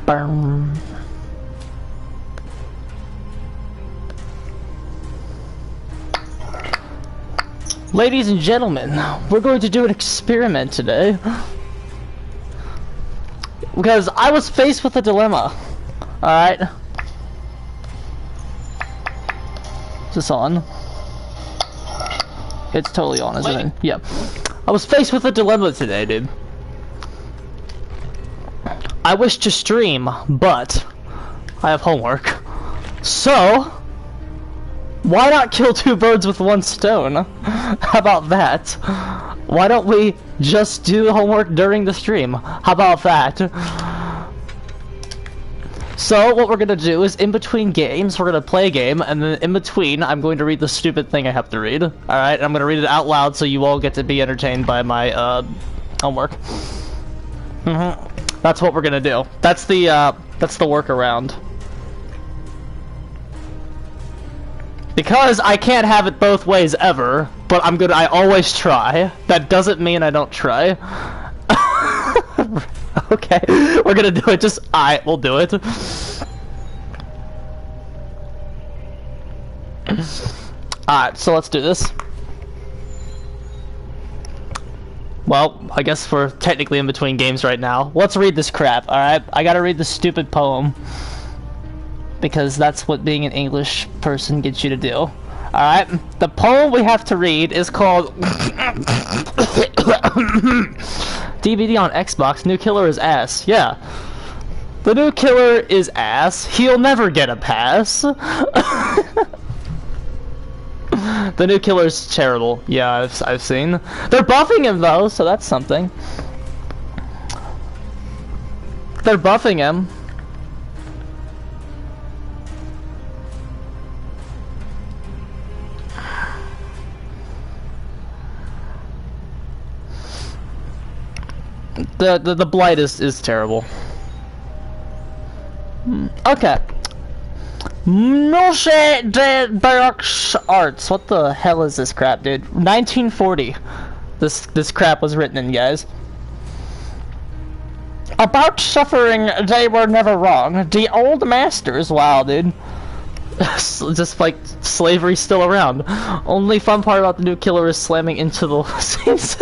Burn. Ladies and gentlemen, we're going to do an experiment today. Because I was faced with a dilemma. Alright. Is this on? It's totally on, isn't it? Yeah. I was faced with a dilemma today, dude. I wish to stream, but I have homework. So, why not kill two birds with one stone? How about that? Why don't we just do the homework during the stream? How about that? So, what we're gonna do is, in between games, we're gonna play a game, and then in between, I'm going to read the stupid thing I have to read. Alright, I'm gonna read it out loud so you all get to be entertained by my, homework. That's what we're gonna do. That's the workaround. Because I can't have it both ways ever, but I always try. That doesn't mean I don't try. Okay, we're gonna do it, we'll do it. Alright, so let's do this. Well, I guess we're technically in between games right now. Let's read this crap, alright? I gotta read this stupid poem. Because that's what being an English person gets you to do. Alright? The poem we have to read is called... DVD on Xbox, new killer is ass. Yeah. The new killer is ass. He'll never get a pass. The new killer's terrible. Yeah, I've seen. They're buffing him though, so that's something. They're buffing him. The blight is terrible. Okay. Noche de Barracks Arts. What the hell is this crap, dude? 1940. This crap was written in, guys. About suffering, they were never wrong. The old masters, wow, dude. Just like slavery's still around. Only fun part about the new killer is slamming into the scenes.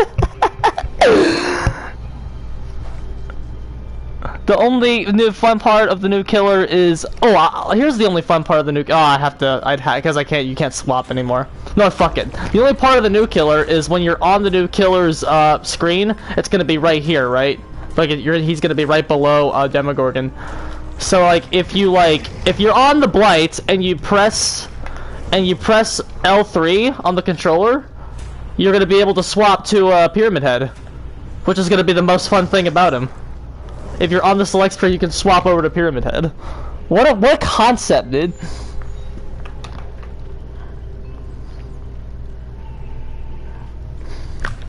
The only fun part of the new killer is here's the only fun part of the new. Because you can't swap anymore. No, fuck it. The only part of the new killer is when you're on the new killer's screen, it's gonna be right here, right? Like he's gonna be right below Demogorgon. So like if you're on the blight and you press L3 on the controller, you're gonna be able to swap to Pyramid Head, which is gonna be the most fun thing about him. If you're on the select screen, you can swap over to Pyramid Head. What a concept, dude.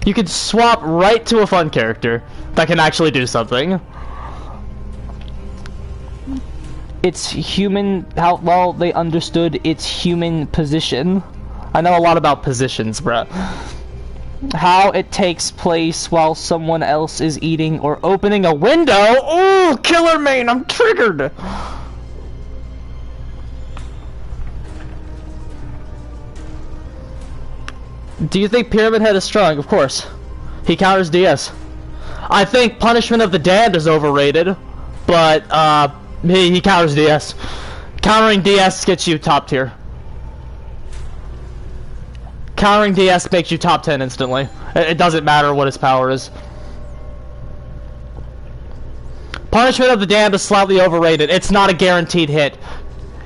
You can swap right to a fun character that can actually do something. It's human, how well they understood its human position. I know a lot about positions, bruh. How it takes place while someone else is eating or opening a window. Ooh, killer main, I'm triggered. Do you think Pyramid Head is strong? Of course. He counters DS. I think Punishment of the Damned is overrated, but he counters DS. Countering DS gets you top tier. Countering DS makes you top 10 instantly. It doesn't matter what his power is. Punishment of the Damned is slightly overrated. It's not a guaranteed hit.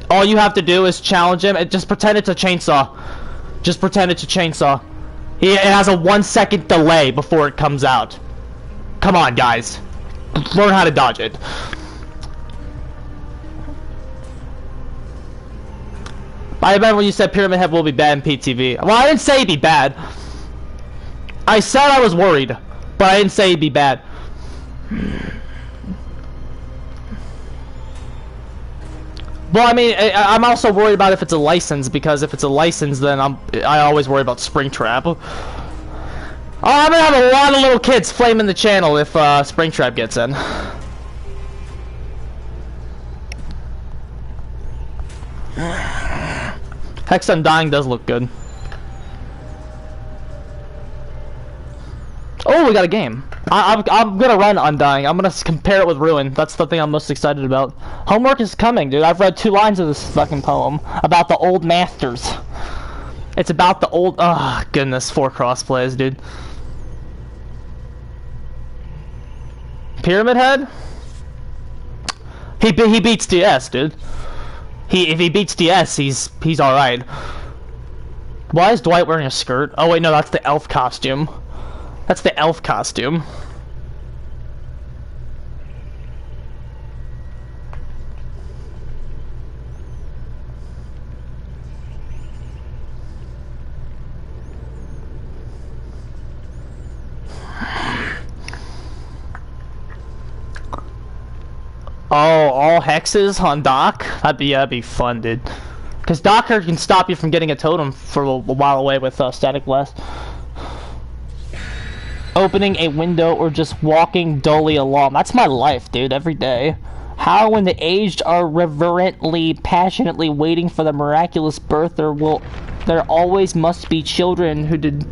All you have to do is challenge him and just pretend it's a chainsaw. Just pretend it's a chainsaw. It has a 1 second delay before it comes out. Come on, guys. Learn how to dodge it. I remember when you said Pyramid Head will be bad in PTV. Well, I didn't say he'd be bad. I said I was worried, but I didn't say he'd be bad. Well, I mean, I'm also worried about if it's a license, because if it's a license, then I always worry about Springtrap. Oh, I'm gonna have a lot of little kids flaming the channel if Springtrap gets in. Hex Undying does look good. Oh, we got a game. I'm gonna run Undying. I'm gonna compare it with Ruin. That's the thing I'm most excited about. Homework is coming, dude. I've read 2 lines of this fucking poem about the old masters. It's about the old. Oh goodness, 4 crossplays, dude. Pyramid Head. He beats DS, dude. If he beats DS, he's all right. Why is Dwight wearing a skirt? Oh wait, no, that's the elf costume. That's the elf costume. Oh, all hexes on Doc? That'd be fun, dude. Because Docker can stop you from getting a totem for a while away with Static Blast. Opening a window or just walking dully along. That's my life, dude, every day. How when the aged are reverently, passionately waiting for the miraculous birth, there always must be children who did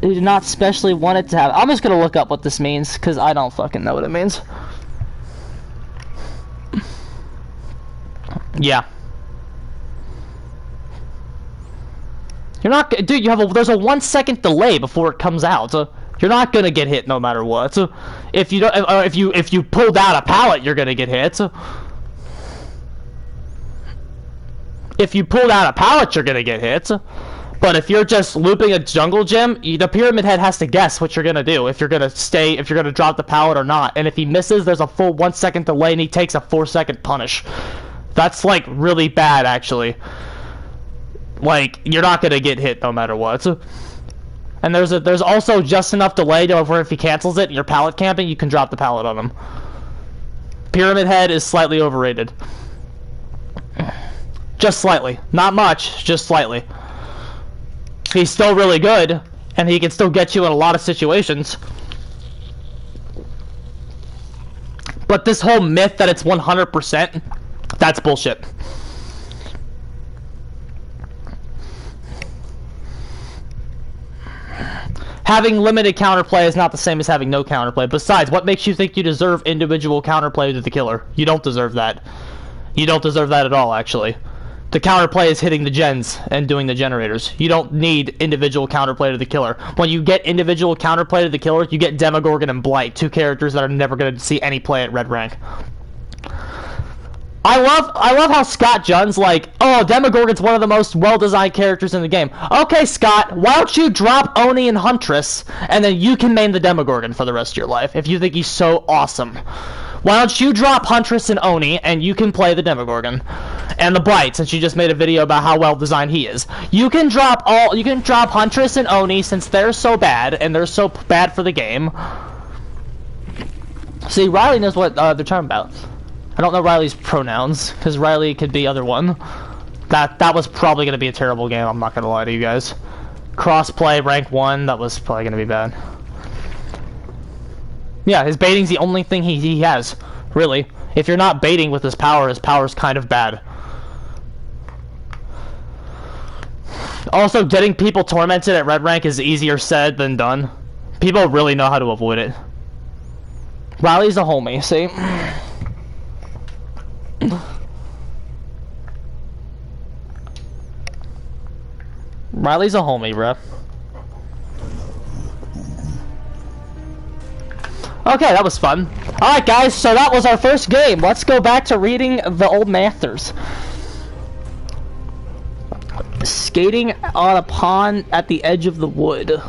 not specially want it to have. I'm just gonna look up what this means, because I don't fucking know what it means. Yeah. You're not, dude. There's a 1-second delay before it comes out. So you're not gonna get hit no matter what. So if you don't, if you pulled out a pallet, you're gonna get hit. So if you pulled out a pallet, you're gonna get hit. But if you're just looping a jungle gym, the Pyramid Head has to guess what you're gonna do. If you're gonna drop the pallet or not. And if he misses, there's a full 1-second delay, and he takes a 4-second punish. That's like really bad, actually. Like, you're not gonna get hit no matter what. And there's also just enough delay to where if he cancels it and you're pallet camping, you can drop the pallet on him. Pyramid Head is slightly overrated. Just slightly. Not much, just slightly. He's still really good, and he can still get you in a lot of situations. But this whole myth that it's 100%, that's bullshit. Having limited counterplay is not the same as having no counterplay. Besides, what makes you think you deserve individual counterplay to the killer? You don't deserve that. You don't deserve that at all, actually. The counterplay is hitting the gens and doing the generators. You don't need individual counterplay to the killer. When you get individual counterplay to the killer, you get Demogorgon and Blight, 2 characters that are never going to see any play at red rank. I love how Scott Junn's like, oh, Demogorgon's one of the most well-designed characters in the game. Okay, Scott, why don't you drop Oni and Huntress, and then you can main the Demogorgon for the rest of your life, if you think he's so awesome. Why don't you drop Huntress and Oni, and you can play the Demogorgon. And the Blight, since you just made a video about how well-designed he is. You can drop Huntress and Oni, since they're so bad, and they're so bad for the game. See, Riley knows what they're talking about. I don't know Riley's pronouns, because Riley could be other one. That was probably going to be a terrible game, I'm not going to lie to you guys. Crossplay, rank 1, that was probably going to be bad. Yeah, his baiting's the only thing he has, really. If you're not baiting with his power's kind of bad. Also, getting people tormented at red rank is easier said than done. People really know how to avoid it. Riley's a homie, see? Riley's a homie, bruh. Okay, that was fun. Alright guys, so that was our first game. Let's go back to reading the old masters. Skating on a pond at the edge of the wood.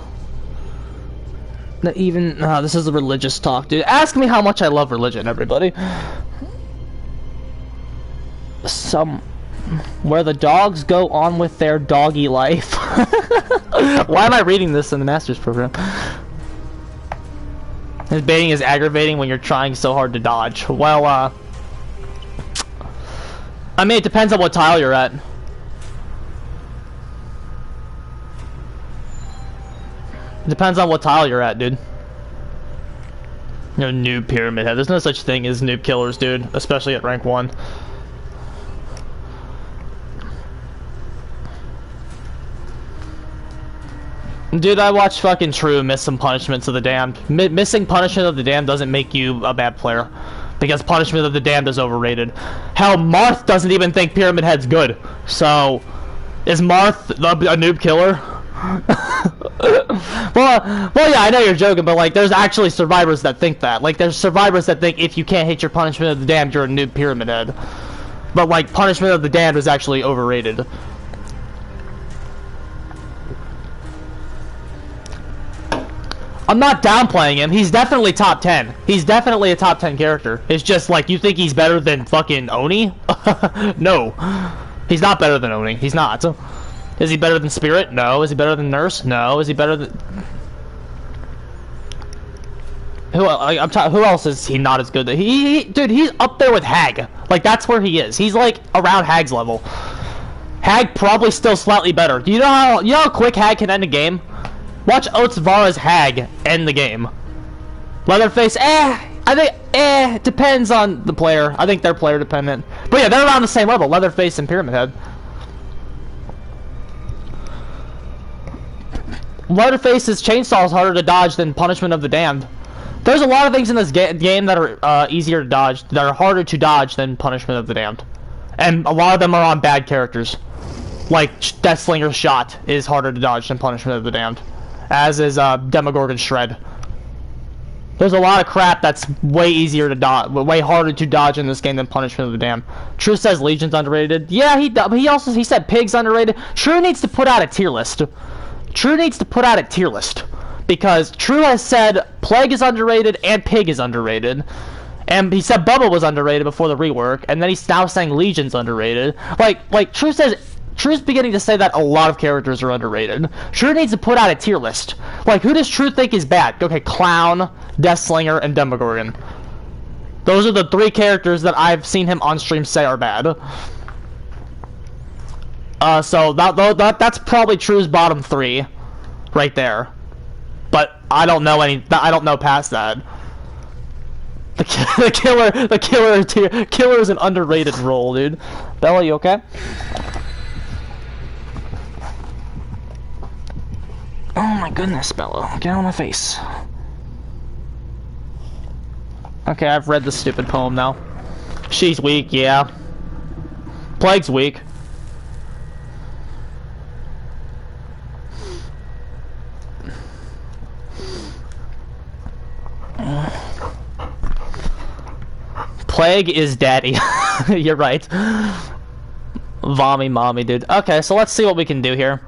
This is a religious talk, dude. Ask me how much I love religion, everybody. Where the dogs go on with their doggy life. Why am I reading this in the master's program? His baiting is aggravating when you're trying so hard to dodge. Well, I mean, it depends on what tile you're at. It depends on what tile you're at, dude. You know, noob Pyramid Head. There's no such thing as noob killers, dude. Especially at rank 1. Dude, I watched fucking True miss some Punishments of the Damned. Missing Punishment of the Damned doesn't make you a bad player. Because Punishment of the Damned is overrated. Hell, Marth doesn't even think Pyramid Head's good. So, is Marth a noob killer? well, yeah, I know you're joking, but like, there's actually survivors that think that. Like, there's survivors that think if you can't hit your Punishment of the Damned, you're a noob Pyramid Head. But like, Punishment of the Damned was actually overrated. I'm not downplaying him. He's definitely top 10. He's definitely a top 10 character. It's just like, you think he's better than fucking Oni? No. He's not better than Oni. He's not. Is he better than Spirit? No. Is he better than Nurse? No. Is he better than... Who else is he not as good? Dude, he's up there with Hag. Like, that's where he is. He's like around Hag's level. Hag probably still slightly better. Do you know how quick Hag can end a game? Watch Oatsvara's Hag end the game. Leatherface, I think, depends on the player. I think they're player dependent. But yeah, they're around the same level, Leatherface and Pyramid Head. Leatherface's chainsaw is harder to dodge than Punishment of the Damned. There's a lot of things in this game that are easier to dodge, that are harder to dodge than Punishment of the Damned. And a lot of them are on bad characters. Like, Deathslinger's Shot is harder to dodge than Punishment of the Damned. As is Demogorgon's Shred. There's a lot of crap that's way easier to dodge, way harder to dodge in this game than Punishment of the Damned. True says Legion's underrated. Yeah, he said Pig's underrated. True needs to put out a tier list. True needs to put out a tier list. Because True has said Plague is underrated and Pig is underrated. And he said Bubba was underrated before the rework, and then he's now saying Legion's underrated. Like True says... True's beginning to say that a lot of characters are underrated. True needs to put out a tier list. Like, who does True think is bad? Okay, Clown, Deathslinger, and Demogorgon. Those are the 3 characters that I've seen him on stream say are bad. So that's probably True's bottom 3, right there. But I don't know I don't know past that. The killer is an underrated role, dude. Bella, you okay? Oh my goodness, Bella. Get out of my face. Okay, I've read the stupid poem now. She's weak, yeah. Plague's weak. Plague is daddy. You're right. Vommy mommy, dude. Okay, so let's see what we can do here.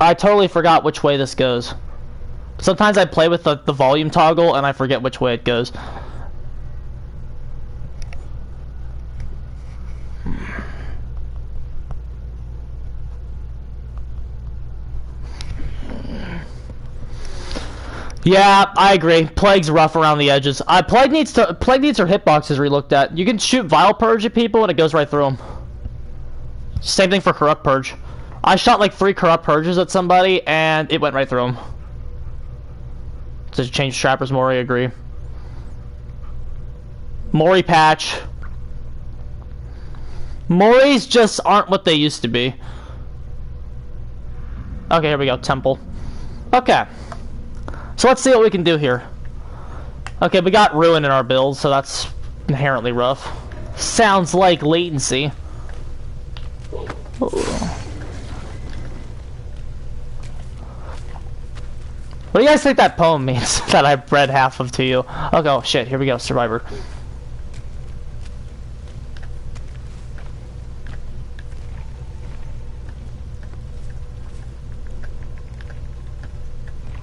I totally forgot which way this goes. Sometimes I play with the volume toggle and I forget which way it goes. Yeah, I agree. Plague's rough around the edges. Plague needs her hitboxes relooked at. You can shoot Vile Purge at people and it goes right through them. Same thing for Corrupt Purge. I shot like 3 Corrupt Purges at somebody, and it went right through them. To change Trapper's Mori, agree. Mori patch. Moris just aren't what they used to be. Okay, here we go, Temple. Okay. So let's see what we can do here. Okay, we got Ruin in our build, so that's inherently rough. Sounds like latency. Ooh. What do you guys think that poem means that I read half of to you? Okay, oh shit, here we go, Survivor.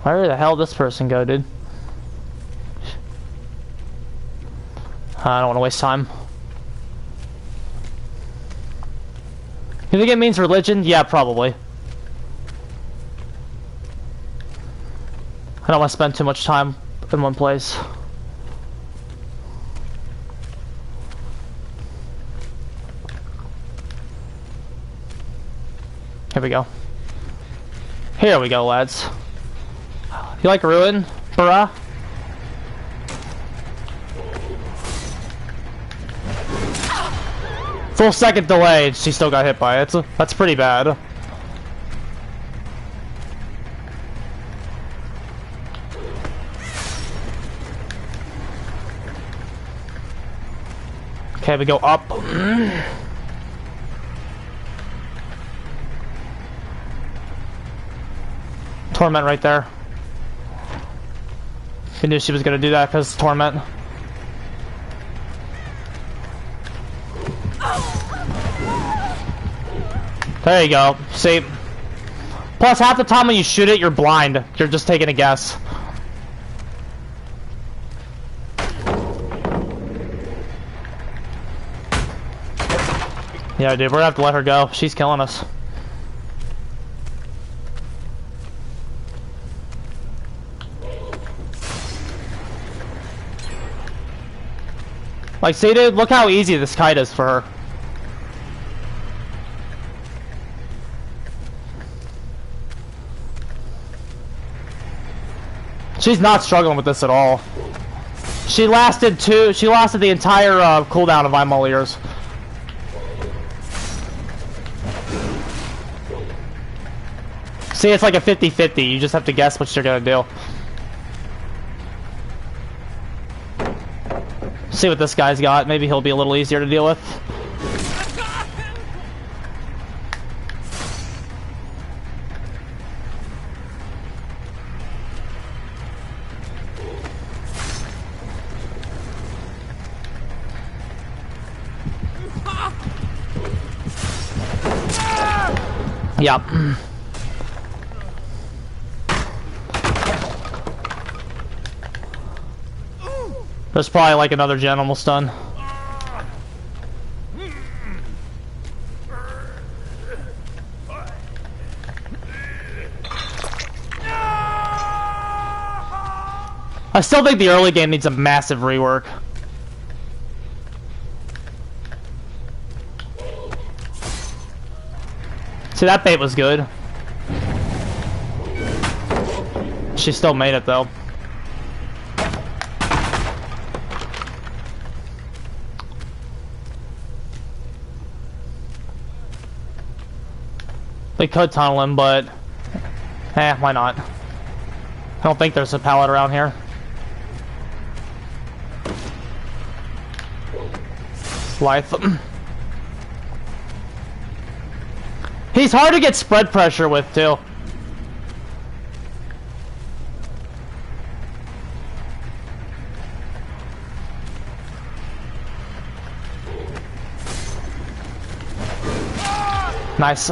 Where the hell did this person go, dude? I don't want to waste time. You think it means religion? Yeah, probably. I don't want to spend too much time in one place. Here we go. Here we go, lads. You like Ruin, bruh? Full second delay, she still got hit by it. That's pretty bad. Okay, we go up. Torment right there. I knew she was gonna do that because Torment. There you go. See? Plus, half the time when you shoot it, you're blind. You're just taking a guess. Yeah, dude, we're gonna have to let her go. She's killing us. Like, see, dude, look how easy this kite is for her. She's not struggling with this at all. She lasted the entire cooldown of I'm All Ears. See, it's like a 50-50. You just have to guess what you're gonna do. See what this guy's got. Maybe he'll be a little easier to deal with. Yep. There's probably like another gen almost done. I still think the early game needs a massive rework. See, that bait was good. She still made it though. We could tunnel him, but why not? I don't think there's a pallet around here. Life. He's hard to get spread pressure with too. Nice.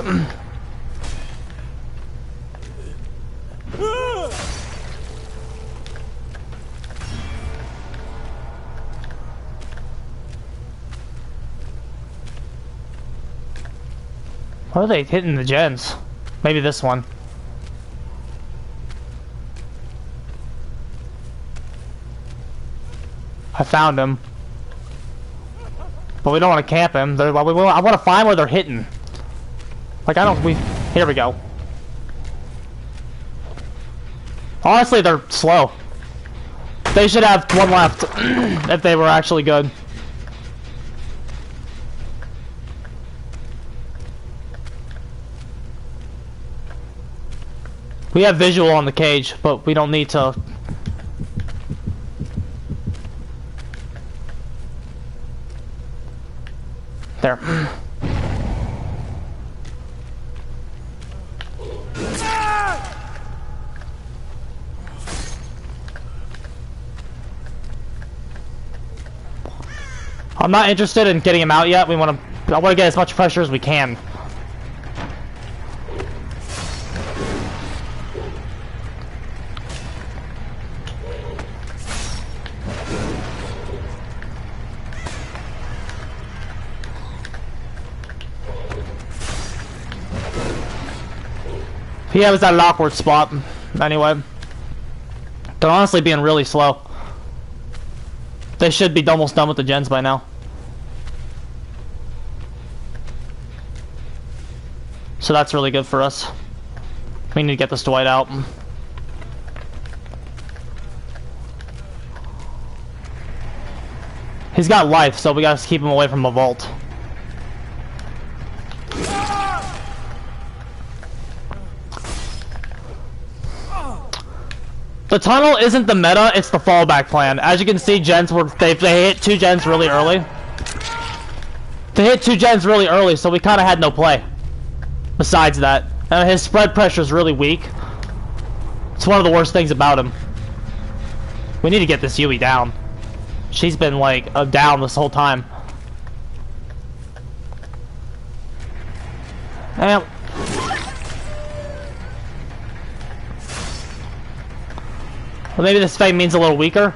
What are they hitting the gens? Maybe this one. I found him. But we don't want to camp him. I want to find where they're hitting. Like, here we go. Honestly, they're slow. They should have one left if they were actually good. We have visual on the cage, but we don't need to. There. I'm not interested in getting him out yet. I want to get as much pressure as we can. Yeah, it was at an awkward spot. Anyway, they're honestly being really slow. They should be almost done with the gens by now. So that's really good for us. We need to get this Dwight out. He's got life, so we gotta keep him away from a vault. The tunnel isn't the meta, it's the fallback plan. As you can see, gens they hit 2 gens really early. to hit 2 gens really early, so we kind of had no play. Besides that, and his spread pressure is really weak. It's one of the worst things about him. We need to get this Yui down. She's been like down this whole time. And well, maybe this fight means a little weaker.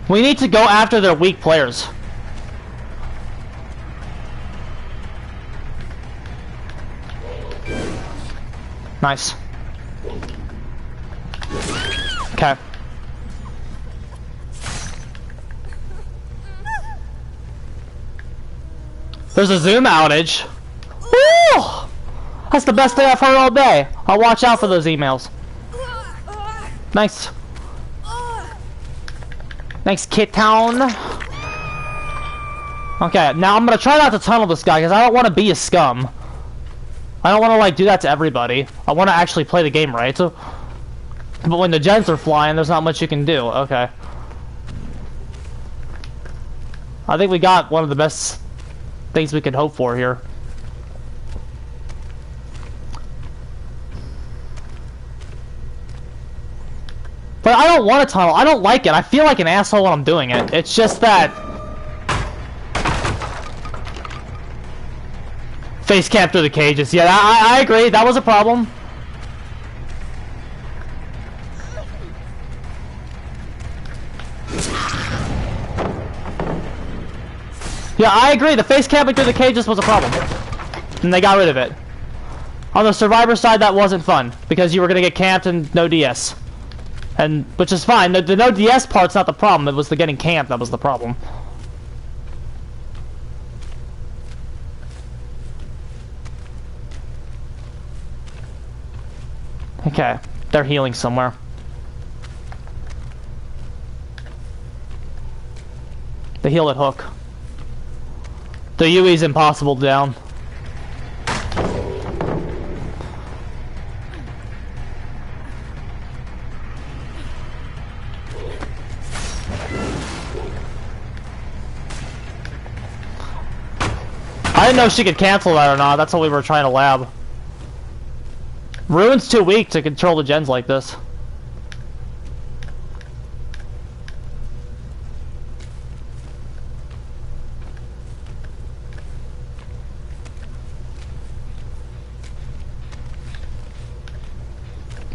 We need to go after their weak players. Nice. Okay. There's a Zoom outage. Woo! That's the best thing I've heard all day. I'll watch out for those emails. Nice. Thanks, Kit Town. Okay, now I'm gonna try not to tunnel this guy because I don't want to be a scum. I don't want to like do that to everybody. I want to actually play the game right. So, but when the gens are flying, there's not much you can do. Okay. I think we got one of the best things we could hope for here. But I don't want to tunnel. I don't like it. I feel like an asshole when I'm doing it. It's just that face cam through the cages. Yeah, I agree. That was a problem. Yeah, I agree. The face camping through the cages was a problem. And they got rid of it. On the survivor side, that wasn't fun. Because you were going to get camped and no DS. And, which is fine. The no DS part's not the problem. It was the getting camped that was the problem. Okay. They're healing somewhere. They heal at hook. The Yui's impossible down. I didn't know if she could cancel that or not. That's what we were trying to lab. Ruin's too weak to control the gens like this.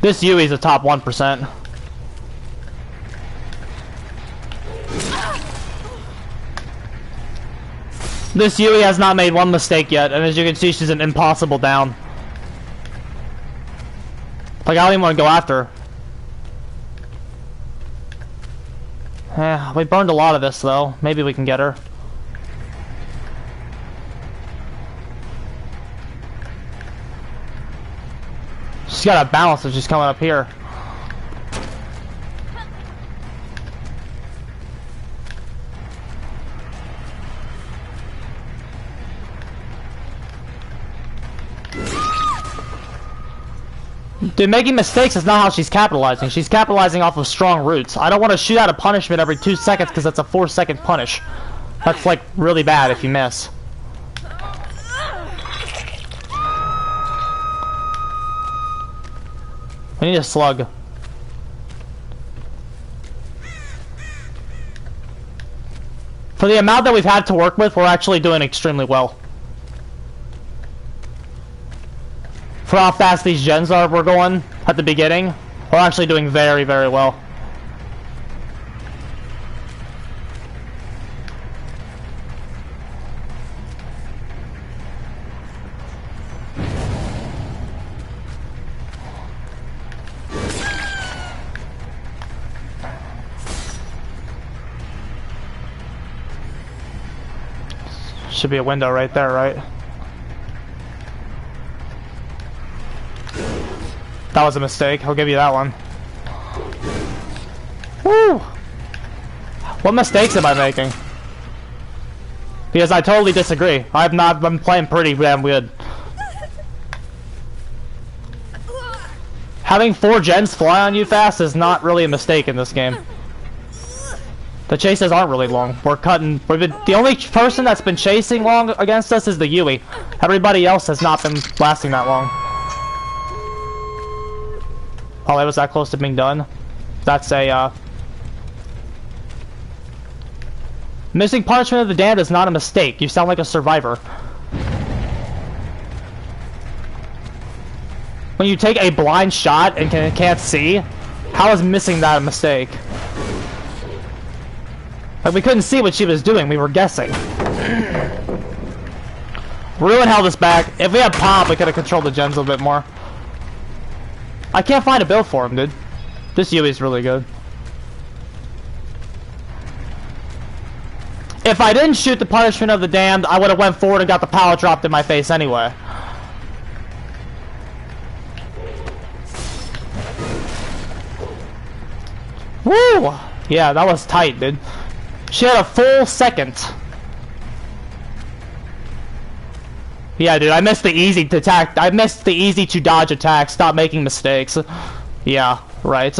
This Yui's a top 1%. This Yui has not made one mistake yet, and as you can see, she's an impossible down. Like, I don't even want to go after her. Yeah, we burned a lot of this, though. Maybe we can get her. She's got a balance if she's coming up here. Dude, making mistakes is not how she's capitalizing. She's capitalizing off of strong roots. I don't want to shoot out a punishment every 2 seconds because that's a 4-second punish. That's like really bad if you miss. I need a slug. For the amount that we've had to work with, we're actually doing extremely well. For how fast these gens we're going at the beginning, we're actually doing very, very well. Should be a window right there, right? That was a mistake. I'll give you that one. Woo! What mistakes am I making? Because I totally disagree. I've been playing pretty damn good. Having 4 gens fly on you fast is not really a mistake in this game. The chases aren't really long. We're cutting. The only person that's been chasing long against us is the Yui. Everybody else has not been lasting that long. Oh, it was that close to being done. That's a missing punishment of the damned is not a mistake. You sound like a survivor. When you take a blind shot and can't see, how is missing that a mistake? Like, we couldn't see what she was doing, we were guessing. Ruin held us back. If we had Pomp, we could have controlled the gens a little bit more. I can't find a build for him, dude. This Yui's really good. If I didn't shoot the punishment of the damned, I would have went forward and got the power dropped in my face anyway. Woo! Yeah, that was tight, dude. She had a full second. Yeah, dude, I missed the easy to attack. I missed the easy to dodge attack. Stop making mistakes. Yeah, right.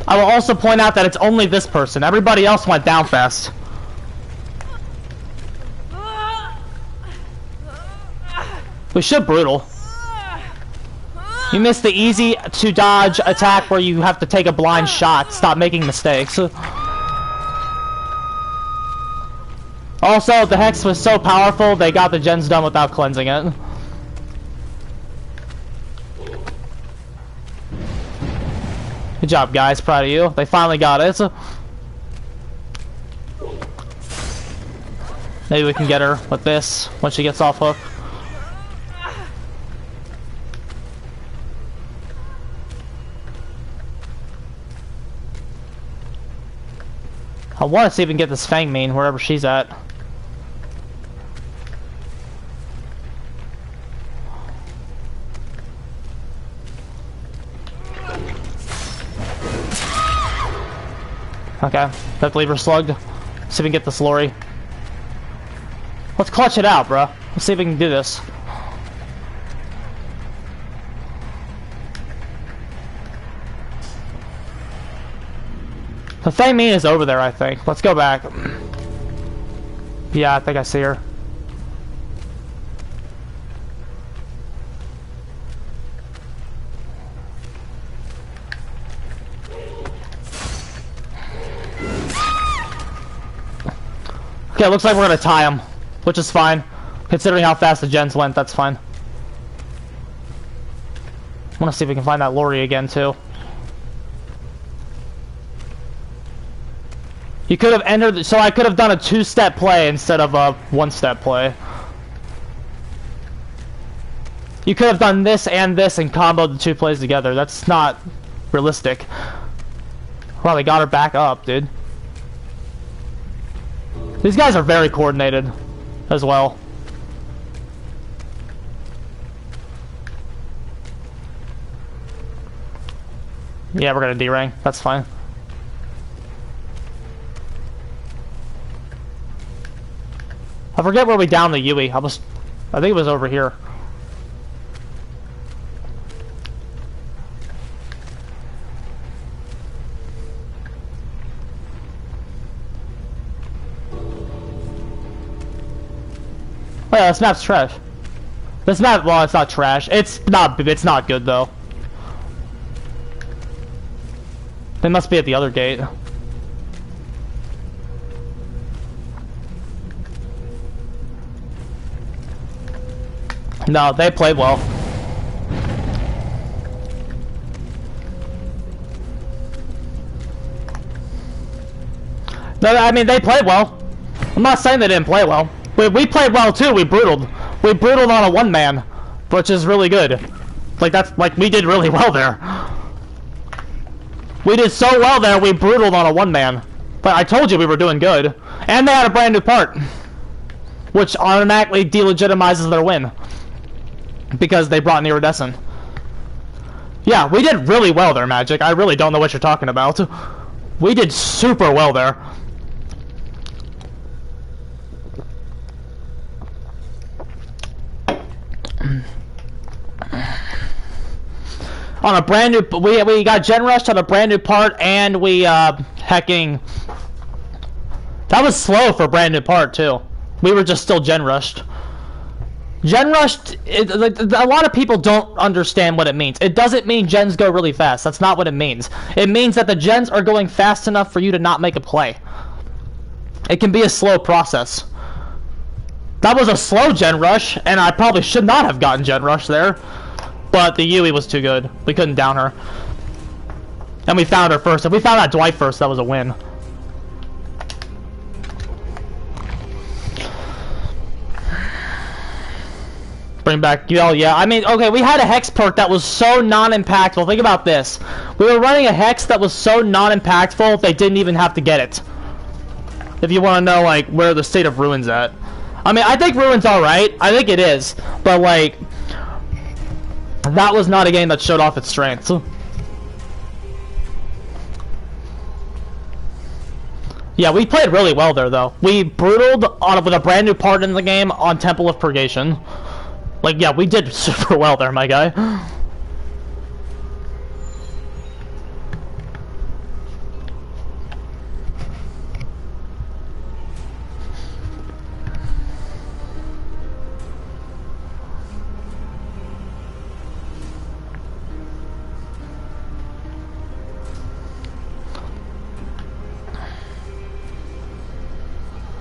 I will also point out that it's only this person. Everybody else went down fast. We should brutal. You missed the easy to dodge attack where you have to take a blind shot. Stop making mistakes. Also, the Hex was so powerful, they got the gens done without cleansing it. Good job, guys. Proud of you. They finally got it. Maybe we can get her with this when she gets off hook. I want to see if we can get this Fang Mean wherever she's at. Okay, have to leave her slugged. See if we can get this Lori. Let's clutch it out, bro. Let's see if we can do this. The Fang Mean is over there, I think. Let's go back. Yeah, I think I see her. Okay, looks like we're gonna tie him, which is fine. Considering how fast the gens went, that's fine. I wanna see if we can find that Lori again, too. You could have entered, so I could have done a two-step play instead of a one-step play. You could have done this and comboed the two plays together. That's not realistic. Wow, they got her back up, dude. These guys are very coordinated as well. Yeah, we're gonna D-rank. That's fine. I forget where we downed the Yui. I think it was over here. Oh yeah, this map's trash. This map, well, it's not trash. It's not good though. They must be at the other gate. No, they played well. No, I mean, they played well. I'm not saying they didn't play well. We played well too, we brutaled. We brutaled on a one-man, which is really good. Like, we did really well there. We did so well there, we brutaled on a one-man. But I told you we were doing good. And they had a brand new part, which automatically delegitimizes their win. Because they brought Iridescent. Yeah, we did really well there, Magic. I really don't know what you're talking about. We did super well there. On a brand new, we got gen rushed on a brand new part, and we hecking. That was slow for a brand new part too. We were just still gen rushed. Gen rushed, like, a lot of people don't understand what it means. It doesn't mean gens go really fast. That's not what it means. It means that the gens are going fast enough for you to not make a play. It can be a slow process. That was a slow gen rush, and I probably should not have gotten gen rush there. But the Yui was too good. We couldn't down her. And we found her first. If we found that Dwight first, that was a win. Bring back, yeah. I mean, okay, we had a Hex perk that was so non-impactful. Think about this. We were running a Hex that was so non-impactful, they didn't even have to get it. If you want to know, like, where the state of Ruin's at. I mean, I think Ruin's alright. I think it is. But, like, that was not a game that showed off its strengths. Yeah, we played really well there, though. We brutaled with a brand new part in the game on Temple of Purgation. Like, yeah, we did super well there, my guy.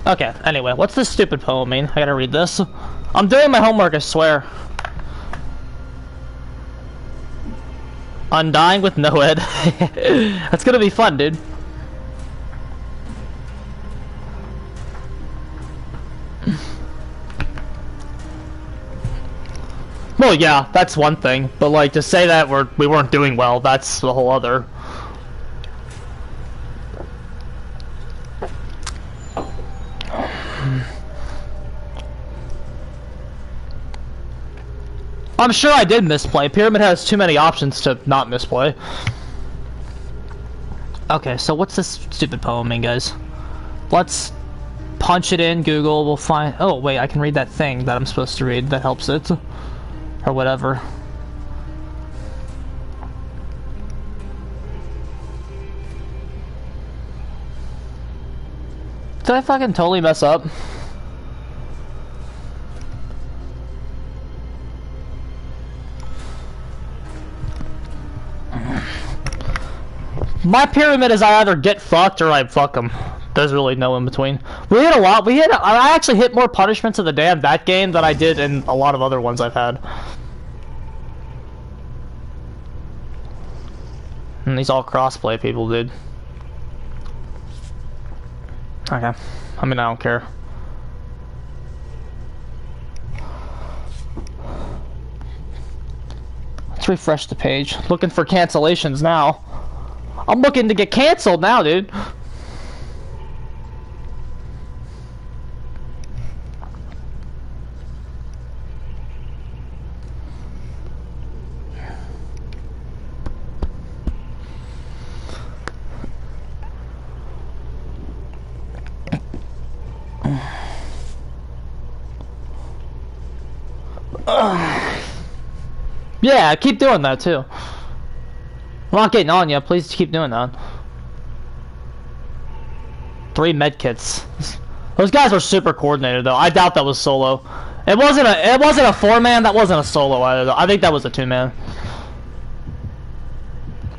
Okay, anyway, what's this stupid poem mean? I gotta read this. I'm doing my homework, I swear. Undying with no head. That's gonna be fun, dude. Well, yeah, that's one thing. But, like, to say that we weren't doing well, that's a whole other. I'm sure I did misplay. Pyramid has too many options to not misplay. Okay, so what's this stupid poem mean, guys? Let's punch it in Google. We'll find... Oh, wait, I can read that thing that I'm supposed to read that helps it. Or whatever. Did I fucking totally mess up? My pyramid is I either get fucked or I fuck them. There's really no in between. We hit a lot. I actually hit more punishments of the day of that game than I did in a lot of other ones I've had. And these all crossplay people, dude. Okay. I mean, I don't care. Let's refresh the page. Looking for cancellations now. I'm looking to get canceled now, dude. Yeah, keep doing that too. I'm not getting on you. Please keep doing that. 3 medkits. Those guys were super coordinated though. I doubt that was solo. It wasn't a 4-man. That wasn't a solo either though. I think that was a 2-man.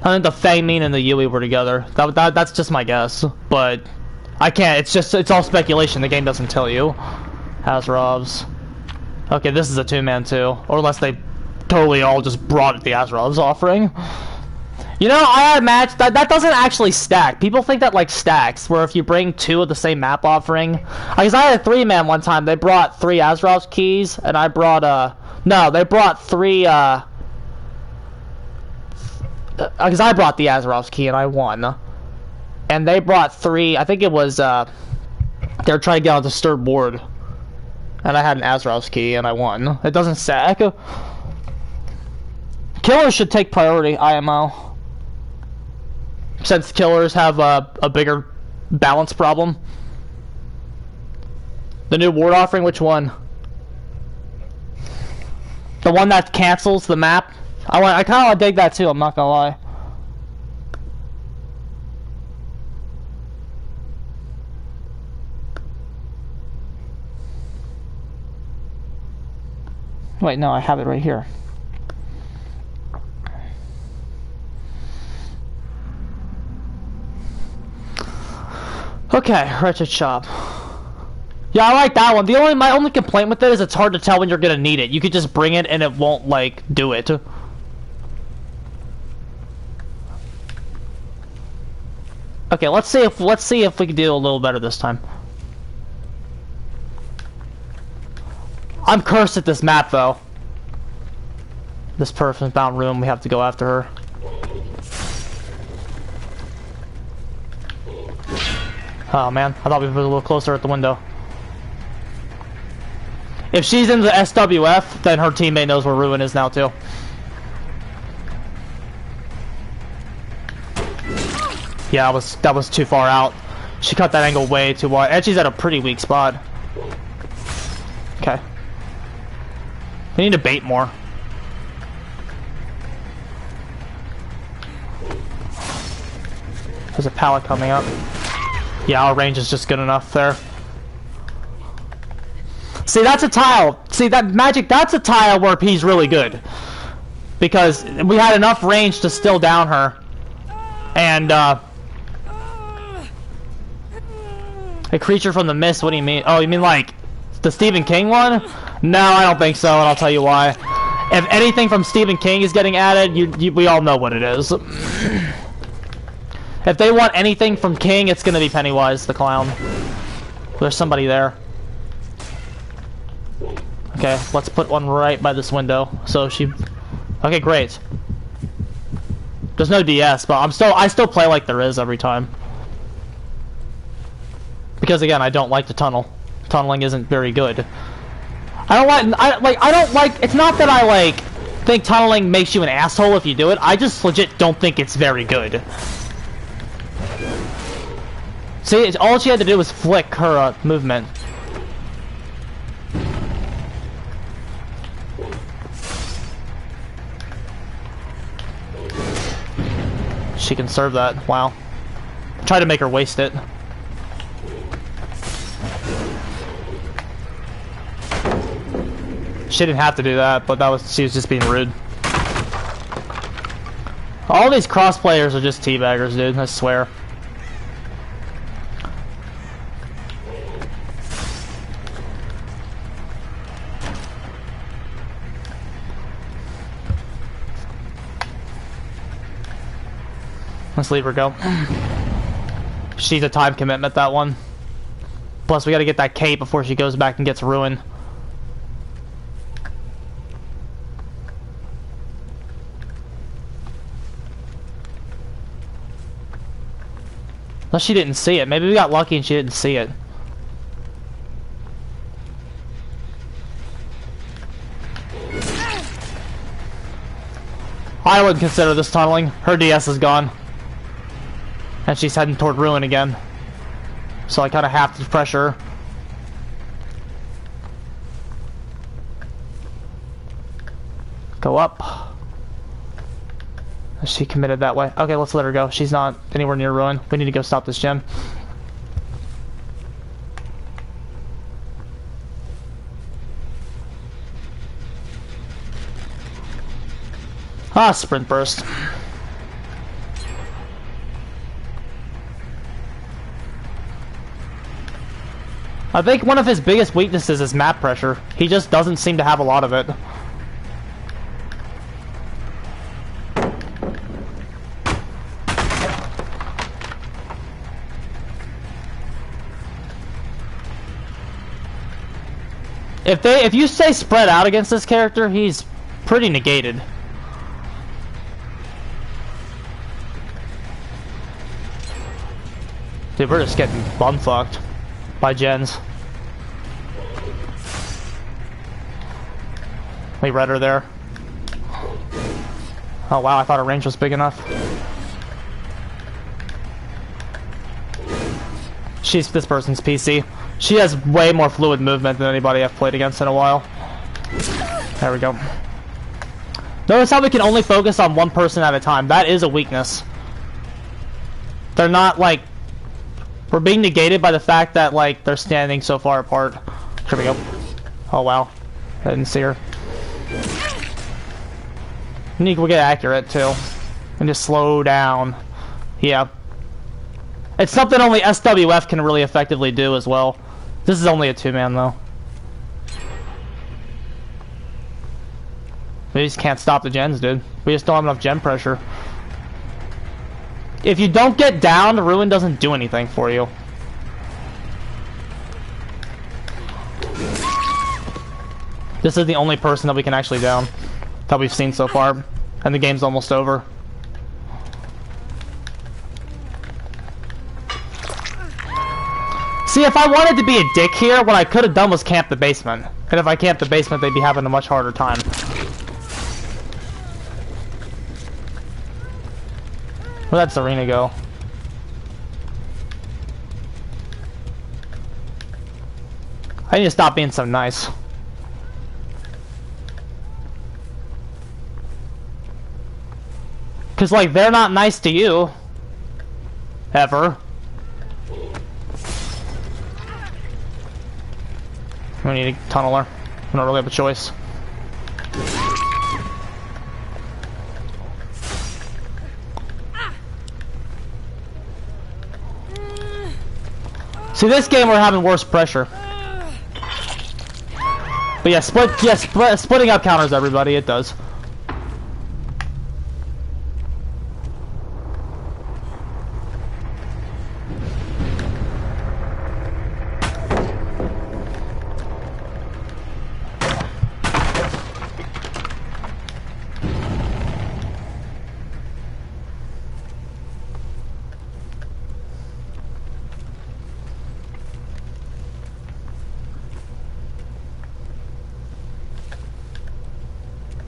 I think the Fang Min and the Yui were together. That's just my guess. But I can't. It's all speculation. The game doesn't tell you. Azrovs. Okay, this is a 2-man too. Or unless they totally all just brought the Azrovs offering. You know, I had a match that doesn't actually stack. People think that like stacks, where if you bring 2 of the same map offering. Because I had a 3-man one time. They brought 3 Azrov's keys, and I brought no, they brought 3 because I brought the Azrov's key and I won. And they brought 3. I think it was they were trying to get on the stirred board, and I had an Azrov's key and I won. It doesn't stack. Killers should take priority, IMO. Since killers have a bigger balance problem. The new ward offering, which one? The one that cancels the map. I kind of dig that too, I'm not gonna lie. Wait, no, I have it right here. Okay, wretched shop. Yeah, I like that one. My only complaint with it is it's hard to tell when you're gonna need it. You could just bring it and it won't like do it. Okay, let's see if we can do a little better this time. I'm cursed at this map though. This person's bound room, we have to go after her. Oh man, I thought we were a little closer at the window. If she's in the SWF, then her teammate knows where Ruin is now too. Yeah, that was too far out. She cut that angle way too wide, and she's at a pretty weak spot. Okay. We need to bait more. There's a pallet coming up. Yeah, our range is just good enough there. See, that's a tile. See, that Magic, that's a tile where he's really good. Because we had enough range to still down her. And, a creature from the mist, what do you mean? Oh, you mean like the Stephen King one? No, I don't think so, and I'll tell you why. If anything from Stephen King is getting added, we all know what it is. If they want anything from King, it's gonna be Pennywise the Clown. There's somebody there. Okay, let's put one right by this window. So she... Okay, great. There's no DS, but I still play like there is every time. Because again, I don't like the tunnel. Tunneling isn't very good. I don't like, it's not that I like think tunneling makes you an asshole if you do it. I just legit don't think it's very good. See, all she had to do was flick her movement. She can serve that. Wow. Try to make her waste it. She didn't have to do that, but she was just being rude. All these cross players are just teabaggers, dude. I swear. Let's leave her go. She's a time commitment, that one. Plus, we gotta get that cape before she goes back and gets ruined. Unless she didn't see it. Maybe we got lucky and she didn't see it. I wouldn't consider this tunneling. Her DS is gone. And she's heading toward ruin again. So I kind of have to pressure her. Go up. Is she committed that way? Okay, let's let her go. She's not anywhere near ruin. We need to go stop this gem. Ah, sprint burst. I think one of his biggest weaknesses is map pressure. He just doesn't seem to have a lot of it. If you stay spread out against this character, he's pretty negated. Dude, we're just getting bum-fucked by gens. We read her there. Oh wow, I thought her range was big enough. She's this person's PC. She has way more fluid movement than anybody I've played against in a while. There we go. Notice how we can only focus on one person at a time. That is a weakness. They're not, like... We're being negated by the fact that, like, they're standing so far apart. Here we go. Oh, wow. I didn't see her. We need to get accurate, too. And just slow down. Yeah. It's something only SWF can really effectively do as well. This is only a 2-man, though. We just can't stop the gens, dude. We just don't have enough gen pressure. If you don't get down, the Ruin doesn't do anything for you. This is the only person that we can actually down that we've seen so far. And the game's almost over. See, if I wanted to be a dick here, what I could have done was camp the basement. And if I camped the basement, they'd be having a much harder time. Where'd that Serena go? I need to stop being so nice. Cause like, they're not nice to you. Ever. We need a tunneler. We don't really have a choice. See, this game we're having worse pressure. But yeah, splitting up counters everybody, it does.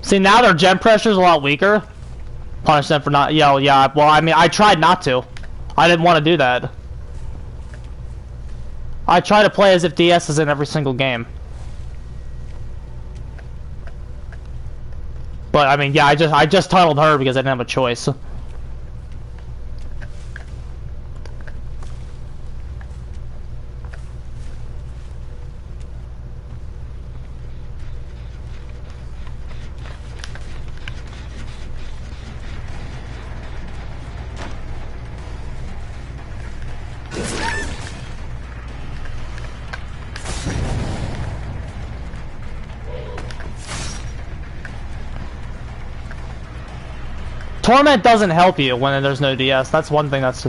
See, now their gen pressure is a lot weaker. Punish them for not... yeah, well, I mean, I tried not to. I didn't want to do that. I try to play as if DS is in every single game. But, I mean, yeah, I just tunneled her because I didn't have a choice. Torment doesn't help you when there's no DS. That's one thing that's...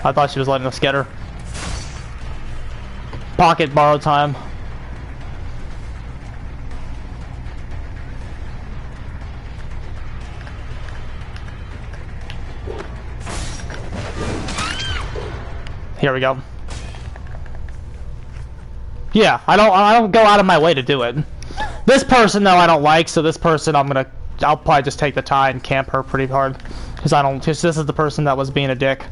I thought she was letting us get her. Pocket borrow time. Here we go. Yeah, I don't go out of my way to do it. This person though I don't like, so this person I'll probably just take the tie and camp her pretty hard. Because this is the person that was being a dick.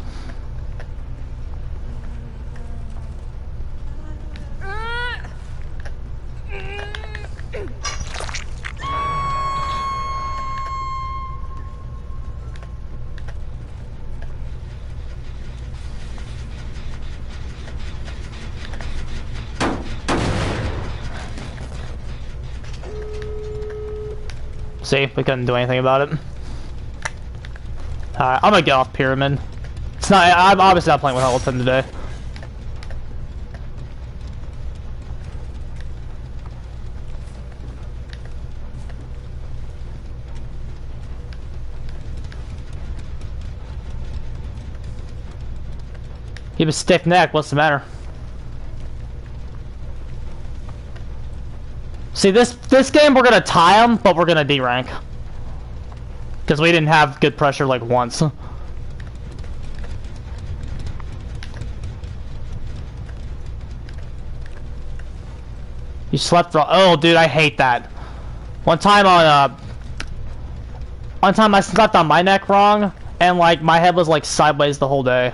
See, we couldn't do anything about it. Alright, I'm gonna get off Pyramid. I'm obviously not playing with Hamilton today. He was stiff neck, what's the matter? See, this game we're gonna tie him, but we're gonna D-rank. Because we didn't have good pressure like once. You slept wrong. Oh, dude, I hate that. One time I slept on my neck wrong, and like my head was like sideways the whole day.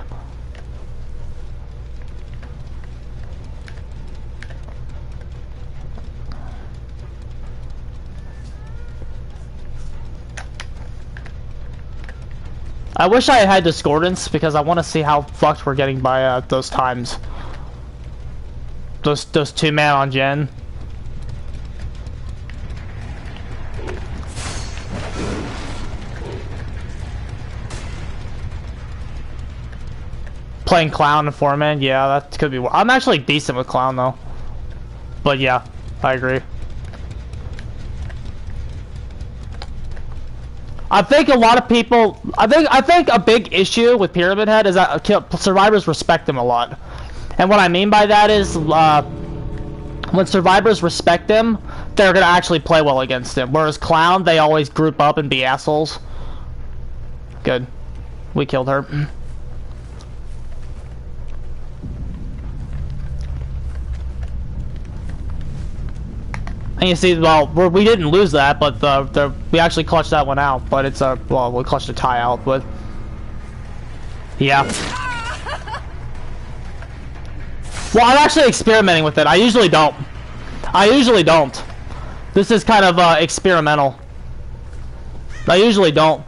I wish I had discordance because I want to see how fucked we're getting by those times. Those 2-man on Gen. Playing Clown and 4-man, yeah, that could be. I'm actually decent with Clown though. But yeah, I agree. I think a lot of people. I think a big issue with Pyramid Head is that survivors respect him a lot, and what I mean by that is when survivors respect him, they're gonna actually play well against him. Whereas Clown, they always group up and be assholes. Good, we killed her. And you see, well, we didn't lose that, but we actually clutched that one out. But it's well, we clutched a tie out, but yeah. Well, I'm actually experimenting with it. I usually don't. This is kind of experimental. I usually don't.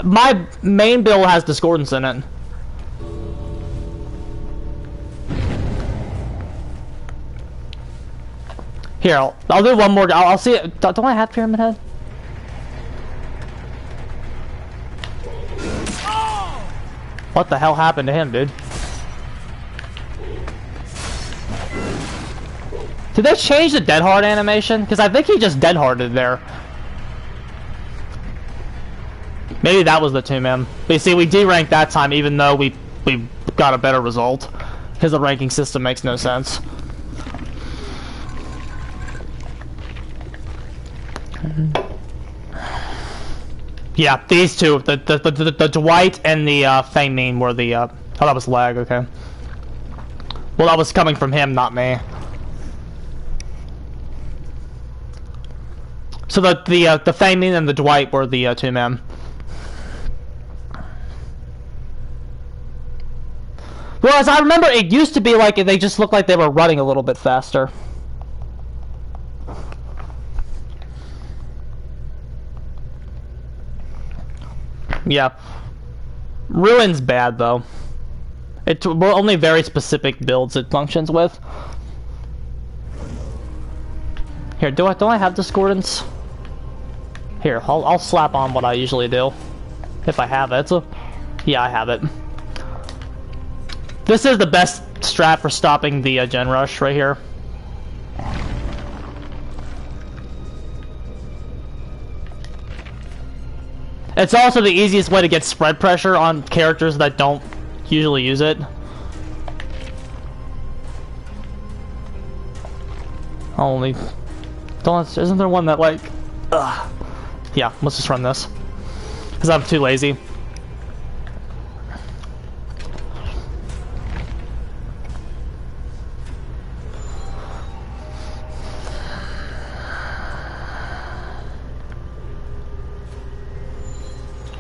My main build has discordance in it. Here, I'll do one more. I'll see it. Don't I have Pyramid Head? What the hell happened to him, dude? Did they change the dead hard animation? Because I think he just dead harded there. Maybe that was the 2-man. But you see, we deranked that time even though we got a better result. Because the ranking system makes no sense. Yeah, these two, the Dwight and the Fang Meme were the oh, that was lag, okay. Well, that was coming from him, not me. So the Fang Meme and the Dwight were the 2-man. Well, as I remember, it used to be like they just looked like they were running a little bit faster. Yeah. Ruin's bad, though. It's only very specific builds it functions with. Here, don't I have discordance? Here, I'll slap on what I usually do. If I have it. Yeah, I have it. This is the best strat for stopping the gen rush right here. It's also the easiest way to get spread pressure on characters that don't usually use it. Only... Isn't there one that like... Ugh. Yeah, let's just run this. Because I'm too lazy.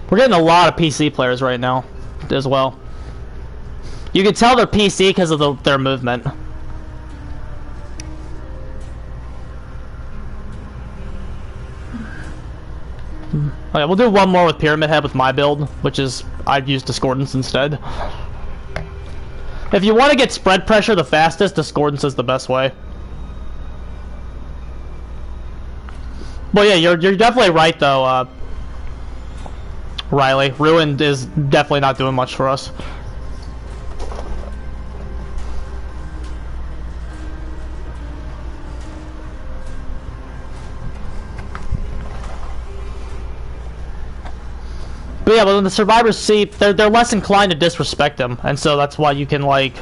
We're getting a lot of PC players right now, as well. You can tell they're PC because of their movement. Okay, we'll do one more with Pyramid Head with my build, which is I'd use Discordance instead. If you want to get spread pressure the fastest, Discordance is the best way. But yeah, you're definitely right though, Riley. Ruined is definitely not doing much for us. But yeah, but when the survivors see, they're less inclined to disrespect them, and so that's why you can like,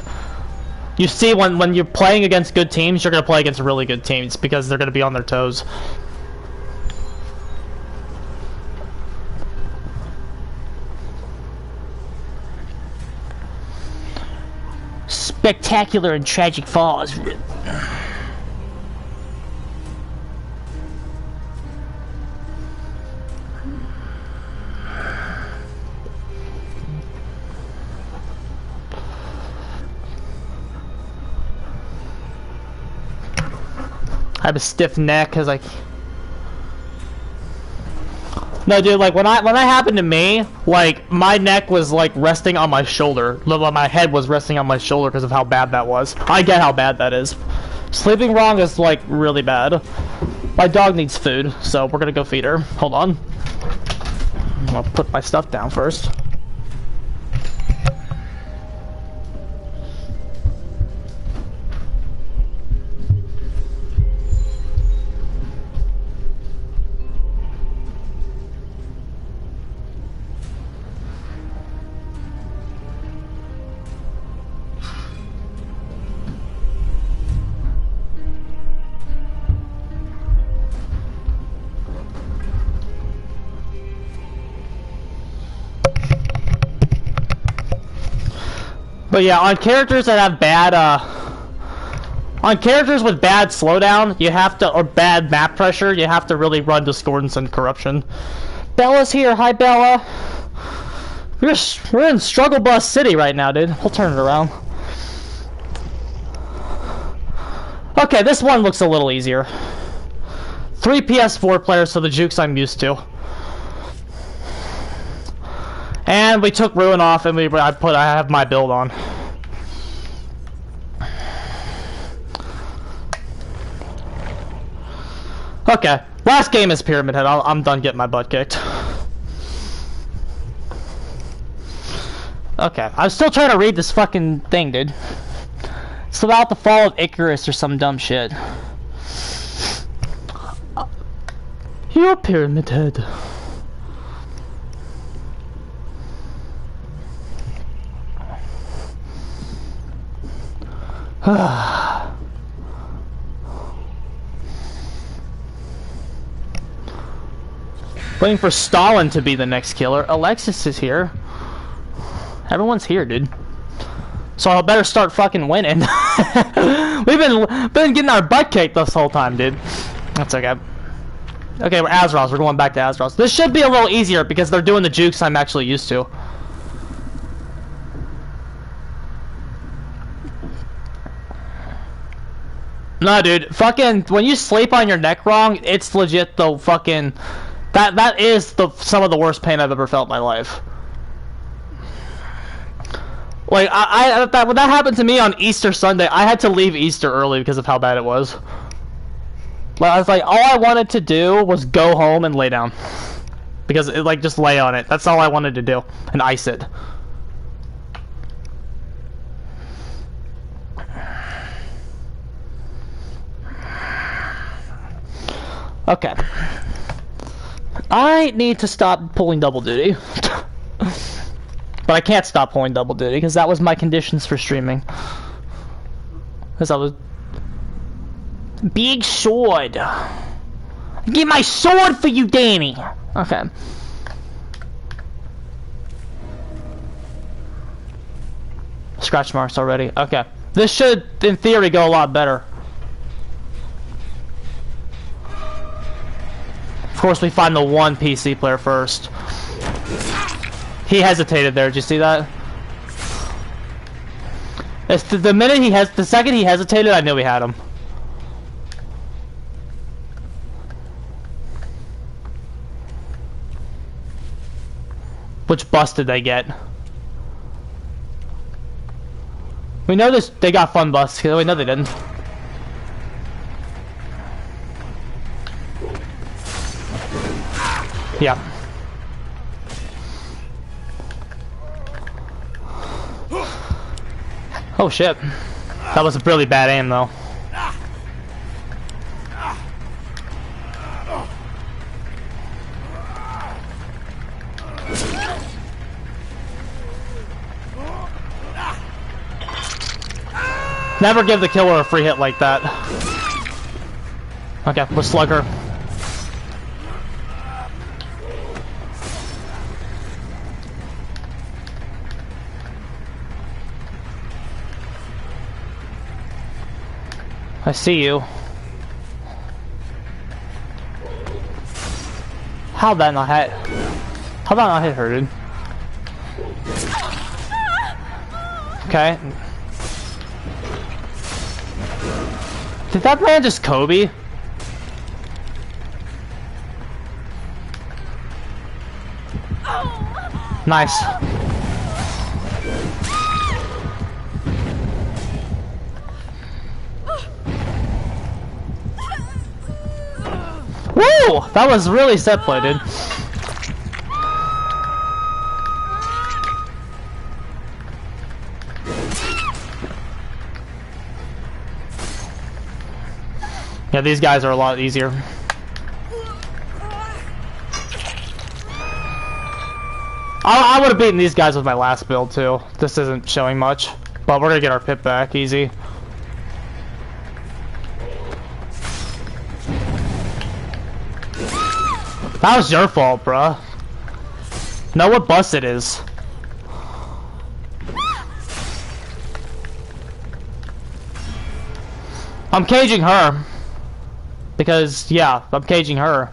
you see when you're playing against good teams, you're gonna play against really good teams because they're gonna be on their toes. Spectacular and tragic falls. I have a stiff neck because No, dude, like when that happened to me, like my neck was like resting on my shoulder. My head was resting on my shoulder because of how bad that was. I get how bad that is. Sleeping wrong is like really bad. My dog needs food, so we're gonna go feed her. Hold on. I'll put my stuff down first. But yeah, on characters that have bad, on characters with bad slowdown, you have to, or bad map pressure, you have to really run Discordance and Corruption. Bella's here. Hi, Bella. We're in Struggle Bus City right now, dude. We'll turn it around. Okay, this one looks a little easier. 3 PS4 players, so the jukes I'm used to. And we took Ruin off, and I have my build on. Okay, last game is Pyramid Head. I'm done getting my butt kicked. Okay, I'm still trying to read this fucking thing, dude. It's about the fall of Icarus or some dumb shit. You're Pyramid Head. Waiting for Stalin to be the next killer. Alexis is here. Everyone's here, dude. So I better start fucking winning. We've been getting our butt kicked this whole time, dude. That's okay. Okay, we're Azeroth. We're going back to Azeroth. This should be a little easier because they're doing the jukes I'm actually used to. No, dude. Fucking, when you sleep on your neck wrong, it's legit the fucking... That is some of the worst pain I've ever felt in my life. Like, when that happened to me on Easter Sunday, I had to leave Easter early because of how bad it was. Like, I was like, all I wanted to do was go home and lay down. Because, like, just lay on it. That's all I wanted to do. And ice it. Okay. I need to stop pulling double duty. But I can't stop pulling double duty because that was my conditions for streaming. Because I was... Big sword. Get my sword for you, Danny. Okay. Scratch marks already. Okay. This should, in theory, go a lot better. Of course, we find the one PC player first. He hesitated there. Did you see that? It's the minute he has, the second he hesitated, I knew we had him. Which bus did they get? We know this. They got fun bus. We know they didn't. Yeah. Oh shit. That was a really bad aim though. Never give the killer a free hit like that. Okay, we'll slug her. I see you. How'd that not hit? How'd that not hit her, dude? Okay. Did that man just Kobe? Nice. Woo! That was really set play, dude. Yeah, these guys are a lot easier. I would have beaten these guys with my last build too. This isn't showing much, but we're gonna get our pip back easy. That was your fault, bruh. Know what bus it is. I'm caging her. Because, yeah, I'm caging her.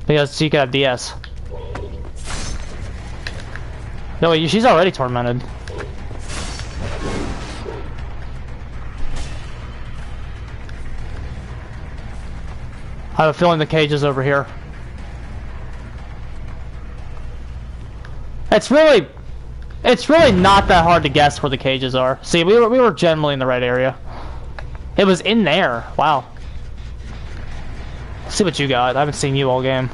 Because she could have DS. No, wait, she's already tormented. I have a feeling the cage is over here. It's really not that hard to guess where the cages are. See, we were generally in the right area. It was in there. Wow. Let's see what you got. I haven't seen you all game.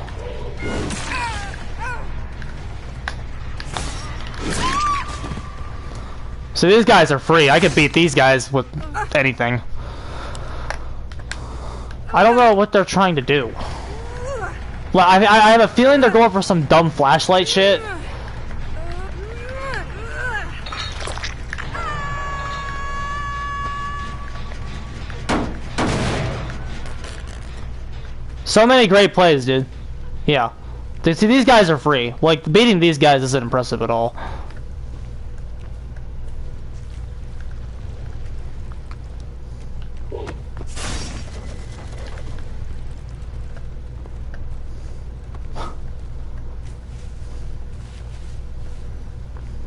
So these guys are free. I could beat these guys with anything. I don't know what they're trying to do. Well, I have a feeling they're going for some dumb flashlight shit. So many great plays, dude. Yeah. See, these guys are free. Like, beating these guys isn't impressive at all.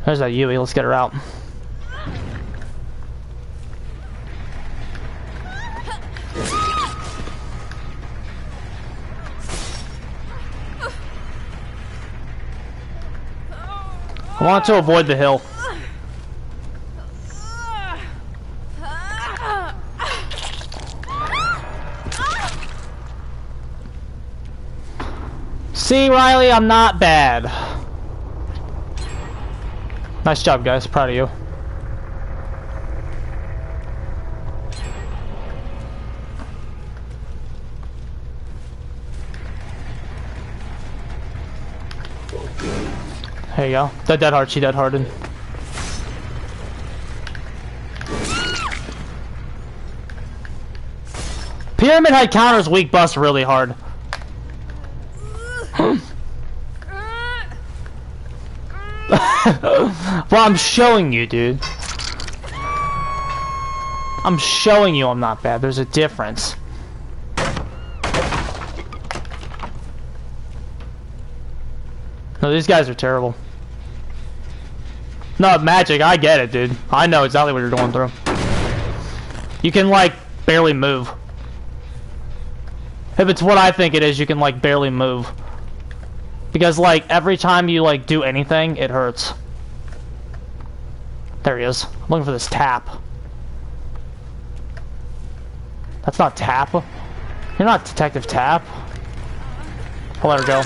There's that Yui. Let's get her out. I want to avoid the hill. See, Riley, I'm not bad. Nice job, guys. Proud of you. There you go. That dead hard, she dead hardened. Pyramid Head counters weak bust really hard. Well, I'm showing you, dude. I'm showing you I'm not bad. There's a difference. No, these guys are terrible. No, magic, I get it, dude. I know exactly what you're going through. You can, like, barely move. If it's what I think it is, you can, like, barely move. Because, like, every time you, like, do anything, it hurts. There he is. I'm looking for this tap. That's not Tap. You're not Detective Tap. I'll let her go.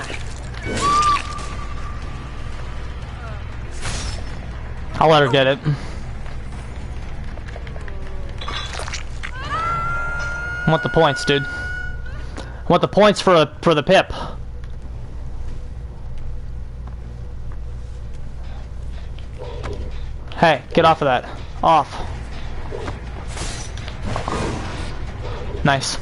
I'll let her get it. I want the points, dude. I want the points for the pip. Hey, get off of that. Off. Nice.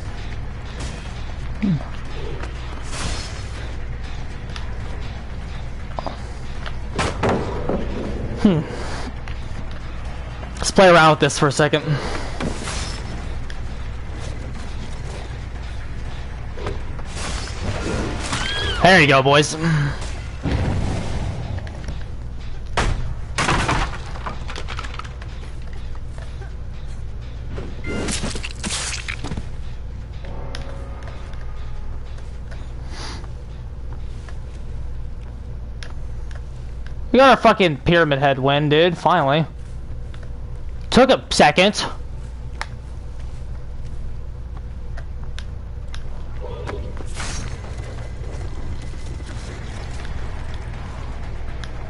Let's play around with this for a second. There you go, boys. We got our fucking pyramid head win, dude. Finally. Took a second.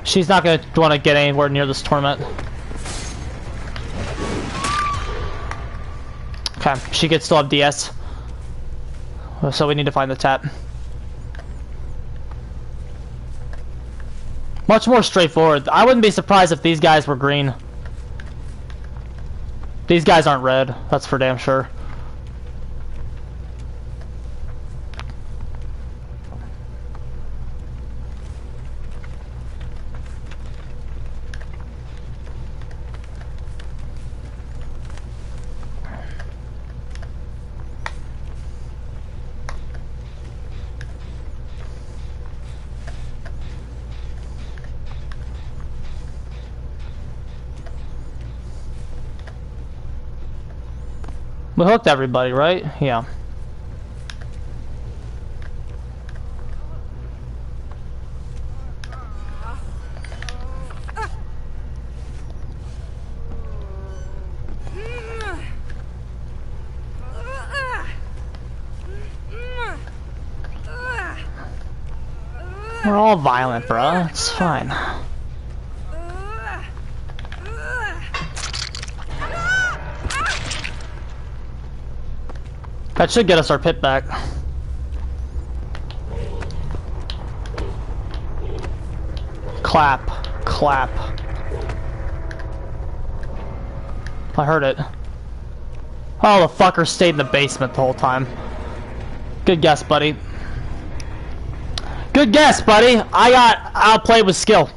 She's not gonna want to get anywhere near this tournament. Okay, she could still have DS. So we need to find the tap. Much more straightforward. I wouldn't be surprised if these guys were green. These guys aren't red, that's for damn sure. We hooked everybody, right? Yeah. We're all violent, bro. It's fine. That should get us our pit back. Clap. Clap. I heard it. Oh, the fucker stayed in the basement the whole time. Good guess, buddy. Good guess, buddy. I got outplayed with skill.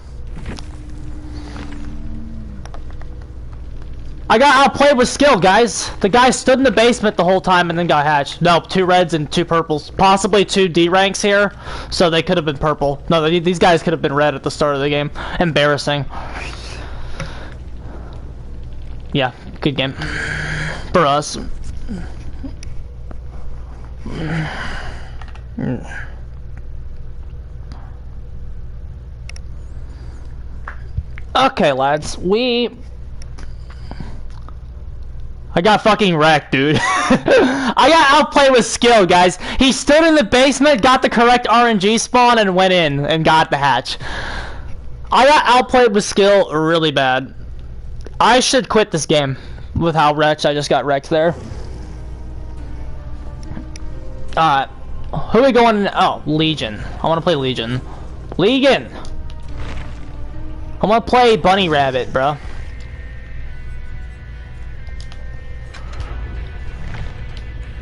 I got outplayed with skill, guys. The guy stood in the basement the whole time and then got hatched. No, 2 reds and 2 purples. Possibly 2 D ranks here, so they could have been purple. No, these guys could have been red at the start of the game. Embarrassing. Yeah, good game. For us. Okay, lads, I got fucking wrecked, dude. I got outplayed with skill, guys. He stood in the basement, got the correct RNG spawn, and went in and got the hatch. I got outplayed with skill really bad. I should quit this game with how wrecked I just got wrecked there. Alright. Who are we going? Oh, Legion. I want to play Legion. Legion! I want to play Bunny Rabbit, bro.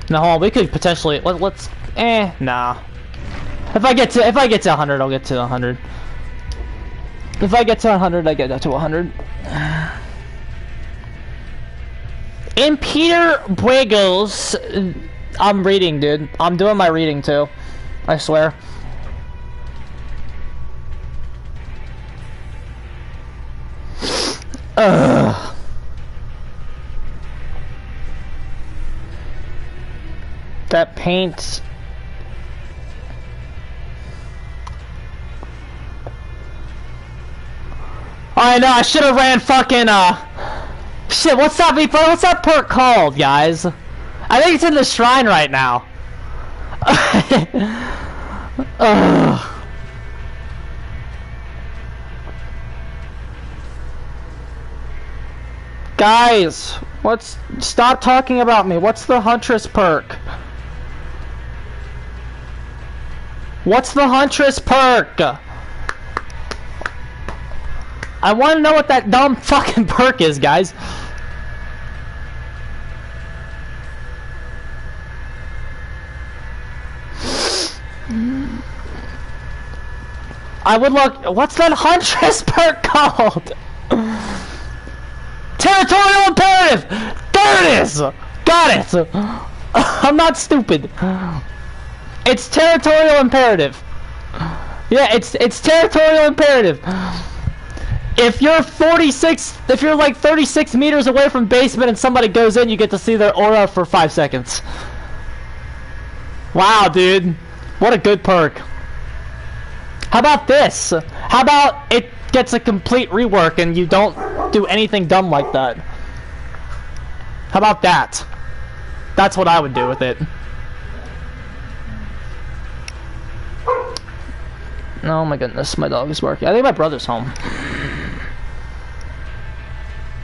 No, we could potentially let's nah. If I get to 100, I'll get to 100. If I get to 100, I get to 100. In Peter Buegos, I'm reading, dude. I'm doing my reading too. I swear. Ugh. That paint. I know, I should have ran fucking shit, what's that perk called, guys? I think it's in the shrine right now. Ugh. Guys, stop talking about me. What's the Huntress perk? What's the Huntress perk? I want to know what that dumb fucking perk is, guys. I would look. What's that Huntress perk called? Territorial imperative! There it is! Got it! I'm not stupid. It's territorial imperative. Yeah, it's territorial imperative. If you're like 36 meters away from basement and somebody goes in, you get to see their aura for 5 seconds. Wow, dude. What a good perk. How about this? How about it gets a complete rework and you don't do anything dumb like that? How about that? That's what I would do with it. Oh my goodness, my dog is barking. I think my brother's home.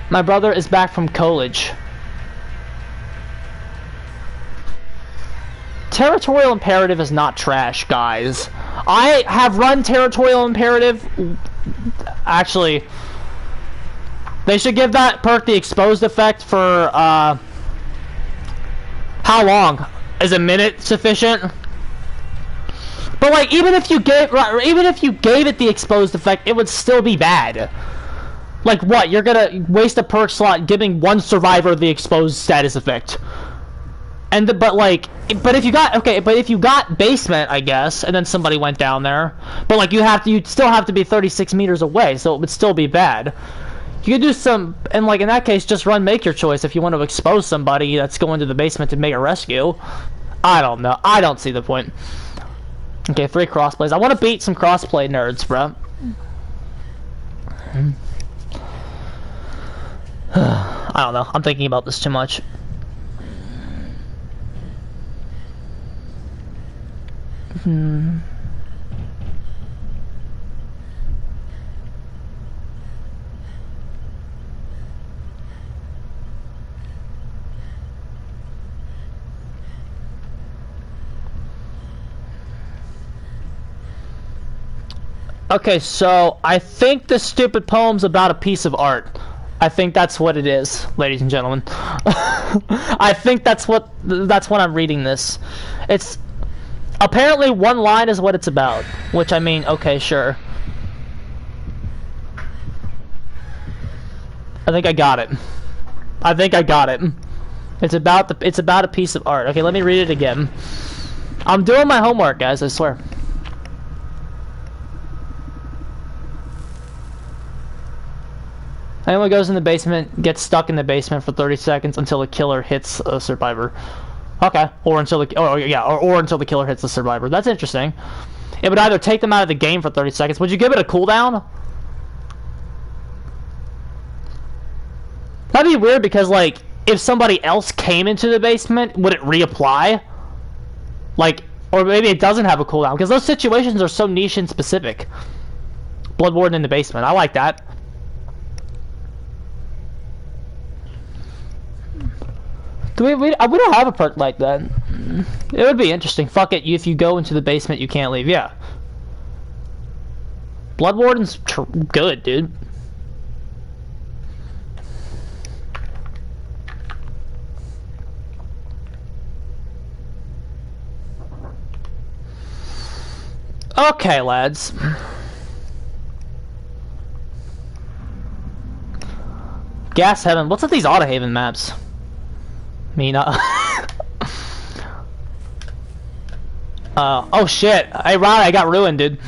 My brother is back from college. Territorial Imperative is not trash, guys. I have run Territorial Imperative. Actually, they should give that perk the exposed effect for, how long? Is a minute sufficient? But like, even if you gave it the exposed effect, it would still be bad. Like what? You're gonna waste a perk slot giving one survivor the exposed status effect. And but if you got basement, I guess, and then somebody went down there, but like you'd still have to be 36 meters away, so it would still be bad. You could do some, and like in that case, just make your choice if you want to expose somebody that's going to the basement to make a rescue. I don't know. I don't see the point. Okay, 3 crossplays. I want to beat some crossplay nerds, bro. I don't know. I'm thinking about this too much. Okay, so I think this stupid poem's about a piece of art. I think that's what it is, ladies and gentlemen. I think that's what I'm reading this. It's apparently one line is what it's about, which I mean, okay, sure. I think I got it. I think I got it. It's about a piece of art. Okay, let me read it again. I'm doing my homework, guys, I swear. Anyone goes in the basement gets stuck in the basement for 30 seconds until the killer hits a survivor. Okay, or until the killer hits the survivor. That's interesting. It would either take them out of the game for 30 seconds. Would you give it a cooldown? That'd be weird because, like, if somebody else came into the basement, would it reapply? Like, or maybe it doesn't have a cooldown because those situations are so niche and specific. Blood Warden in the basement. I like that. We don't have a perk like that. It would be interesting. Fuck it, if you go into the basement, you can't leave. Yeah. Blood Warden's good, dude. Okay, lads. Gas Heaven. What's with these Auto Haven maps? Mina. Oh shit. Hey, Ron, I got ruined, dude.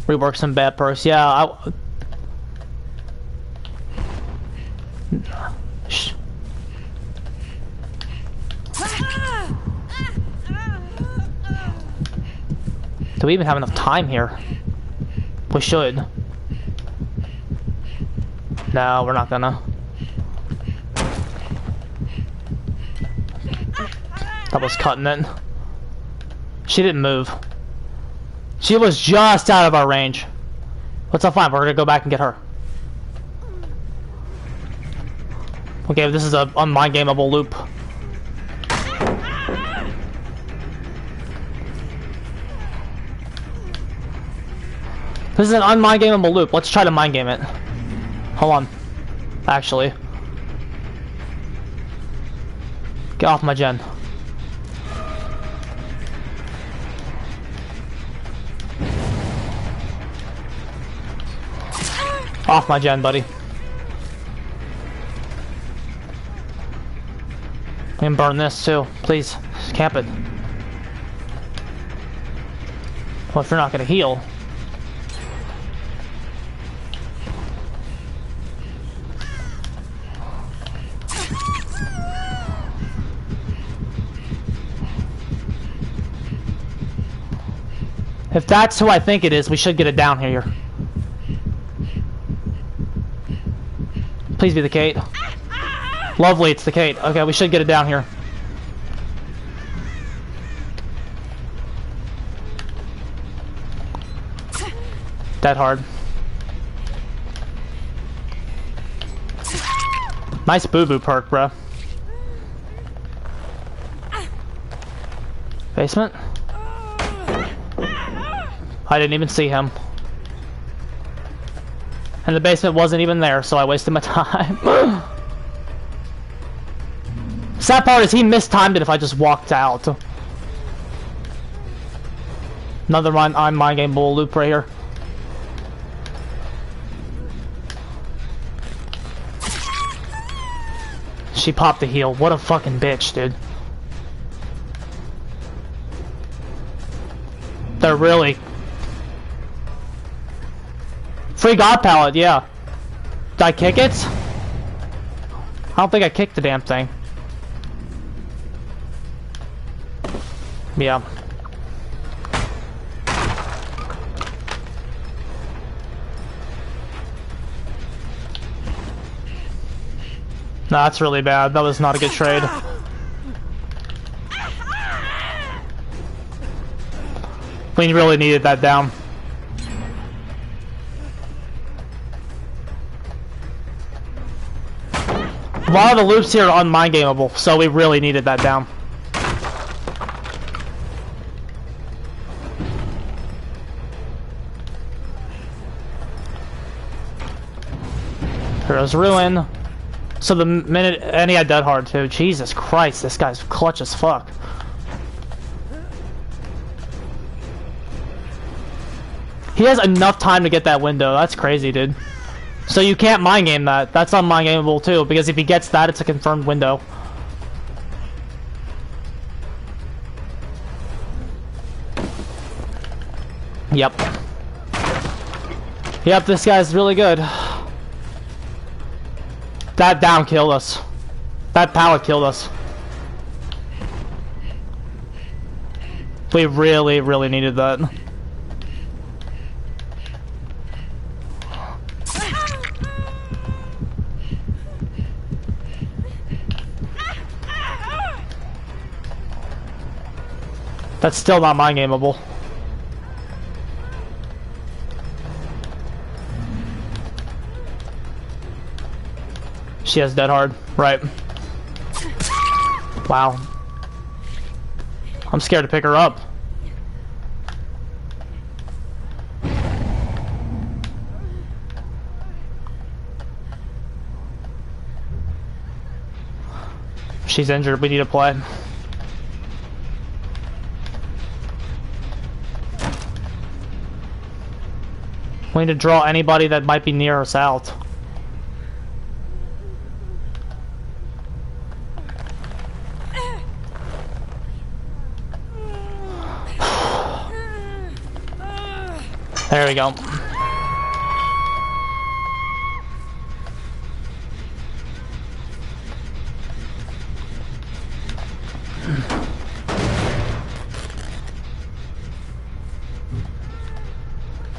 Rework some bad perks. Yeah, Shh. Do we even have enough time here? We should. No, we're not gonna. That was cutting it. She didn't move. She was just out of our range. What's up, fine? We're gonna go back and get her. Okay, this is a unmind-gameable loop. This is an unmind-gameable loop. Let's try to mind game it. Hold on. Actually. Get off my gen. Off my gen, buddy. I can burn this too. Please. Camp it. Well, if you're not gonna heal. If that's who I think it is, we should get it down here. Please be the Kate. Lovely, it's the Kate. Okay, we should get it down here. Dead hard. Nice boo-boo perk, bro. Basement? I didn't even see him. And the basement wasn't even there, so I wasted my time. Sad part is he mistimed it if I just walked out. Another mind game bull loop right here. She popped the heal. What a fucking bitch, dude. They're really... Free God Pallet, yeah. Did I kick it? I don't think I kicked the damn thing. Yeah. No, that's really bad. That was not a good trade. We really needed that down. A lot of the loops here are unmind gameable, so we really needed that down. Hero's Ruin. So the minute, and he had dead hard too. Jesus Christ, this guy's clutch as fuck. He has enough time to get that window. That's crazy, dude. So you can't mind game that. That's unmind gameable too, because if he gets that, it's a confirmed window. Yep. Yep, this guy's really good. That down killed us. That pallet killed us. We really, really needed that. That's still not mind gameable. She has dead hard, right? Wow. I'm scared to pick her up. She's injured, we need to play. We need to draw anybody that might be near us out. There we go.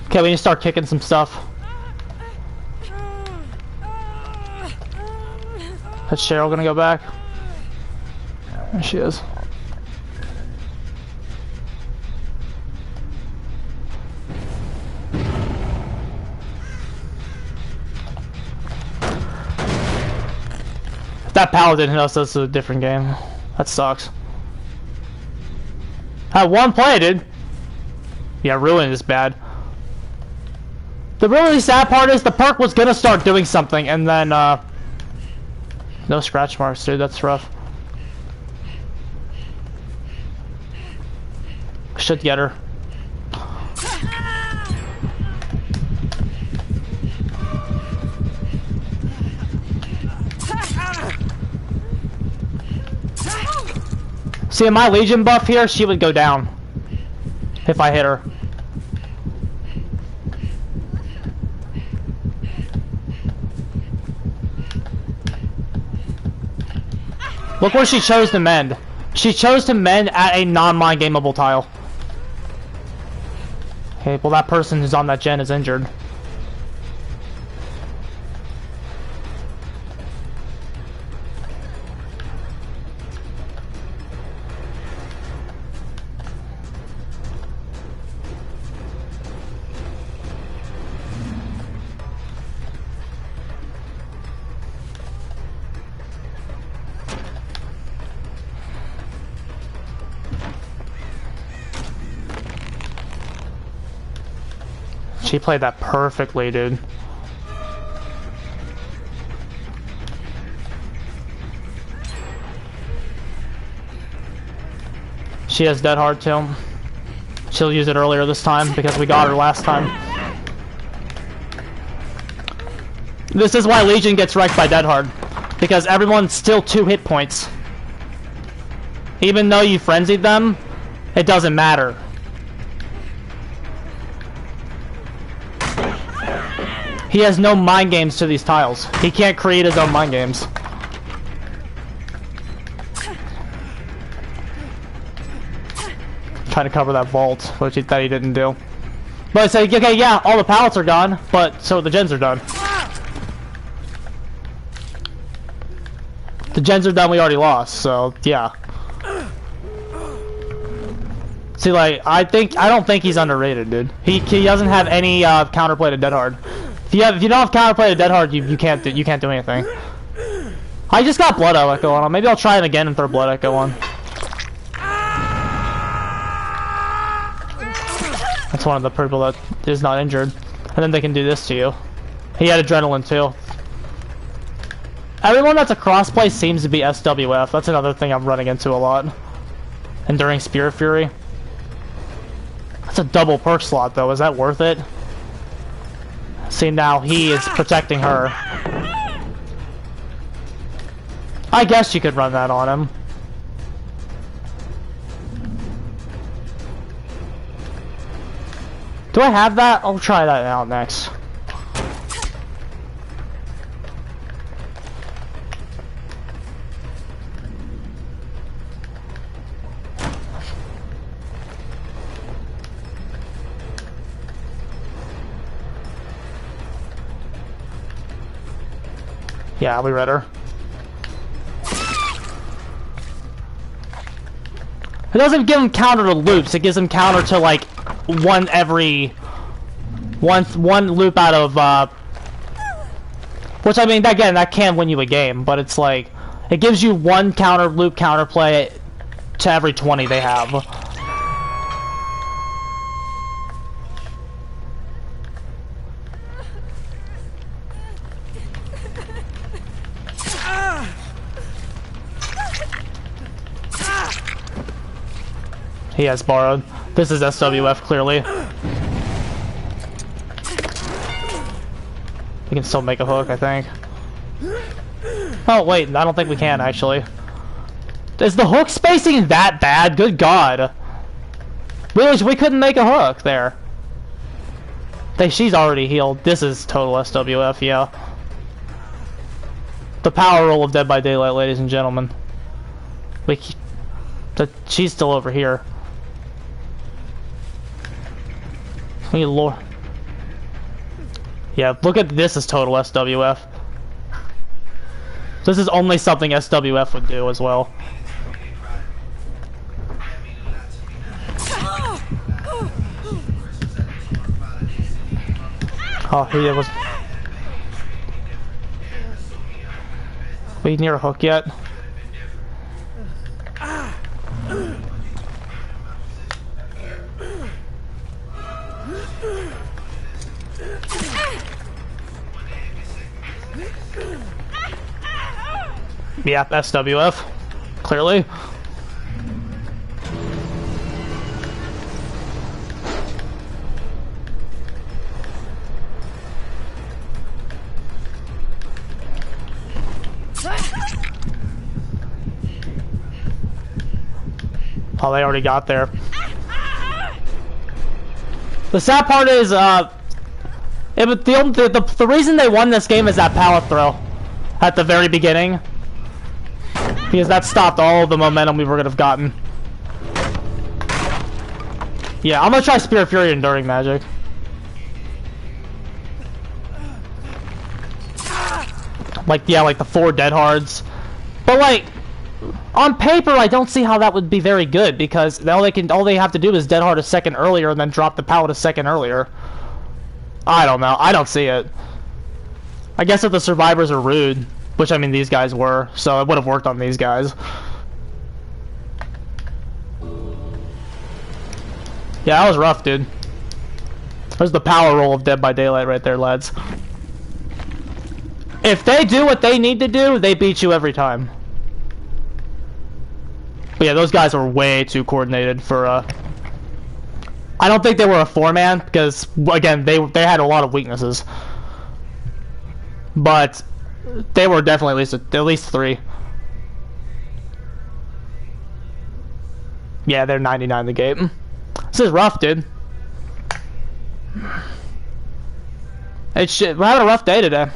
Okay, we need to start kicking some stuff. Is Cheryl gonna go back? There she is. That paladin hit us, that's a different game. That sucks. Had one play, dude. Yeah, Ruin is bad. The really sad part is the perk was gonna start doing something, and then, no scratch marks, dude, that's rough. Should get her. See, in my Legion buff here, she would go down if I hit her. Look where she chose to mend. She chose to mend at a non-mind gameable tile. Okay, well that person who's on that gen is injured. She played that perfectly, dude. She has Dead Hard too. She'll use it earlier this time because we got her last time. This is why Legion gets wrecked by Dead Hard. Because everyone's still 2 hit points. Even though you frenzied them, it doesn't matter. He has no mind games to these tiles. He can't create his own mind games. Trying to cover that vault, which that he didn't do. But I said, okay, yeah, all the pallets are gone, but so the gens are done. The gens are done, we already lost, so yeah. See, like, I don't think he's underrated, dude. He doesn't have any counterplay to Dead Hard. If you don't have counterplay to Dead Hard, you can't do anything. I just got Blood Echo on him. Maybe I'll try it again and throw Blood Echo on. That's one of the people that is not injured, and then they can do this to you. He had Adrenaline too. Everyone that's a crossplay seems to be SWF. That's another thing I'm running into a lot. Enduring Spirit Fury. That's a double perk slot though. Is that worth it? See, now he is protecting her. I guess you could run that on him. Do I have that? I'll try that out next. Yeah, we read her. It doesn't give him counter to loops, it gives him counter to like one loop out of which I mean again that can win you a game, but it's like it gives you one counter loop counterplay to every 20 they have. He has borrowed. This is SWF, clearly. We can still make a hook, I think. Oh, wait, I don't think we can, actually. Is the hook spacing that bad? Good God. We couldn't make a hook there. She's already healed. This is total SWF, yeah. The power roll of Dead by Daylight, ladies and gentlemen. She's still over here. Lord. Yeah, look at this as total SWF. This is only something SWF would do as well. Oh, he was. We near a hook yet? Yep, SWF. Clearly. Oh, they already got there. The sad part is, the reason they won this game is that pallet throw at the very beginning. Because that stopped all of the momentum we would have gotten. Yeah, I'm gonna try Spirit Fury Enduring Magic. Like, yeah, like the 4 Dead Hards. But like, on paper, I don't see how that would be very good, because all they have to do is Dead Hard a second earlier and then drop the Pallet a second earlier. I don't know. I don't see it. I guess if the survivors are rude, which I mean these guys were, so it would have worked on these guys. Yeah, that was rough, dude. There's the power roll of Dead by Daylight right there, lads. If they do what they need to do, they beat you every time. But yeah, those guys were way too coordinated for, I don't think they were a 4-man, because, again, they had a lot of weaknesses. But they were definitely at least 3. Yeah, they're 99 the game. This is rough, dude. We're having a rough day today.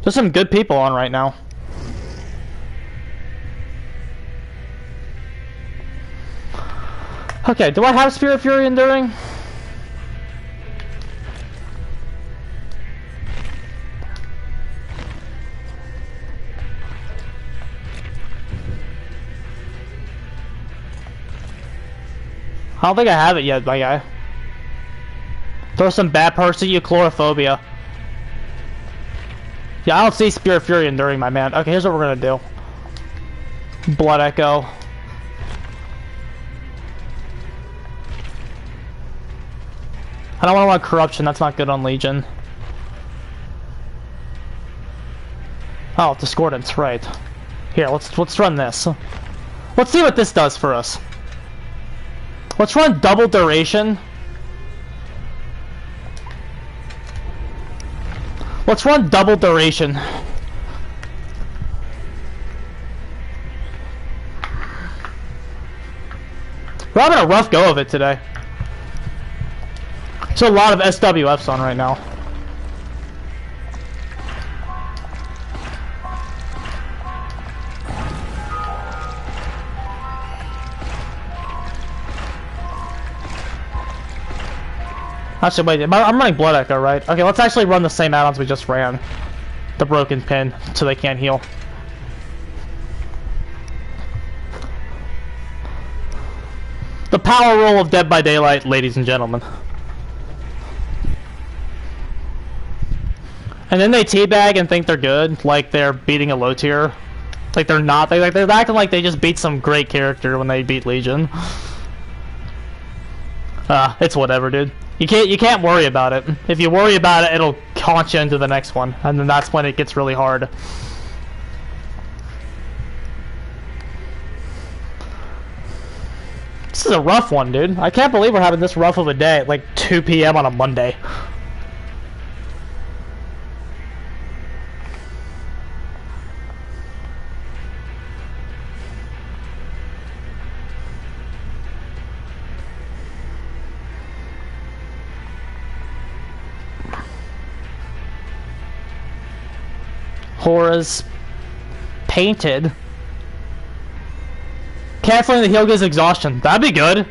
There's some good people on right now. Okay, do I have Spirit Fury Enduring? I don't think I have it yet, my guy. Throw some bad perks at you, Chlorophobia. Yeah, I don't see Spirit Fury Enduring, my man. Okay, here's what we're gonna do. Blood Echo. I don't want Corruption, that's not good on Legion. Oh, Discordance, right. Here, let's run this. Let's see what this does for us. Let's run double duration. Let's run double duration. We're having a rough go of it today. There's a lot of SWFs on right now. Actually, wait, I'm running Blood Echo, right? Okay, let's actually run the same add-ons we just ran. The Broken Pin, so they can't heal. The power roll of Dead by Daylight, ladies and gentlemen. And then they teabag and think they're good, like they're beating a low tier. Like they're not. They're acting like they just beat some great character when they beat Legion. It's whatever, dude. You can't worry about it. If you worry about it, it'll haunt you into the next one, and then that's when it gets really hard. This is a rough one, dude. I can't believe we're having this rough of a day at like 2 PM on a Monday. Hora's painted. Canceling the heal gives exhaustion. That'd be good.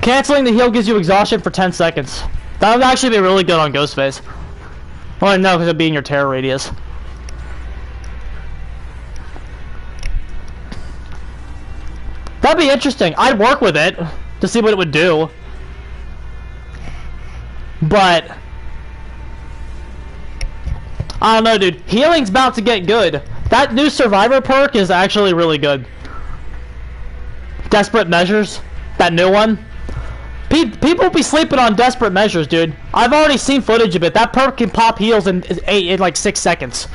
Canceling the heal gives you exhaustion for 10 seconds. That would actually be really good on Ghostface. Well, no, because it'd be in your terror radius. That'd be interesting. I'd work with it to see what it would do. But I don't know, dude. Healing's about to get good. That new Survivor perk is actually really good. Desperate Measures. That new one. People be sleeping on Desperate Measures, dude. I've already seen footage of it. That perk can pop heals in like 6 seconds.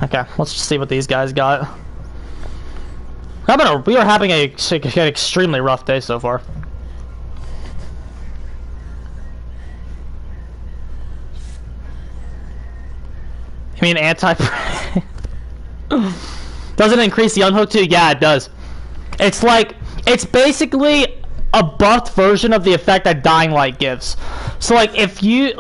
Okay, let's just see what these guys got. We are having an extremely rough day so far. You mean anti? Does it increase the unhook too? Yeah, it does. It's like, it's basically a buffed version of the effect that Dying Light gives. So like, if you,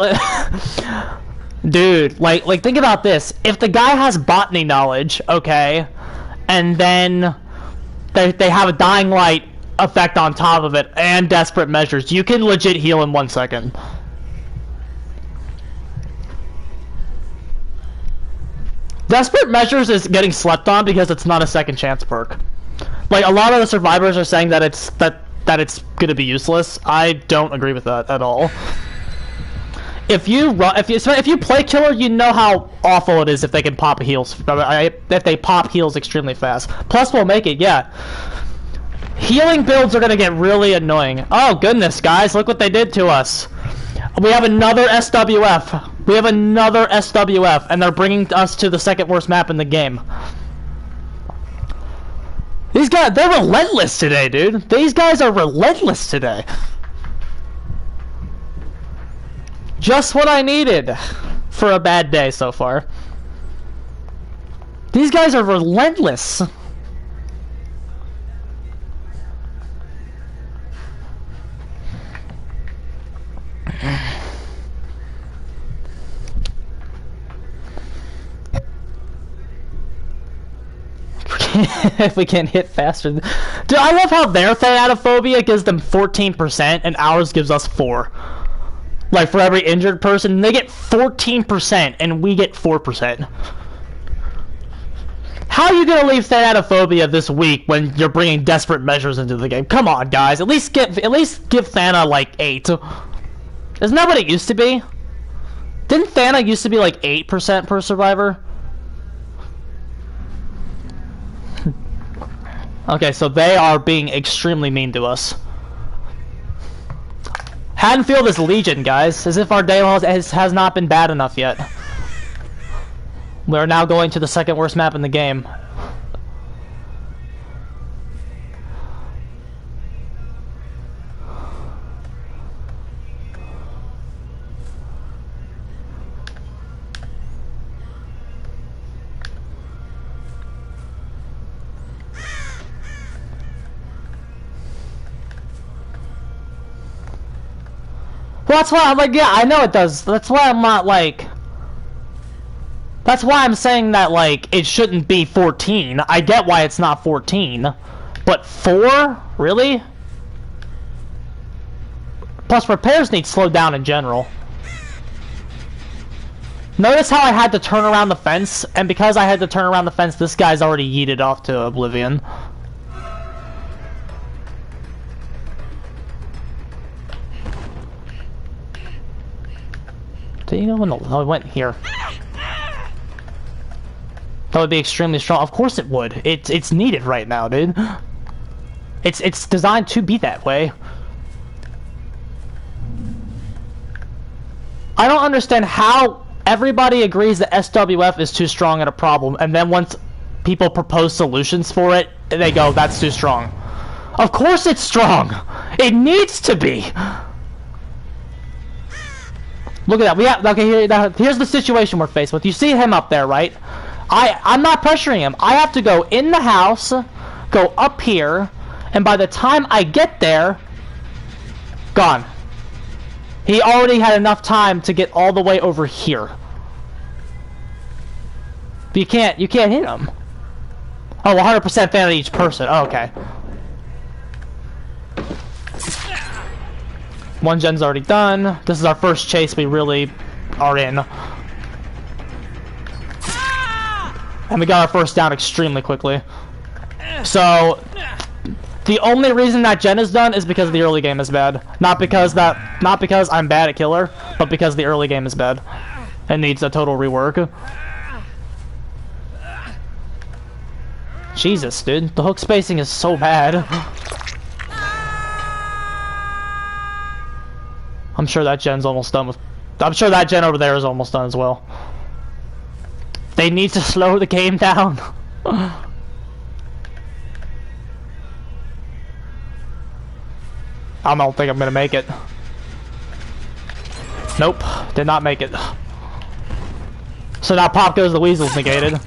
dude, like think about this. If the guy has botany knowledge, okay, and then they have a Dying Light effect on top of it and Desperate Measures, you can legit heal in 1 second. Desperate Measures is getting slept on because it's not a second chance perk. Like, a lot of the survivors are saying that it's gonna be useless. I don't agree with that at all. If you play killer, you know how awful it is if they can pop heals. If they pop heals extremely fast. Plus, we'll make it. Yeah. Healing builds are gonna get really annoying. Oh goodness, guys! Look what they did to us. We have another SWF. We have another SWF, and they're bringing us to the second worst map in the game. These guys, they're relentless today, dude. These guys are relentless today. Just what I needed for a bad day so far. These guys are relentless. If we can't hit faster. Dude, I love how their thanatophobia gives them 14% and ours gives us 4. Like, for every injured person, they get 14% and we get 4%. How are you gonna leave thanatophobia this week when you're bringing Desperate Measures into the game? Come on, guys. At least give Thana like 8. Isn't that what it used to be? Didn't Thana used to be like 8% per survivor? Okay, so they are being extremely mean to us. Haddonfield is Legion, guys. As if our day has not been bad enough yet. We're now going to the second worst map in the game. Well, that's why I'm like, yeah, I know it does. That's why I'm not like... That's why I'm saying that, like, it shouldn't be 14. I get why it's not 14. But 4? Really? Plus, repairs need slowed down in general. Notice how I had to turn around the fence? And because I had to turn around the fence, this guy's already yeeted off to oblivion. Do you know when I went here? That would be extremely strong. Of course it would. It's needed right now, dude. It's designed to be that way. I don't understand how everybody agrees that SWF is too strong and a problem, and then once people propose solutions for it, they go, that's too strong. Of course it's strong! It needs to be! Look at that. We have, okay, here's the situation we're faced with. You see him up there, right? I'm not pressuring him. I have to go in the house, go up here, and by the time I get there, gone. He already had enough time to get all the way over here. But you can't hit him. Oh, 100% fan of each person. Oh, okay. One gen's already done. This is our first chase we really are in. And we got our first down extremely quickly. So, the only reason that gen is done is because the early game is bad. Not because I'm bad at killer, but because the early game is bad. It needs a total rework. Jesus, dude. The hook spacing is so bad. I'm sure that gen's almost done with... I'm sure that gen over there is almost done as well. They need to slow the game down. I don't think I'm gonna make it. Nope, did not make it. So now Pop Goes the Weasel's negated.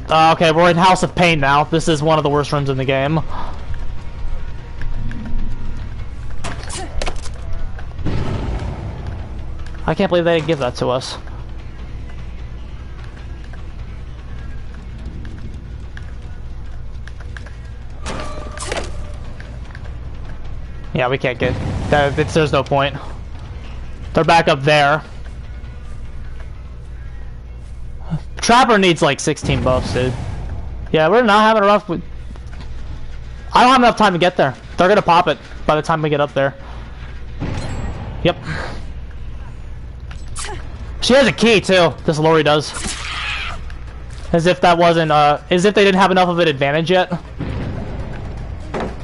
Okay, we're in House of Pain now. This is one of the worst rooms in the game. I can't believe they didn't give that to us. Yeah, we can't get that. There's no point. They're back up there. Trapper needs like 16 buffs, dude. Yeah, we're not having enough. I don't have enough time to get there. They're gonna pop it by the time we get up there. Yep. She has a key too. This Lori does. As if that wasn't. As if they didn't have enough of an advantage yet.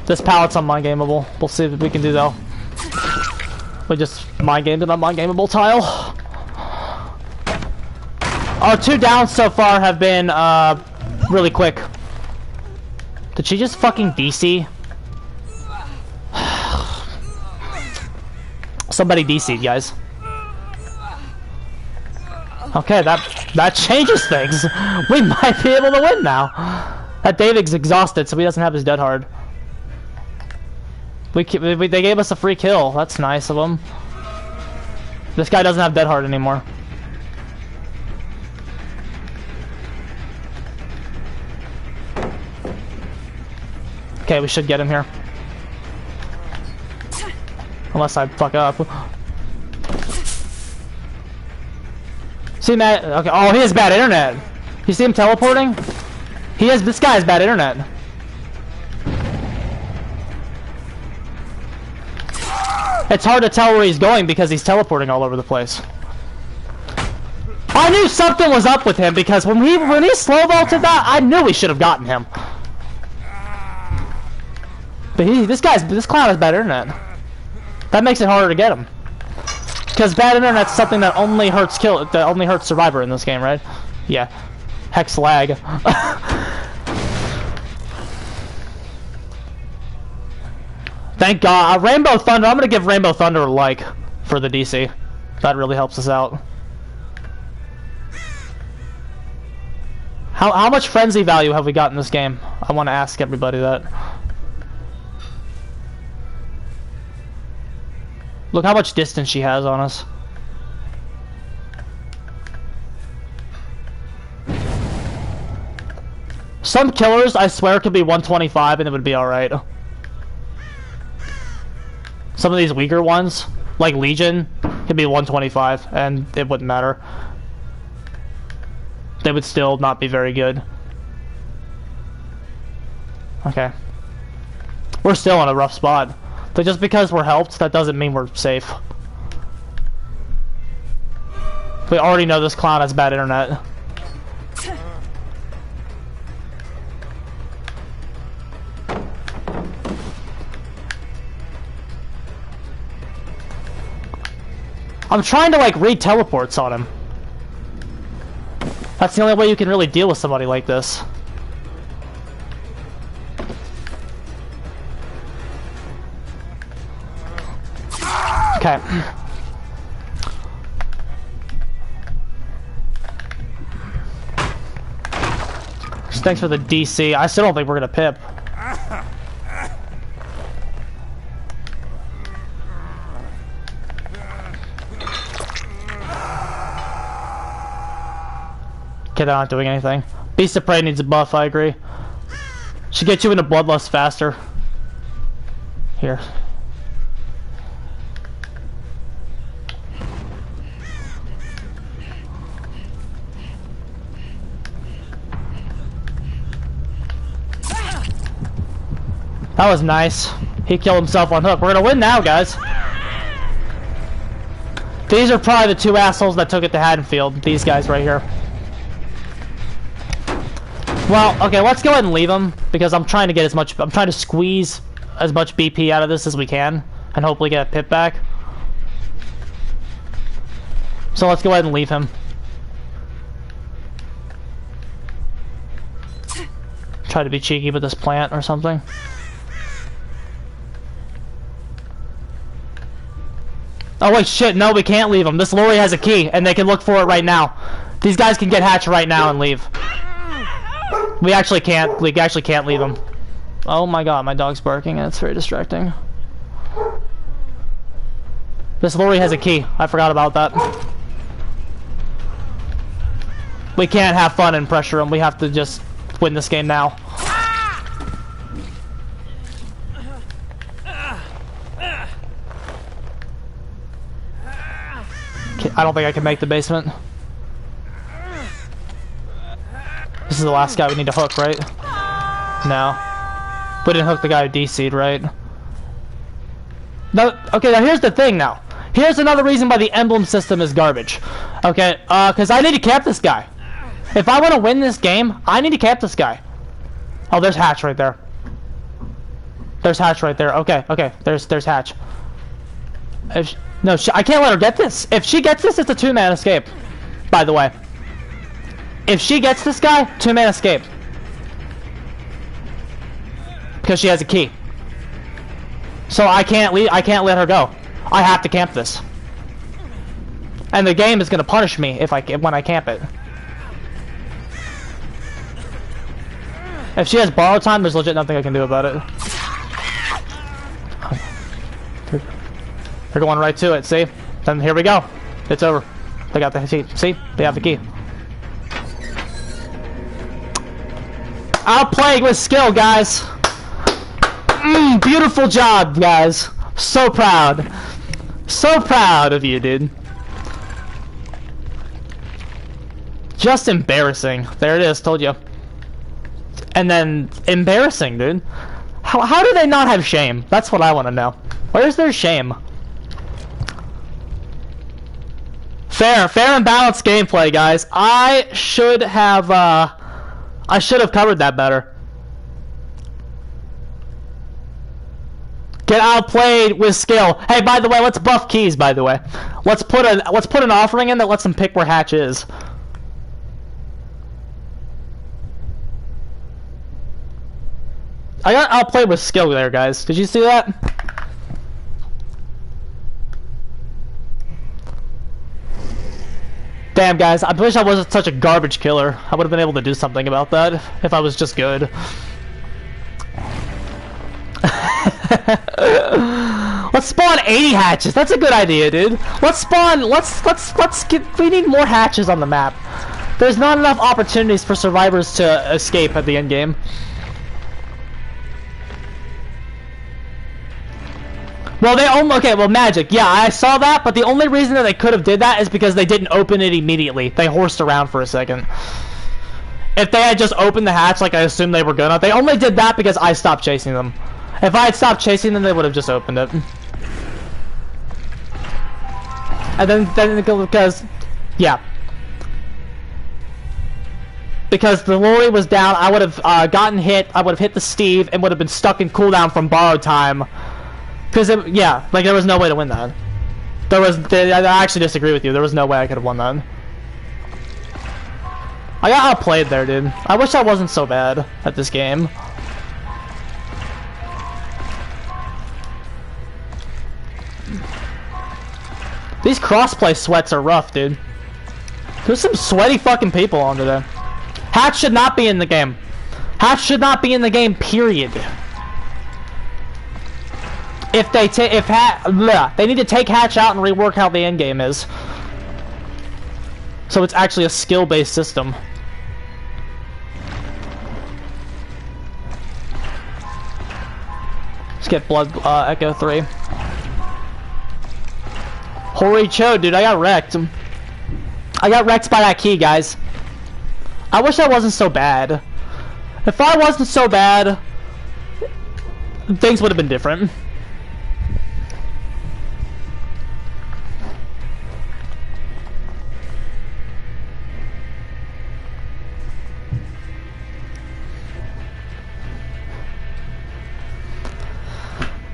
This pallet's unmind-gameable. We'll see if we can do though. We just mind-gamed an unmind-gameable tile. Our 2 downs so far have been really quick. Did she just fucking DC? Somebody DC'd, guys. Okay, that changes things. We might be able to win now. That David's exhausted, so he doesn't have his dead hard. They gave us a free kill. That's nice of them. This guy doesn't have dead hard anymore. Okay, we should get him here. Unless I fuck up. See Matt? Okay. Oh, he has bad internet. You see him teleporting? This guy has bad internet. It's hard to tell where he's going because he's teleporting all over the place. I knew something was up with him because when he slow vaulted that, I knew we should have gotten him. But this clown has bad internet. That makes it harder to get him. Because bad internet's something that only hurts Survivor in this game, right? Yeah. Hex lag. Thank God. Rainbow Thunder. I'm gonna give Rainbow Thunder a like for the DC. That really helps us out. How much frenzy value have we got in this game? I want to ask everybody that. Look how much distance she has on us. Some killers, I swear, could be 125 and it would be alright. Some of these weaker ones, like Legion, could be 125 and it wouldn't matter. They would still not be very good. Okay. We're still in a rough spot. But just because we're helped, that doesn't mean we're safe. We already know this clown has bad internet. I'm trying to like read teleports on him. That's the only way you can really deal with somebody like this. Okay. Thanks for the DC. I still don't think we're gonna pip. Okay, they're not doing anything. Beast of Prey needs a buff, I agree. Should get you into Bloodlust faster. Here. That was nice. He killed himself on hook. We're gonna win now, guys. These are probably the 2 assholes that took it to Haddonfield. These guys right here. Well, okay, let's go ahead and leave them because I'm trying to get I'm trying to squeeze as much BP out of this as we can and hopefully get a pip back. So let's go ahead and leave him. Try to be cheeky with this plant or something. Oh wait, shit, no, we can't leave them. This lorry has a key, and they can look for it right now. These guys can get hatched right now and leave. We actually can't leave them. Oh my god, my dog's barking, and it's very distracting. This lorry has a key. I forgot about that. We can't have fun and pressure them. We have to just win this game now. I don't think I can make the basement. This is the last guy we need to hook, right? No. We didn't hook the guy who DC'd, right? No. Okay, now here's the thing now. Here's another reason why the emblem system is garbage. Okay, because I need to cap this guy. If I want to win this game, I need to cap this guy. Oh, there's Hatch right there. There's Hatch right there. Okay, okay, there's Hatch. No, I can't let her get this. If she gets this, it's a 2-man escape. By the way. If she gets this guy, 2-man escape. Because she has a key. So I can't let her go. I have to camp this. And the game is gonna punish me when I camp it. If she has borrow time, there's legit nothing I can do about it. They're going right to it, see? Then here we go. It's over. They got the key. See? They have the key. Outplayed with skill, guys. Beautiful job, guys. So proud. So proud of you, dude. Just embarrassing. There it is, told you. And then, embarrassing, dude. How do they not have shame? That's what I want to know. Where's their shame? Fair and balanced gameplay, guys. I should have covered that better. Get outplayed with skill. Hey, by the way, let's buff keys. By the way, let's put an offering in that lets them pick where Hatch is. I got outplayed with skill there, guys. Did you see that? Damn, guys, I wish I wasn't such a garbage killer. I would have been able to do something about that if I was just good. Let's spawn 80 hatches. That's a good idea, dude. We need more hatches on the map. There's not enough opportunities for survivors to escape at the end game. Well, well, magic. Yeah, I saw that, but the only reason that they could have did that is because they didn't open it immediately. They horsed around for a second. If they had just opened the hatch like I assumed they were gonna, they only did that because I stopped chasing them. If I had stopped chasing them, they would have just opened it. And then because, yeah. Because the lorry was down, I would have gotten hit, I would have hit the Steve, and would have been stuck in cooldown from borrowed time. Because, yeah, like, there was no way to win that. I actually disagree with you. There was no way I could have won that. I got outplayed there, dude. I wish I wasn't so bad at this game. These crossplay sweats are rough, dude. There's some sweaty fucking people on today. Hatch should not be in the game. Hatch should not be in the game, period. If they they need to take Hatch out and rework how the end game is. So it's actually a skill-based system. Let's get Blood Echo 3. Holy Cho, dude, I got wrecked. I got wrecked by that key, guys. I wish I wasn't so bad. If I wasn't so bad, things would have been different.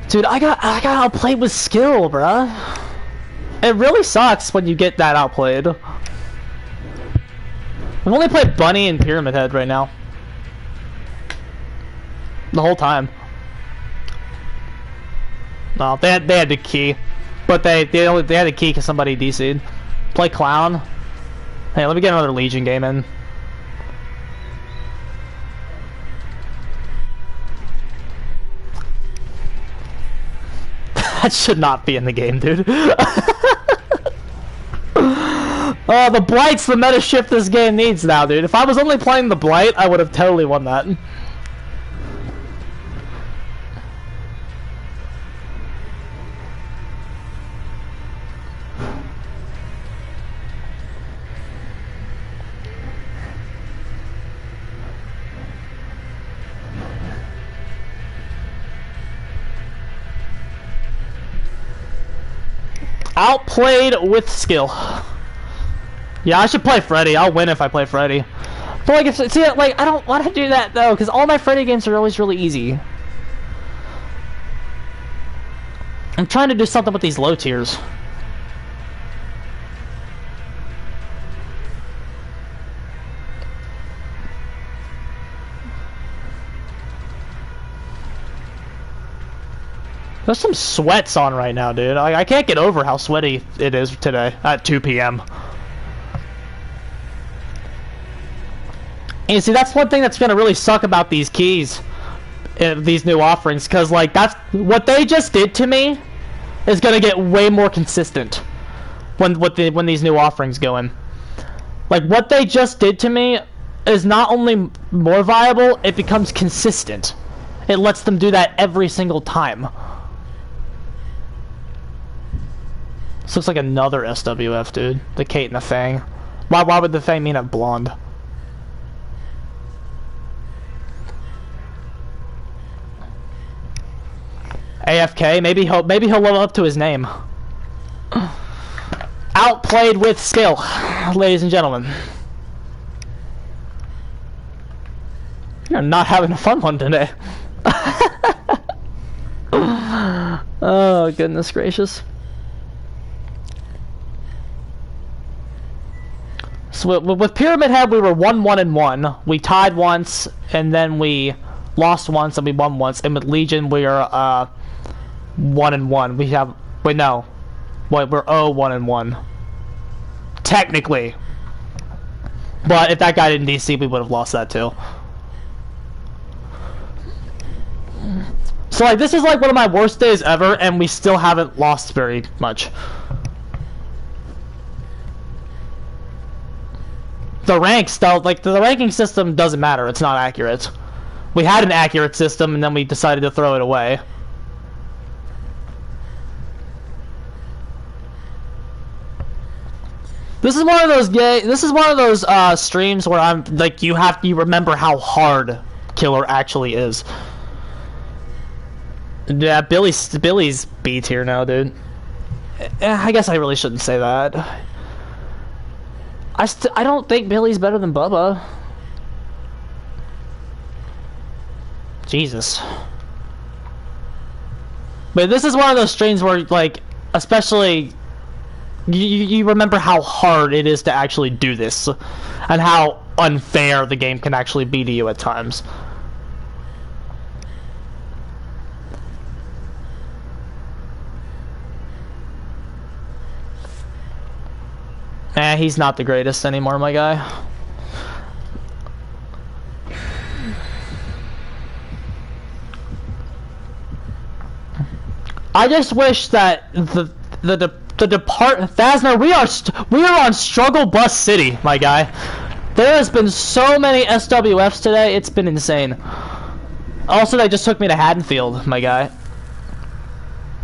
Dude, I got outplayed with skill, bruh. It really sucks when you get that outplayed. I've only played Bunny and Pyramid Head right now. the whole time. No, they had the key, but they had the key because somebody DC'd. Play clown. Hey, let me get another Legion game in. That should not be in the game, dude. Oh, the Blight's the meta shift this game needs now, dude. If I was only playing the Blight, I would have totally won that. Outplayed with skill. Yeah, I should play Freddy. I'll win if I play Freddy. But like, see, like I don't want to do that though, because all my Freddy games are always really easy. I'm trying to do something with these low tiers. There's some sweats on right now, dude. I can't get over how sweaty it is today at 2 p.m. And you see, that's one thing that's gonna really suck about these keys, these new offerings, because like that's what they just did to me is gonna get way more consistent when these new offerings go in. Like what they just did to me is not only more viable, it becomes consistent. It lets them do that every single time. This looks like another SWF, dude. The Kate and the Fang. Why would the Fang mean a blonde? AFK. Maybe he'll level up to his name. Outplayed with skill, ladies and gentlemen. You're not having a fun one today. Oh goodness gracious. So with Pyramid Head, we were 1-1-1. We tied once, and then we lost once, and we won once. And with Legion, we are 1-1. We have we're 0-1-1. Technically, but if that guy didn't DC, we would have lost that too. So like this is like one of my worst days ever, and we still haven't lost very much. The ranks, though, like the ranking system doesn't matter. It's not accurate. We had an accurate system, and then we decided to throw it away. This is one of those streams where I'm like you remember how hard Killer actually is. Yeah, Billy's B tier now, dude. I guess I really shouldn't say that. I don't think Billy's better than Bubba. Jesus. But this is one of those streams where, like, especially, you remember how hard it is to actually do this, and how unfair the game can actually be to you at times. He's not the greatest anymore, my guy. I just wish that the Thasner, we are on Struggle Bus City, my guy. There has been so many SWFs today, it's been insane. Also, they just took me to Haddonfield, my guy.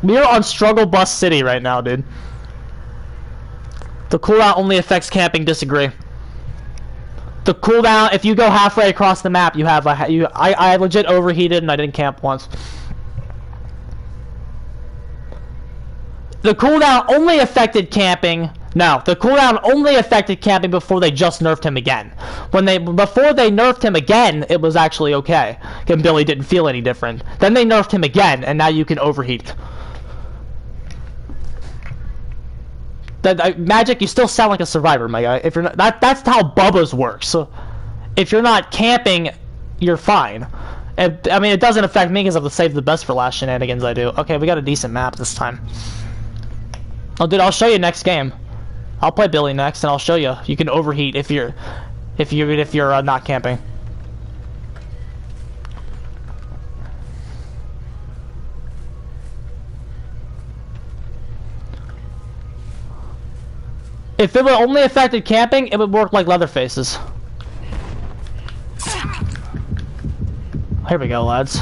We are on Struggle Bus City right now, dude. The cooldown only affects camping. Disagree. The cooldown, if you go halfway across the map, you have I legit overheated and I didn't camp once. The cooldown only affected camping. No, the cooldown only affected camping before they just nerfed him again. Before they nerfed him again, it was actually okay. And Billy didn't feel any different. Then they nerfed him again, and now you can overheat. Magic, you still sound like a survivor, my guy. If you're not, that's how Bubba's works. So if you're not camping, you're fine. I mean, it doesn't affect me because I have to save the best for last shenanigans I do. Okay, we got a decent map this time. Oh, dude, I'll show you next game. I'll play Billy next, and I'll show you. You can overheat if you're not camping. If it would only affected camping, it would work like Leatherface's. Here we go, lads.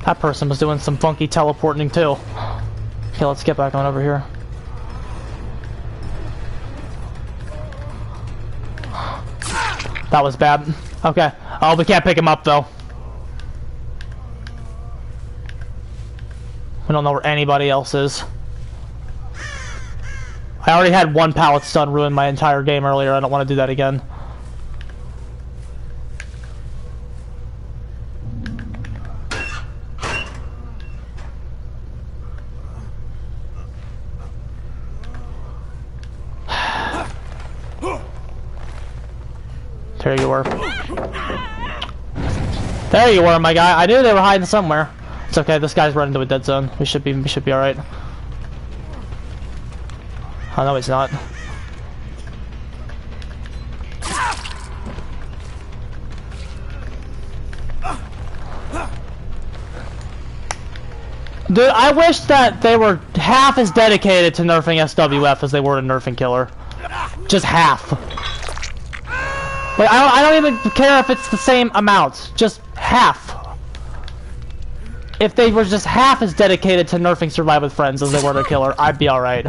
That person was doing some funky teleporting too. Okay, let's get back on over here. That was bad. Okay. Oh, we can't pick him up though. We don't know where anybody else is. I already had one pallet stun ruin my entire game earlier. I don't want to do that again. There you were. There you were, my guy. I knew they were hiding somewhere. It's okay. This guy's running into a dead zone. We should be all right. Oh no, he's not. Dude, I wish that they were half as dedicated to nerfing SWF as they were to nerfing Killer. Just half. Like, I don't even care if it's the same amount. Just half. If they were just half as dedicated to nerfing Survive with Friends as they were to Killer, I'd be alright.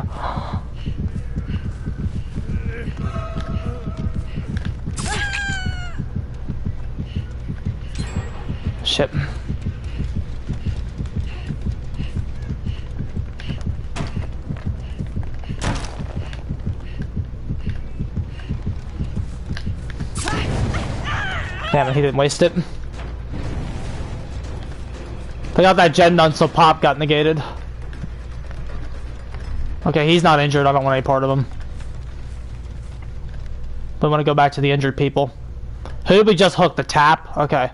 Shit. Damn it, he didn't waste it. They got that gen done so Pop got negated. Okay, he's not injured. I don't want any part of him. We want to go back to the injured people. Who did we just hook? The tap? Okay.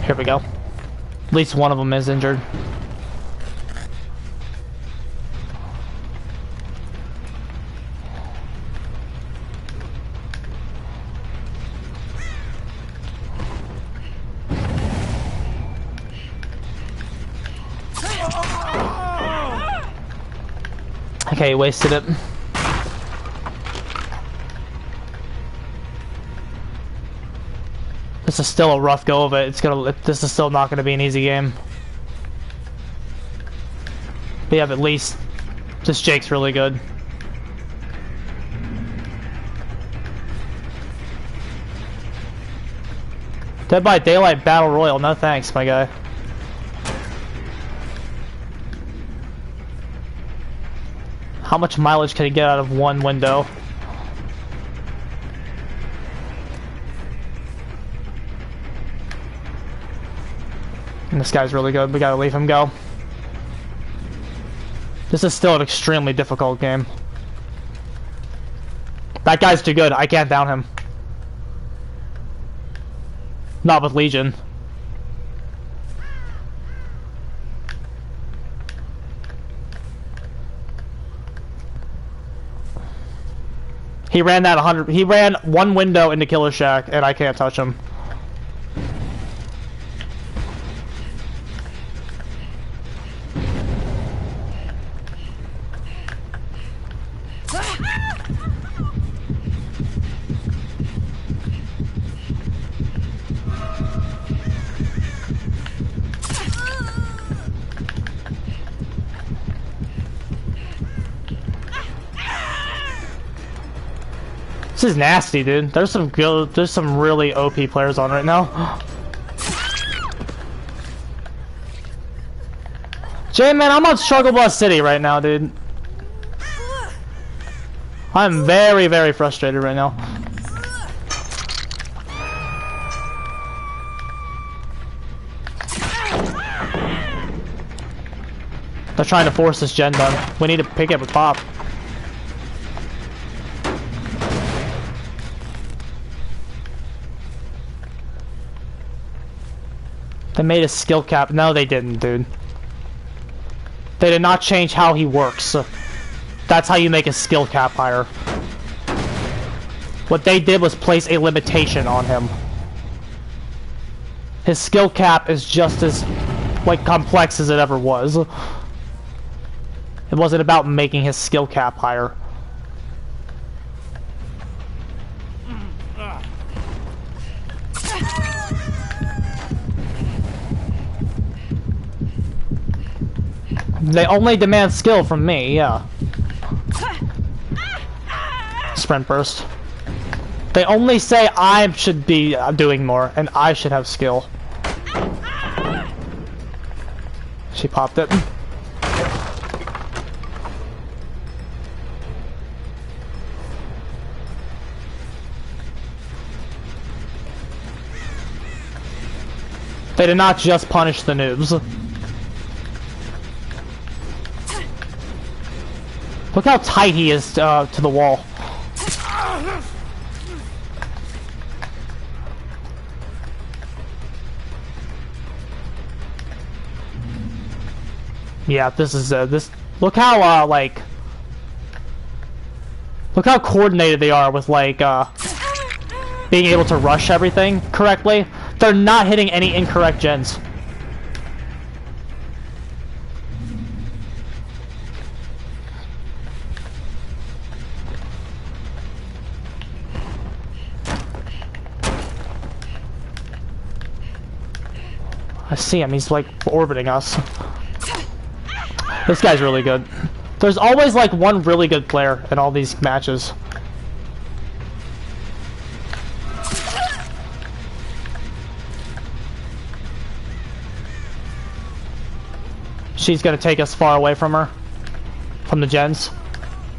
Here we go. At least one of them is injured. Okay, he wasted it. This is still a rough go of it. This is still not gonna be an easy game. But yeah, at least this Jake's really good. Dead by Daylight Battle Royale, no thanks, my guy. How much mileage can he get out of one window? And this guy's really good. We gotta leave him go. This is still an extremely difficult game. That guy's too good. I can't down him. Not with Legion. He ran that 100. He ran one window into Killer Shack, and I can't touch him. This is nasty, dude. There's some really OP players on right now. J-Man, I'm on Struggle Bus City right now, dude. I'm very, very frustrated right now. They're trying to force this gen done. We need to pick up a pop. They made a skill cap. No, they didn't, dude. They did not change how he works. That's how you make a skill cap higher. What they did was place a limitation on him. His skill cap is just as, like, complex as it ever was. It wasn't about making his skill cap higher. They only demand skill from me, yeah. Sprint burst. They only say I should be doing more, and I should have skill. She popped it. They did not just punish the noobs. Look how tight he is to the wall. Yeah, this is this. Look how like, look how coordinated they are with like being able to rush everything correctly. They're not hitting any incorrect gens. I see him, he's like orbiting us. This guy's really good. There's always like one really good player in all these matches. She's gonna take us far away from her. From the gens.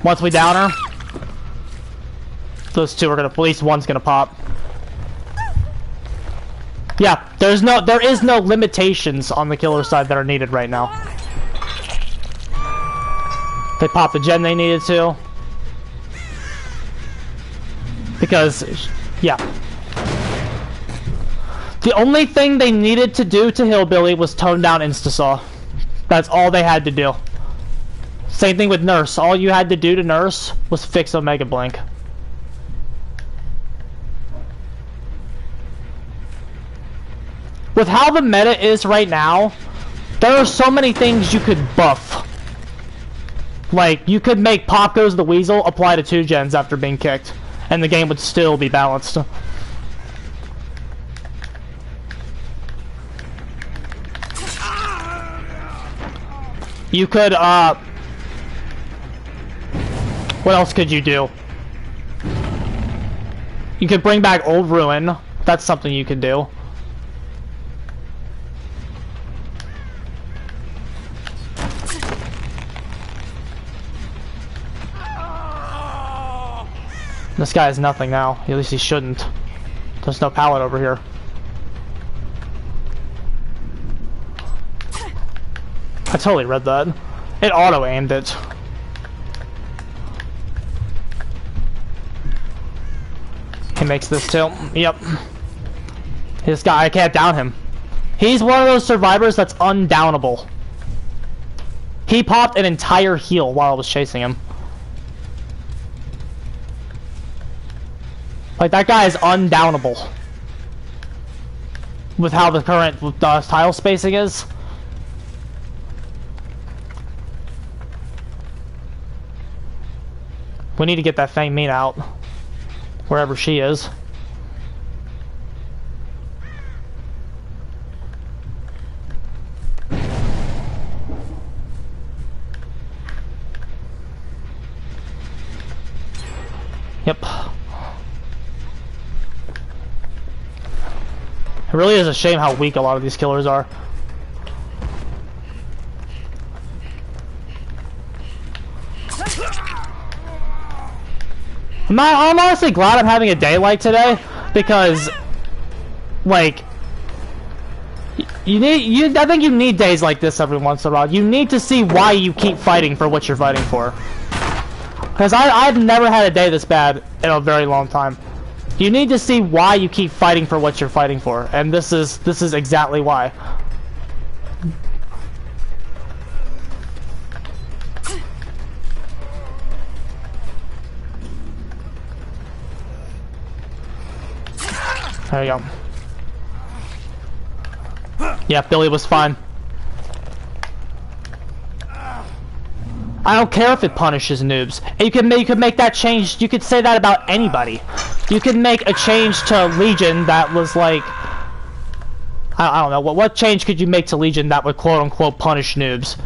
Once we down her, those two are gonna, at least one's gonna pop. Yeah, there is no limitations on the killer side that are needed right now. They popped the gen they needed to. Because, yeah. The only thing they needed to do to Hillbilly was tone down Instasaw. That's all they had to do. Same thing with Nurse. All you had to do to Nurse was fix Omega Blink. With how the meta is right now, there are so many things you could buff. Like, you could make Pop Goes the Weasel apply to 2 gens after being kicked, and the game would still be balanced. You could, what else could you do? You could bring back Old Ruin. That's something you could do. This guy is nothing now. At least he shouldn't. There's no pallet over here. I totally read that. It auto-aimed it. He makes this too. Yep. This guy, I can't down him. He's one of those survivors that's undownable. He popped an entire heal while I was chasing him. Like, that guy is undownable. With how the current tile spacing is. We need to get that Fang Meat out. Wherever she is. Yep. It really is a shame how weak a lot of these killers are. I'm honestly glad I'm having a day like today, because, like, I think you need days like this every once in a while. You need to see why you keep fighting for what you're fighting for. Because I've never had a day this bad in a very long time. You need to see why you keep fighting for what you're fighting for, and this is exactly why. There you go. Yeah, Billy was fine. I don't care if it punishes noobs. You could make that change. You could say that about anybody. You could make a change to Legion that was like, I don't know, what change could you make to Legion that would quote unquote punish noobs?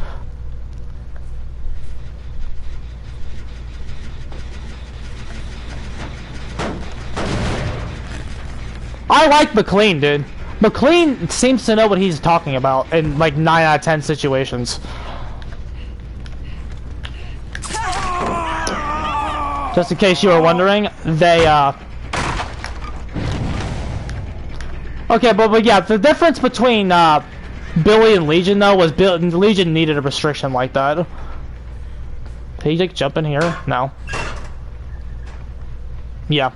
I like McLean, dude. McLean seems to know what he's talking about in like 9 out of 10 situations. Just in case you were wondering, they okay, but yeah, the difference between Billy and Legion though was Legion needed a restriction like that. Did he like jump in here? No. Yeah.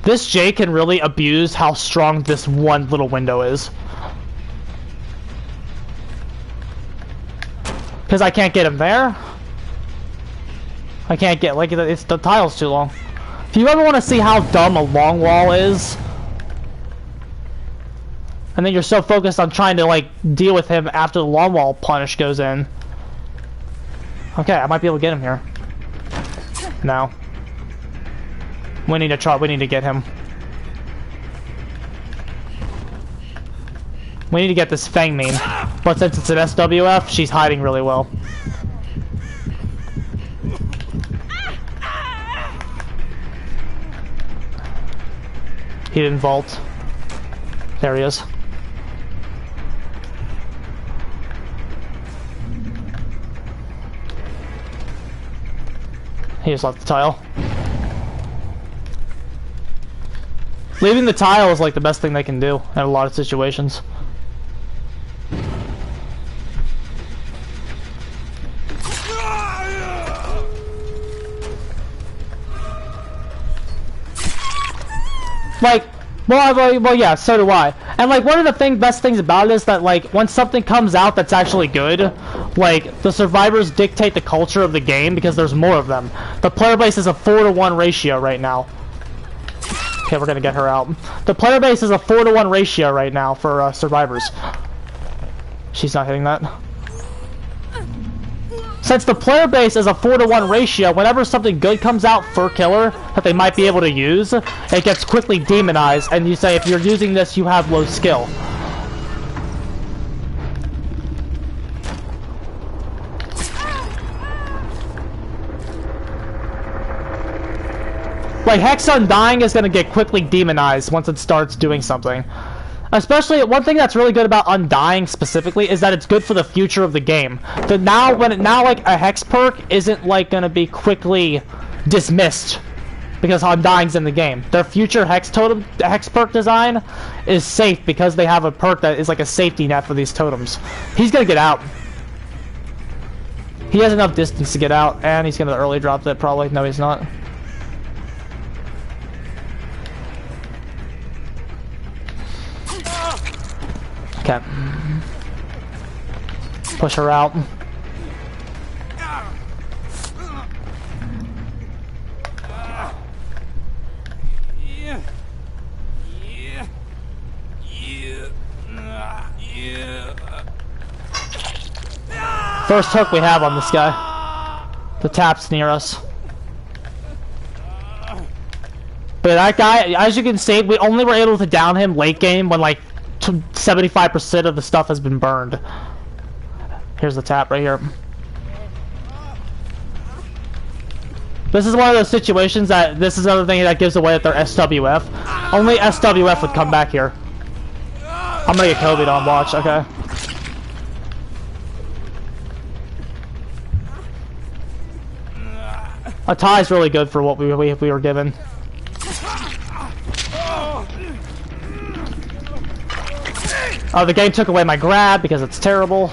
This Jay can really abuse how strong this one little window is. Because I can't get him there. I can't get, like, it's the tile's too long. If you ever want to see how dumb a long wall is, and then you're so focused on trying to, like, deal with him after the long wall punish goes in. Okay, I might be able to get him here. No. We need to get him. We need to get this Fang meme. But since it's an SWF, she's hiding really well. He didn't vault. There he is. He just left the tile. Leaving the tile is like the best thing they can do in a lot of situations. Like, well, yeah, so do I. And like, one of the best things about it is that like, when something comes out that's actually good, like, the survivors dictate the culture of the game because there's more of them. The player base is a 4-to-1 ratio right now. Okay, we're gonna get her out. The player base is a 4-to-1 ratio right now for survivors. She's not hitting that. Since the player base is a 4-to-1 ratio, whenever something good comes out for killer that they might be able to use, it gets quickly demonized, and you say if you're using this, you have low skill. Like, Hex Undying is gonna get quickly demonized once it starts doing something. Especially, one thing that's really good about Undying specifically is that it's good for the future of the game. Now like a Hex perk isn't like gonna be quickly dismissed because Undying's in the game. Their future Hex perk design is safe because they have a perk that is like a safety net for these totems. He's gonna get out. He has enough distance to get out, and he's gonna early drop that probably. No, he's not. Okay. Push her out. First hook we have on this guy. The tap's near us. But that guy, as you can see, we only were able to down him late game when like 75% of the stuff has been burned. Here's the tap right here. This is one of those situations that this is another thing that gives away that they're SWF. Only SWF would come back here. I'm gonna get Kobe on watch, okay. A tie is really good for what we were given. Oh, the game took away my grab because it's terrible.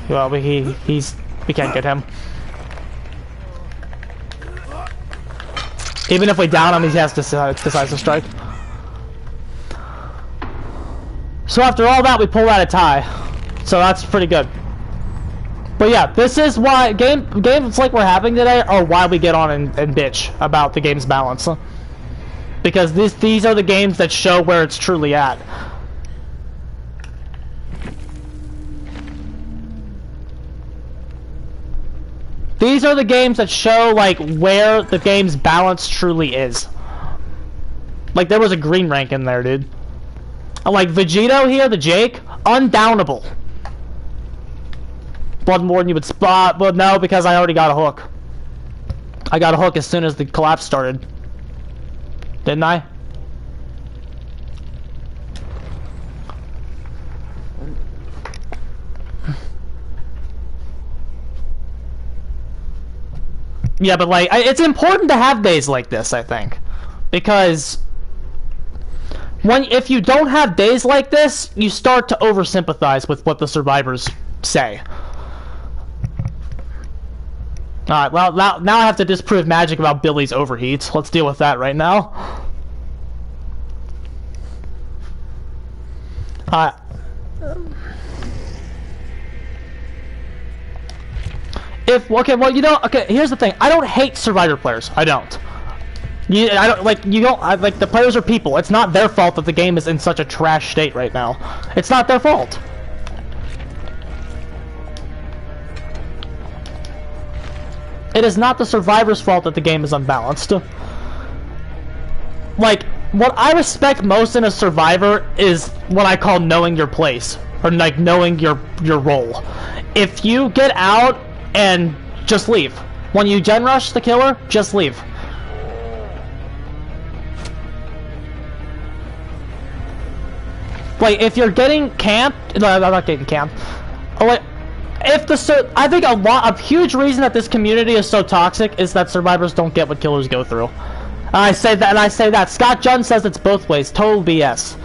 Well, we can't get him. Even if we down him, he has decisive strike. So after all that, we pull out a tie. So that's pretty good. But yeah, this is why games like we're having today are why we get on and bitch about the game's balance. Because these are the games that show where it's truly at. These are the games that show like where the game's balance truly is. Like there was a green rank in there, dude. Like Vegito here, the Jake, undownable. Blood more than you would spot, but no, because I already got a hook. I got a hook as soon as the collapse started. Didn't I? Yeah, but like, it's important to have days like this, I think. Because if you don't have days like this, you start to oversympathize with what the survivors say. Alright, well, now I have to disprove magic about Billy's overheats. Let's deal with that right now. Alright. Okay, well, you know, okay, here's the thing. I don't hate Survivor players. I don't. Like, the players are people. It's not their fault that the game is in such a trash state right now. It's not their fault. It is not the survivor's fault that the game is unbalanced. Like, what I respect most in a survivor is what I call knowing your place. Or, like, knowing your role. If you get out and just leave. When you gen rush the killer, just leave. Like, if you're getting camped... No, I'm not getting camped. Oh, wait. I think a huge reason that this community is so toxic is that survivors don't get what killers go through. And I say that. Scott Junn says it's both ways. Total BS.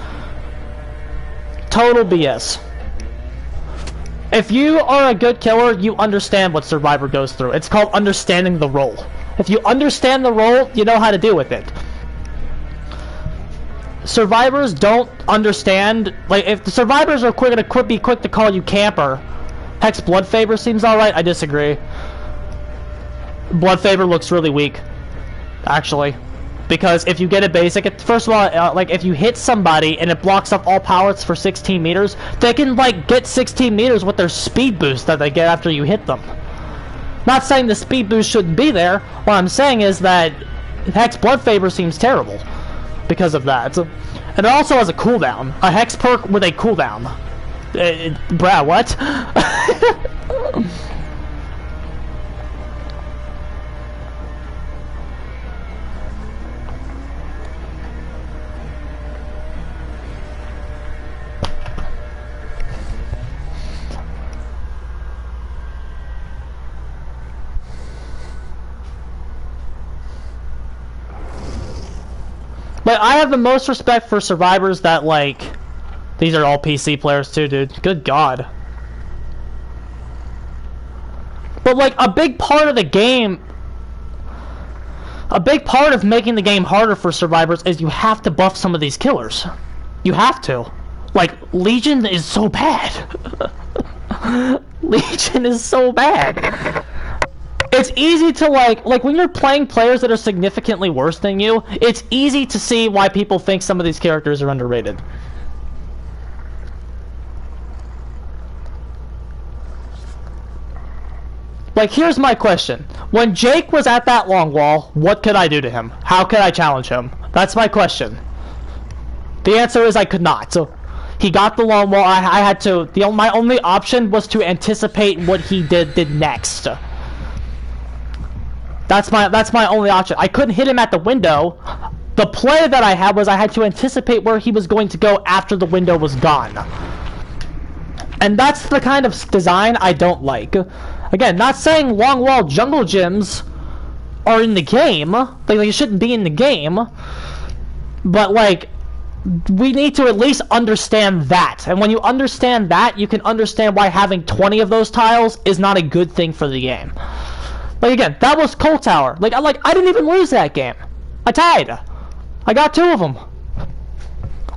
Total BS. If you are a good killer, you understand what survivor goes through. It's called understanding the role. If you understand the role, you know how to deal with it. Survivors don't understand. Like, if the survivors are quick to call you camper. Hex Blood Favor seems alright. I disagree. Blood Favor looks really weak, actually, because if you get a basic, first of all, like if you hit somebody and it blocks up all pallets for 16 meters, they can like get 16 meters with their speed boost that they get after you hit them. Not saying the speed boost shouldn't be there. What I'm saying is that Hex Blood Favor seems terrible because of that, and it also has a cooldown, a Hex perk with a cooldown. Bruh, what? But I have the most respect for survivors that, like... These are all PC players too, dude. Good God. But, like, a big part of the game... A big part of making the game harder for survivors is you have to buff some of these killers. You have to. Like, Legion is so bad. Legion is so bad. It's easy to, like, when you're playing players that are significantly worse than you, it's easy to see why people think some of these characters are underrated. Like, here's my question. When Jake was at that long wall, what could I do to him? How could I challenge him? That's my question. The answer is I could not. So, he got the long wall. I had to... my only option was to anticipate what he did next. That's my only option. I couldn't hit him at the window. The play that I had was I had to anticipate where he was going to go after the window was gone. And that's the kind of design I don't like. Again, not saying long wall jungle gyms are in the game. Like, they shouldn't be in the game. But, like, we need to at least understand that. And when you understand that, you can understand why having 20 of those tiles is not a good thing for the game. Like, again, that was Coal Tower. Like, I didn't even lose that game. I tied. I got 2 of them.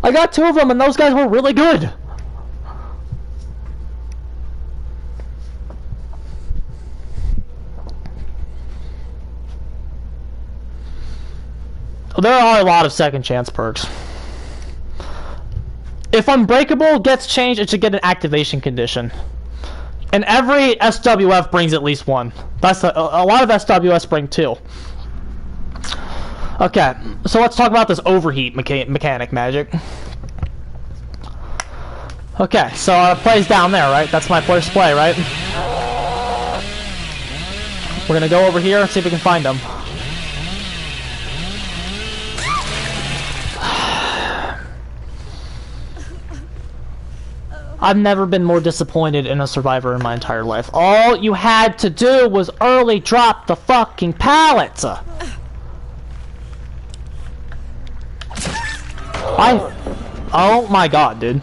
I got 2 of them, and those guys were really good. There are a lot of second chance perks. If Unbreakable gets changed, it should get an activation condition. And every SWF brings at least 1. That's a lot of SWS bring 2. Okay, so let's talk about this overheat mechanic magic. Okay, so play's down there, right? That's my first play, right? We're gonna go over here and see if we can find them. I've never been more disappointed in a survivor in my entire life. All you had to do was early drop the fucking pallets. Oh my god, dude.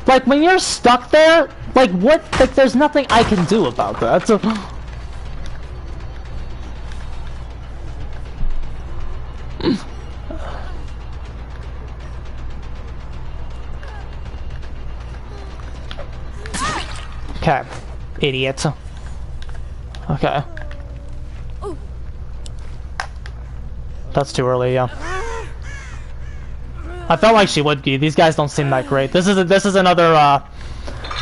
Like, when you're stuck there, like, what? Like, there's nothing I can do about that. Okay, idiot. Okay. That's too early, yeah. I felt like she would be. These guys don't seem that great. This is another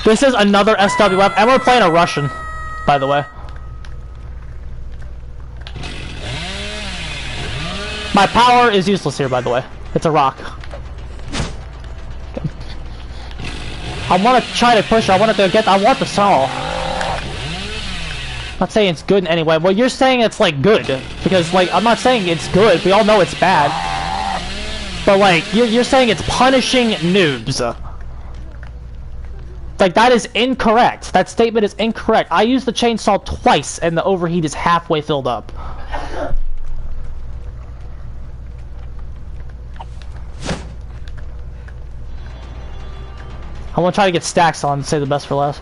SWF, and we're playing a Russian, by the way. My power is useless here, by the way. It's a rock. I want to try to push her. I want the saw. I'm not saying it's good in any way. Well, you're saying it's, like, good. Because, like, I'm not saying it's good. We all know it's bad. But, like, you're saying it's punishing noobs. Like, that is incorrect. That statement is incorrect. I used the chainsaw twice, and the overheat is halfway filled up. I want to try to get stacks on and say the best for last.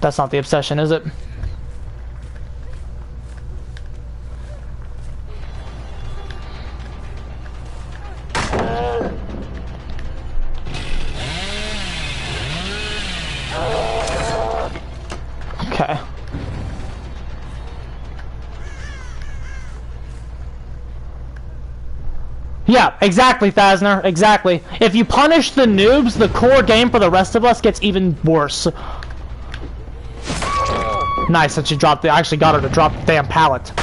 That's not the obsession, is it? Okay. Yeah, exactly, Thasner. Exactly. If you punish the noobs, the core game for the rest of us gets even worse. Nice that she dropped the. I actually got her to drop the damn pallet.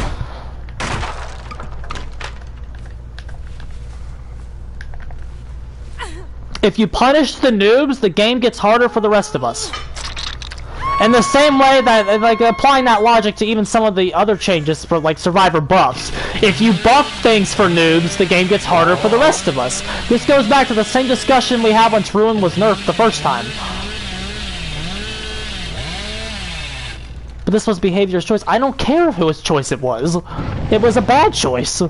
If you punish the noobs, the game gets harder for the rest of us. In the same way that, like, applying that logic to even some of the other changes for, like, survivor buffs. If you buff things for noobs, the game gets harder for the rest of us. This goes back to the same discussion we had once Ruin was nerfed the first time. But this was behavior's choice. I don't care whose choice it was. It was a bad choice.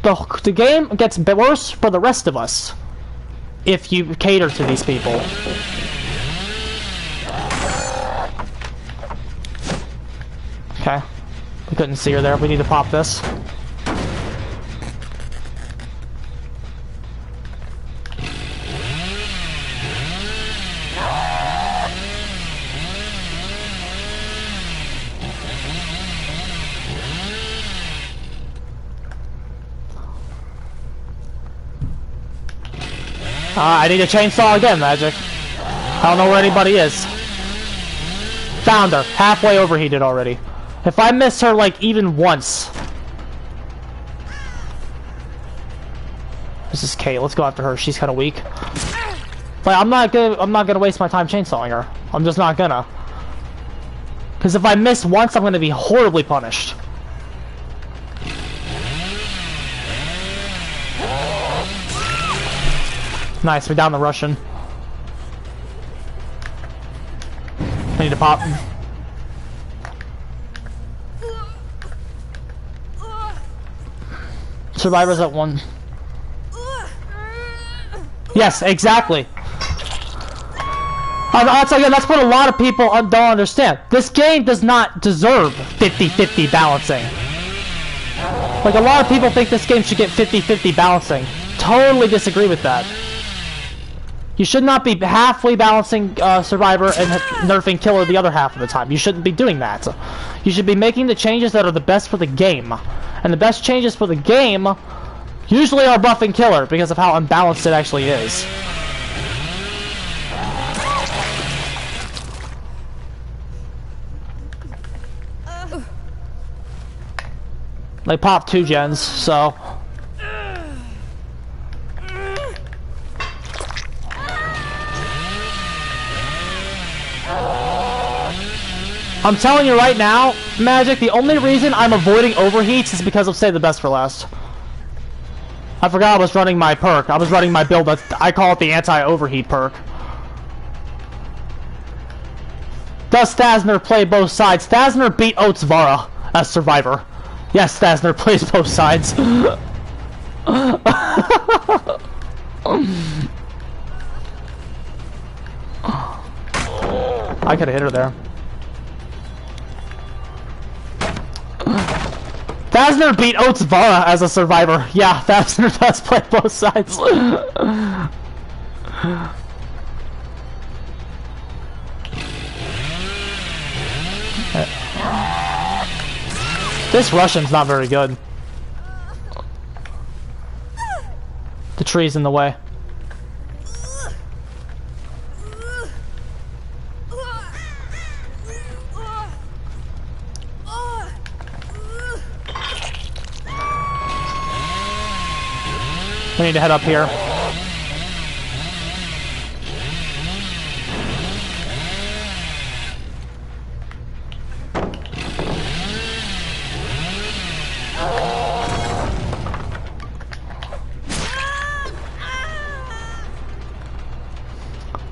The game gets worse for the rest of us if you cater to these people. Okay. We couldn't see her there. We need to pop this. I need a chainsaw again, Magic. I don't know where anybody is. Found her. Halfway overheated already. If I miss her, like, even once. This is Kate. Let's go after her. She's kind of weak. Like, I'm not gonna waste my time chainsawing her. I'm just not gonna. Because if I miss once, I'm going to be horribly punished. Nice, we down the Russian. I need to pop. Survivors at 1. Yes, exactly. That's what a lot of people don't understand. This game does not deserve 50-50 balancing. Like, a lot of people think this game should get 50-50 balancing. Totally disagree with that. You should not be halfway balancing Survivor and nerfing Killer the other half of the time. You shouldn't be doing that. You should be making the changes that are the best for the game. And the best changes for the game usually are buffing Killer because of how unbalanced it actually is. They popped 2 gens, so... I'm telling you right now, Magic, the only reason I'm avoiding overheats is because of Save the Best for Last. I forgot I was running my perk. I was running my build. I call it the anti-overheat perk. Does Stasner play both sides? Stasner beat Oatsvara as Survivor. Yes, Stasner plays both sides. I could have hit her there. Thasner beat Oatsvara as a Survivor. Yeah, Thasner does play both sides. This Russian's not very good. The tree's in the way. We need to head up here.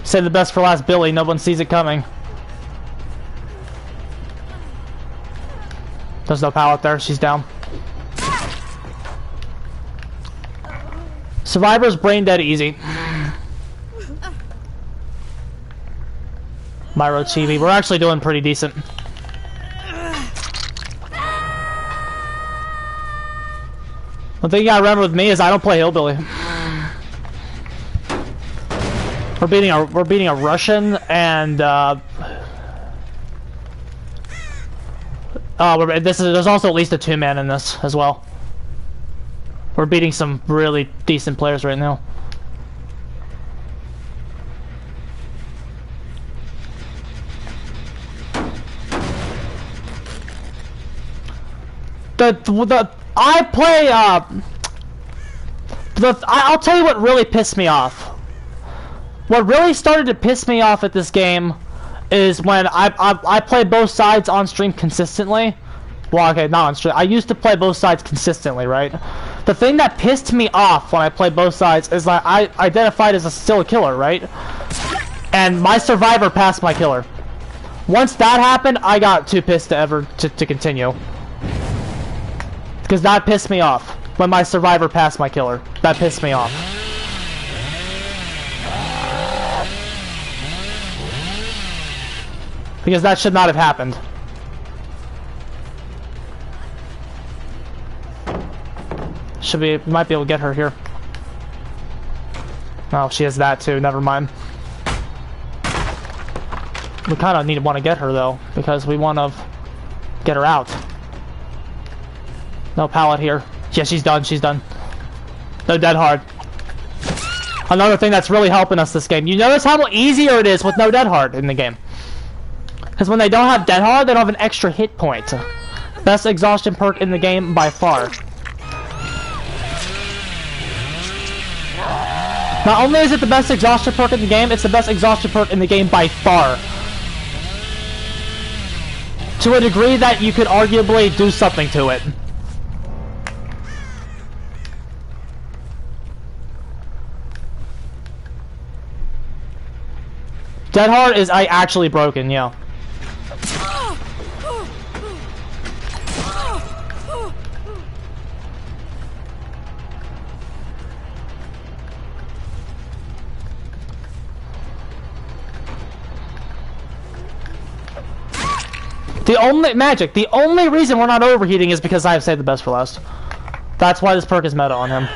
Save the best for last, Billy. No one sees it coming. There's no pallet there. She's down. Survivor's brain dead easy. Myro TV. We're actually doing pretty decent. One thing you gotta remember with me is I don't play Hillbilly. We're beating a Russian and there's also at least a 2-man in this as well. We're beating some really decent players right now. I'll tell you what really pissed me off. What really started to piss me off at this game is when I play both sides on stream consistently. Well, okay, not on stream. I used to play both sides consistently, right? The thing that pissed me off when I play both sides is that I identified as still a killer, right? And my Survivor passed my killer. Once that happened, I got too pissed to continue. Because that pissed me off. When my Survivor passed my killer. That pissed me off. Because that should not have happened. We might be able to get her here. Oh, she has that too, never mind. We kind of want to get her though, because we want to get her out. No pallet here. Yeah, she's done, she's done. No dead hard. Another thing that's really helping us this game. You notice how easier it is with no dead hard in the game. Because when they don't have dead hard, they don't have an extra hit point. Best exhaustion perk in the game by far. Not only is it the best exhaustion perk in the game, it's the best exhaustion perk in the game by far. to a degree that you could arguably do something to it. Dead Hard is actually broken, yeah. The only reason we're not overheating is because I have saved the best for last. That's why this perk is meta on him.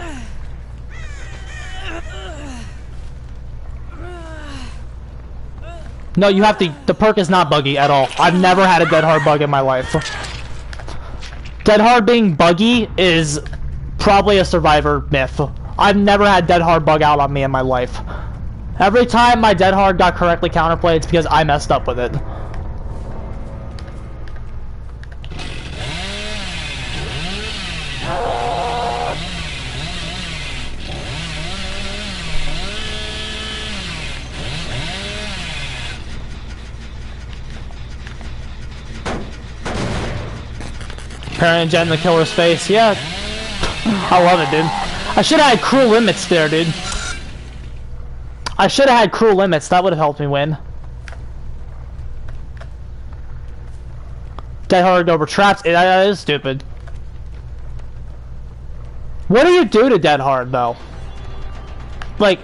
No, you have to, the perk is not buggy at all. I've never had a Dead Hard bug in my life. Dead Hard being buggy is probably a Survivor myth. I've never had Dead Hard bug out on me in my life. Every time my Dead Hard got correctly counterplayed, it's because I messed up with it. Parent Jen in the killer's face, yeah. I love it, dude. I should have had cruel limits there, dude. I should have had cruel limits, that would have helped me win. Dead Hard over traps, that is stupid. What do you do to Dead Hard, though? Like...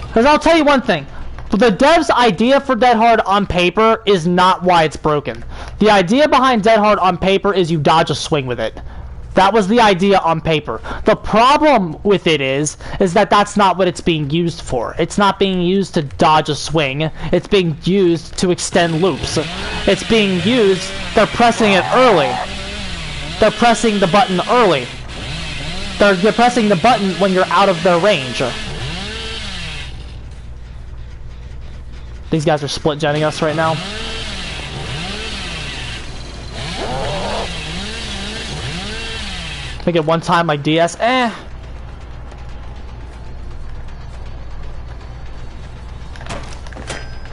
Because I'll tell you one thing. The dev's idea for Dead Hard on paper is not why it's broken. The idea behind Dead Hard on paper is you dodge a swing with it. That was the idea on paper. The problem with it is that that's not what it's being used for. It's not being used to dodge a swing. It's being used to extend loops. It's being used, they're pressing it early. They're pressing the button early. They're pressing the button when you're out of their range. These guys are split-jetting us right now. Make it one time like DS. Is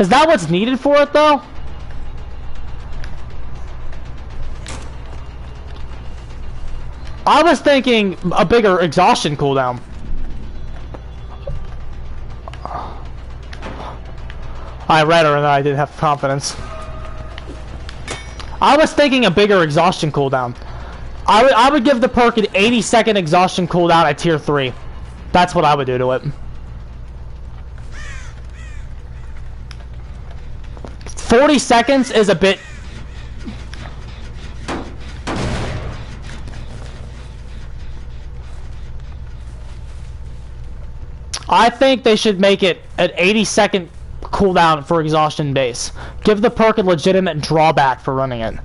that what's needed for it, though? I was thinking a bigger exhaustion cooldown. I read her and I didn't have confidence. I was thinking a bigger exhaustion cooldown. I would give the perk an 80-second exhaustion cooldown at tier 3. That's what I would do to it. 40 seconds is a bit... I think they should make it an 80-second cooldown for exhaustion base. Give the perk a legitimate drawback for running it.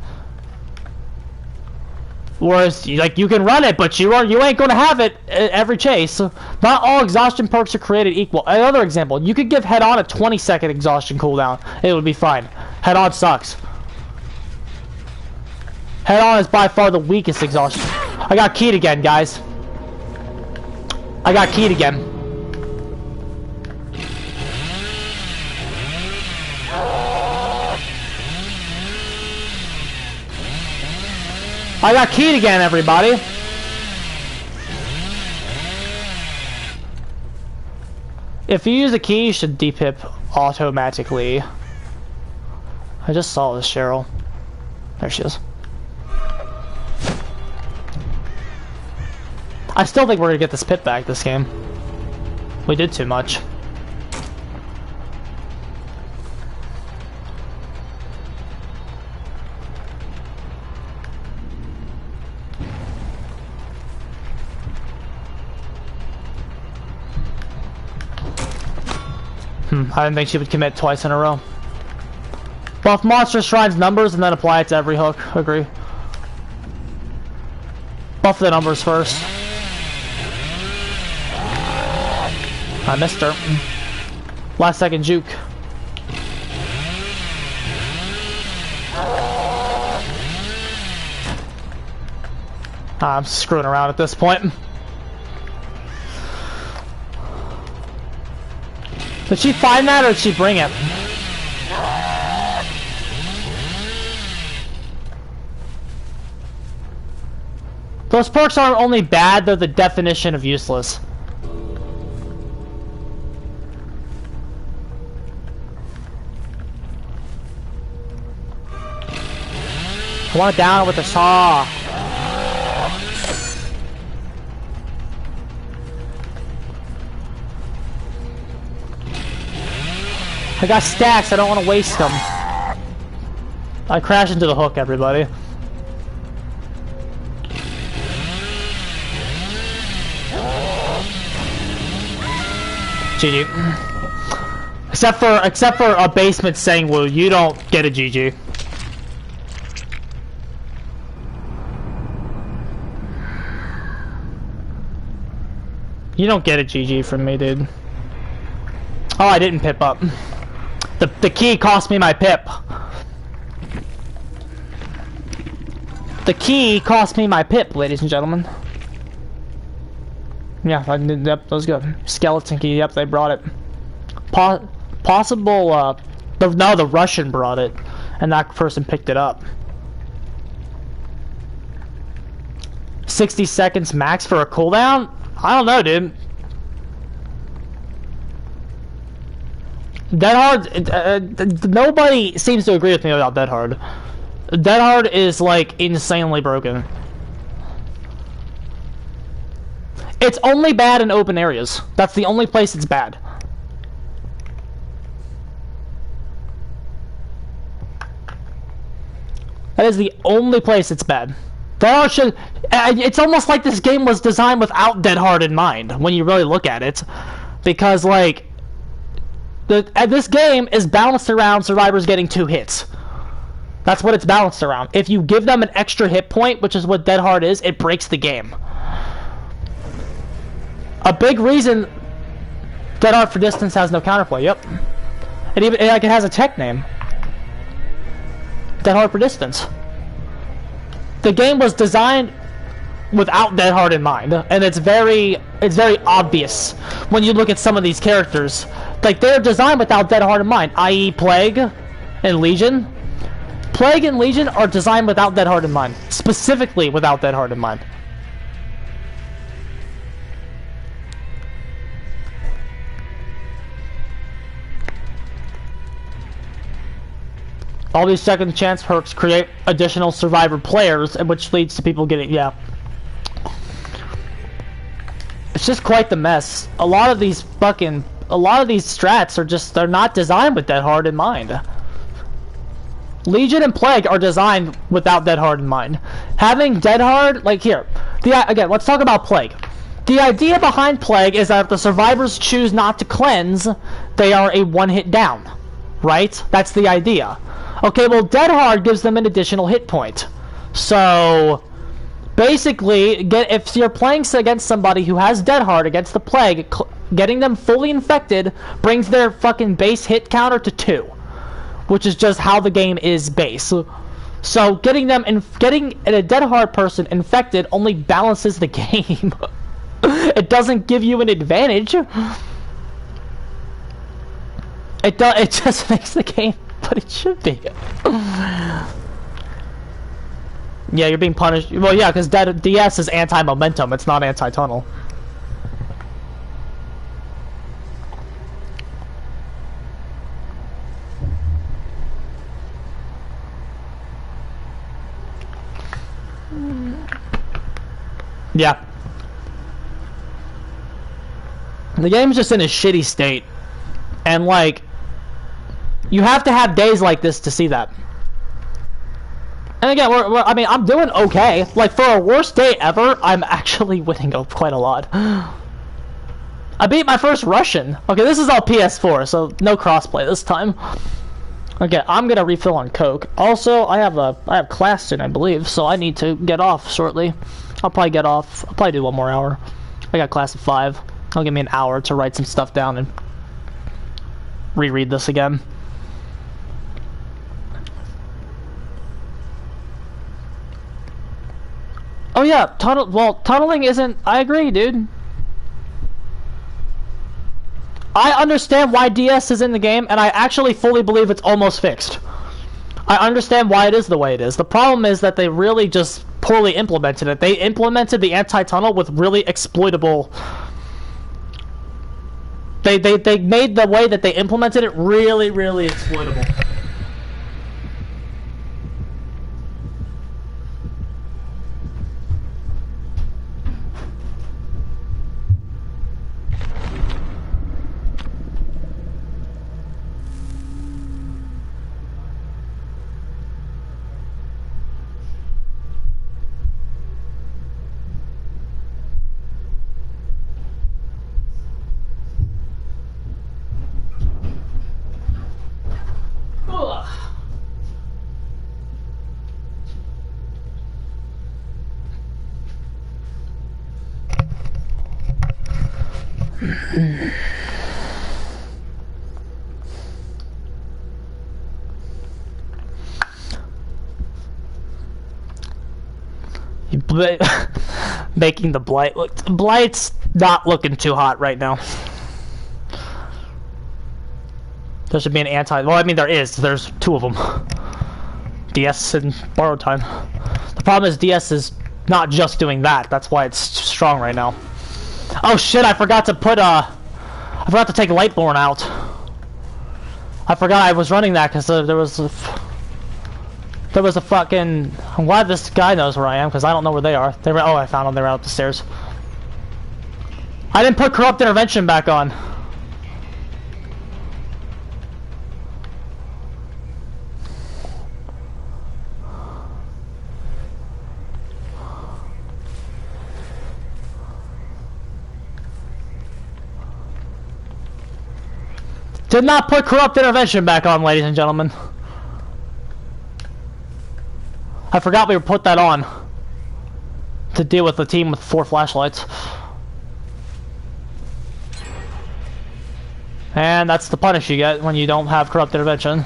Whereas, like, you can run it, but you ain't gonna have it every chase. Not all exhaustion perks are created equal. Another example, you could give Head On a 20-second exhaustion cooldown. It would be fine. Head On sucks. Head On is by far the weakest exhaustion. I got keyed again, guys. I got keyed again. I got keyed again, everybody. If you use a key, you should depip automatically. I just saw this, Cheryl. There she is. I still think we're gonna get this pip back this game. We did too much. I didn't think she would commit twice in a row. Buff monster shrines numbers and then apply it to every hook. Agree. Buff the numbers first. I missed her. Last second juke. I'm screwing around at this point. Did she find that or did she bring it? Those perks aren't only bad, they're the definition of useless. I want it down with a saw. I got stacks, I don't want to waste them. I crashed into the hook, everybody. GG. Except for a basement saying, well, you don't get a GG. You don't get a GG from me, dude. Oh, I didn't pip up. The key cost me my pip. The key cost me my pip, ladies and gentlemen. Yeah, yep, that was good. Skeleton key, yep, they brought it. Possible, no, the Russian brought it, and that person picked it up. 60 seconds max for a cooldown? I don't know, dude. Dead Hard, nobody seems to agree with me about Dead Hard. Dead Hard is, like, insanely broken. It's only bad in open areas. That's the only place it's bad. That is the only place it's bad. Dead Hard should... It's almost like this game was designed without Dead Hard in mind, when you really look at it. Because, like... this game is balanced around survivors getting 2 hits. That's what it's balanced around. If you give them an extra hit point, which is what Dead Hard is, it breaks the game. A big reason Dead Hard for Distance has no counterplay, yep. It has a tech name. Dead Hard for Distance. The game was designed without Dead Hard in mind, and it's very obvious when you look at some of these characters. Like, they're designed without Dead Hard in mind, i.e. Plague and Legion. Plague and Legion are designed without Dead Hard in mind. Specifically without Dead Hard in mind. All these second chance perks create additional survivor players, which leads to people getting, yeah. It's just quite the mess. A lot of these strats are just, they're not designed with Dead Hard in mind. Legion and Plague are designed without Dead Hard in mind. Having Dead Hard, like here, again, let's talk about Plague. The idea behind Plague is that if the survivors choose not to cleanse, they are a one-hit down, right? That's the idea. Okay, well, Dead Hard gives them an additional hit point. So, basically, if you're playing against somebody who has Dead Hard against the Plague, getting them fully infected brings their fucking base hit counter to 2. Which is just how the game is base. So getting a Dead Hard person infected only balances the game. It doesn't give you an advantage. It just makes the game what it should be. Yeah, you're being punished. Well, yeah, because DS is anti-momentum. It's not anti-tunnel. Yeah. The game's just in a shitty state. And, like, you have to have days like this to see that. And again, I mean, I'm doing okay. Like, for a worst day ever, I'm actually winning quite a lot. I beat my first Russian. Okay, this is all PS4, so no crossplay this time. Okay, I'm gonna refill on Coke. Also, I have class soon, I believe, so I need to get off shortly. I'll probably get off. I'll probably do 1 more hour. I got class at 5. It'll give me an hour to write some stuff down and reread this again. Oh yeah, tunneling isn't... I agree, dude. I understand why DS is in the game, and I actually fully believe it's almost fixed. I understand why it is the way it is. The problem is that they really just poorly implemented it. They implemented the anti-tunnel with really exploitable. They made the way that they implemented it really, really exploitable. Making the Blight look. Blight's not looking too hot right now. There should be an anti. Well, I mean, there is. There's two of them. DS and Borrowed Time. The problem is DS is not just doing that. That's why it's strong right now. Oh shit! I forgot to put I forgot to take Lightborn out. I forgot I was running that because there was a fucking. I'm glad this guy knows where I am because I don't know where they are. They were. Oh, I found them. They're out the stairs. I didn't put Corrupt Intervention back on. Did not put Corrupt Intervention back on, ladies and gentlemen. I forgot we put that on to deal with the team with 4 flashlights. And that's the punish you get when you don't have Corrupt Intervention.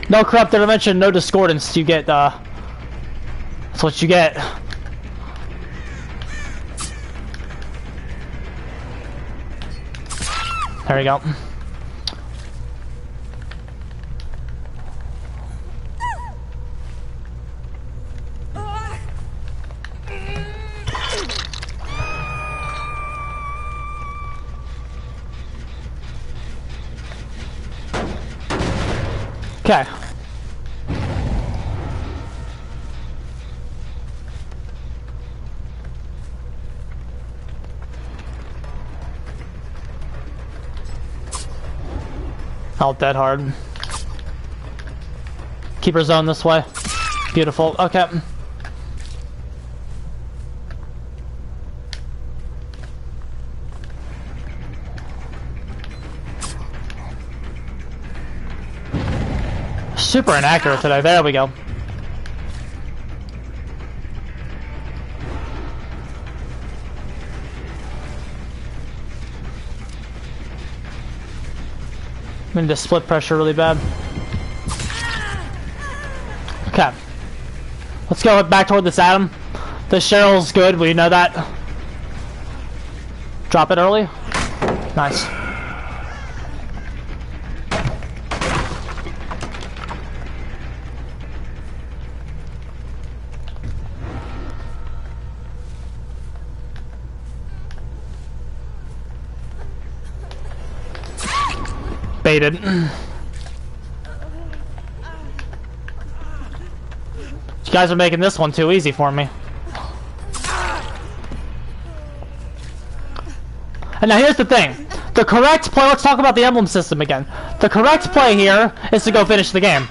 No Corrupt Intervention, no Discordance. You get, that's what you get. There we go. Okay. Out dead hard. Keep her zone this way. Beautiful. Okay. Super inaccurate today. There we go. I'm into split pressure really bad. Okay. Let's go back toward this Adam. This Cheryl's good, we know that. Drop it early. Nice. Baited. You guys are making this one too easy for me. And now here's the thing. The correct play, let's talk about the emblem system again. The correct play here is to go finish the game.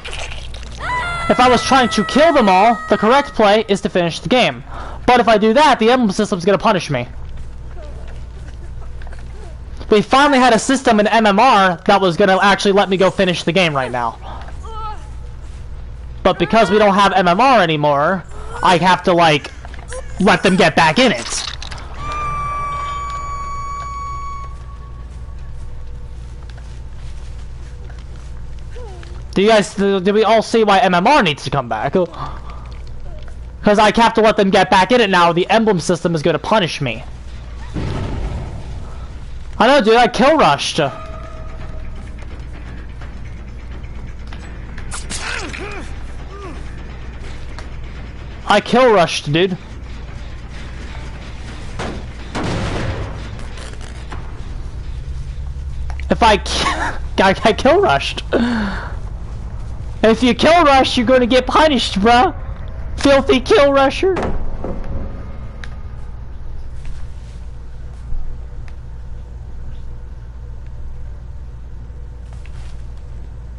If I was trying to kill them all, the correct play is to finish the game. But if I do that, the emblem system's gonna punish me. We finally had a system in MMR that was gonna actually let me go finish the game right now. But because we don't have MMR anymore, I have to, like, let them get back in it. Do we all see why MMR needs to come back? Because I have to let them get back in it now, the emblem system is gonna punish me. I know, dude, I kill rushed. I kill rushed, dude. If I kill rushed. If you kill rush, you're gonna get punished, bruh. Filthy kill rusher.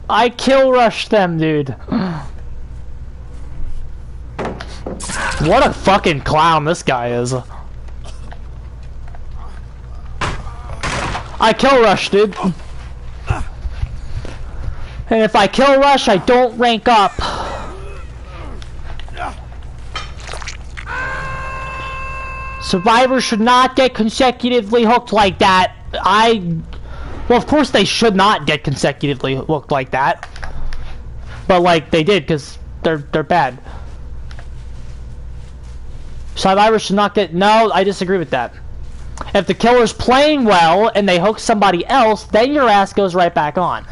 I kill rushed them, dude. What a fucking clown this guy is. I kill rush, dude. And if I kill rush, I don't rank up. Survivors should not get consecutively hooked like that. Well, of course they should not get consecutively hooked like that. But, like, they did, because they're bad. Survivors should not get... No, I disagree with that. If the killer's playing well and they hook somebody else, then your ass goes right back on.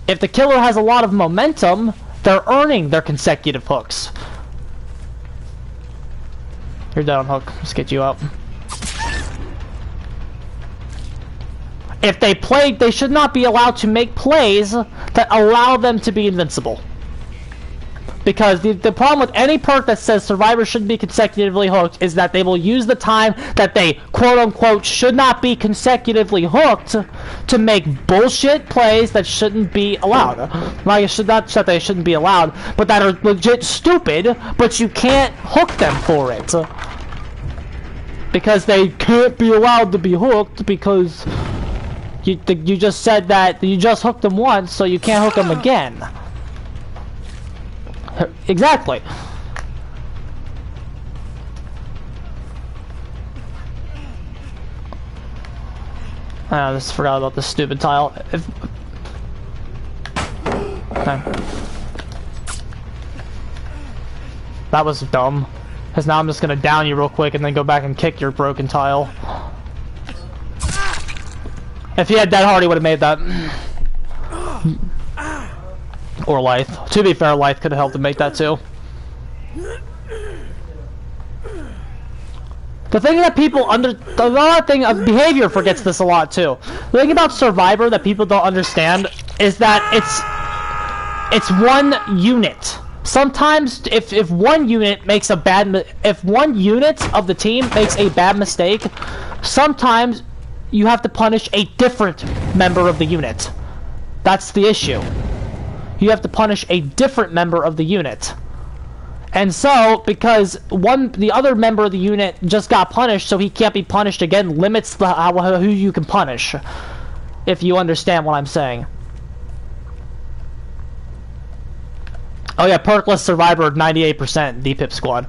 If the killer has a lot of momentum, they're earning their consecutive hooks. You're dead on hook. Let's get you out. If they play, they should not be allowed to make plays that allow them to be invincible. Because the problem with any perk that says survivors shouldn't be consecutively hooked is that they will use the time that they quote-unquote should not be consecutively hooked to make bullshit plays that shouldn't be allowed. Like, it should not that they shouldn't be allowed, but that are legit stupid, but you can't hook them for it. Because they can't be allowed to be hooked because you just said that you just hooked them once, so you can't hook them again. Exactly. I just forgot about this stupid tile. Okay. That was dumb. Because now I'm just gonna down you real quick and then go back and kick your broken tile. If he had Dead Hard, he would have made that. Or Lithe. To be fair, Lithe could have helped him make that too. The thing that people the other thing of behavior forgets this a lot too. The thing about Survivor that people don't understand is that it's one unit. Sometimes if one unit makes a if one unit of the team makes a bad mistake, sometimes you have to punish a different member of the unit. That's the issue. You have to punish a different member of the unit. And so, because the other member of the unit just got punished, so he can't be punished again, limits who you can punish. If you understand what I'm saying. Oh yeah, perkless survivor 98% DPIP squad.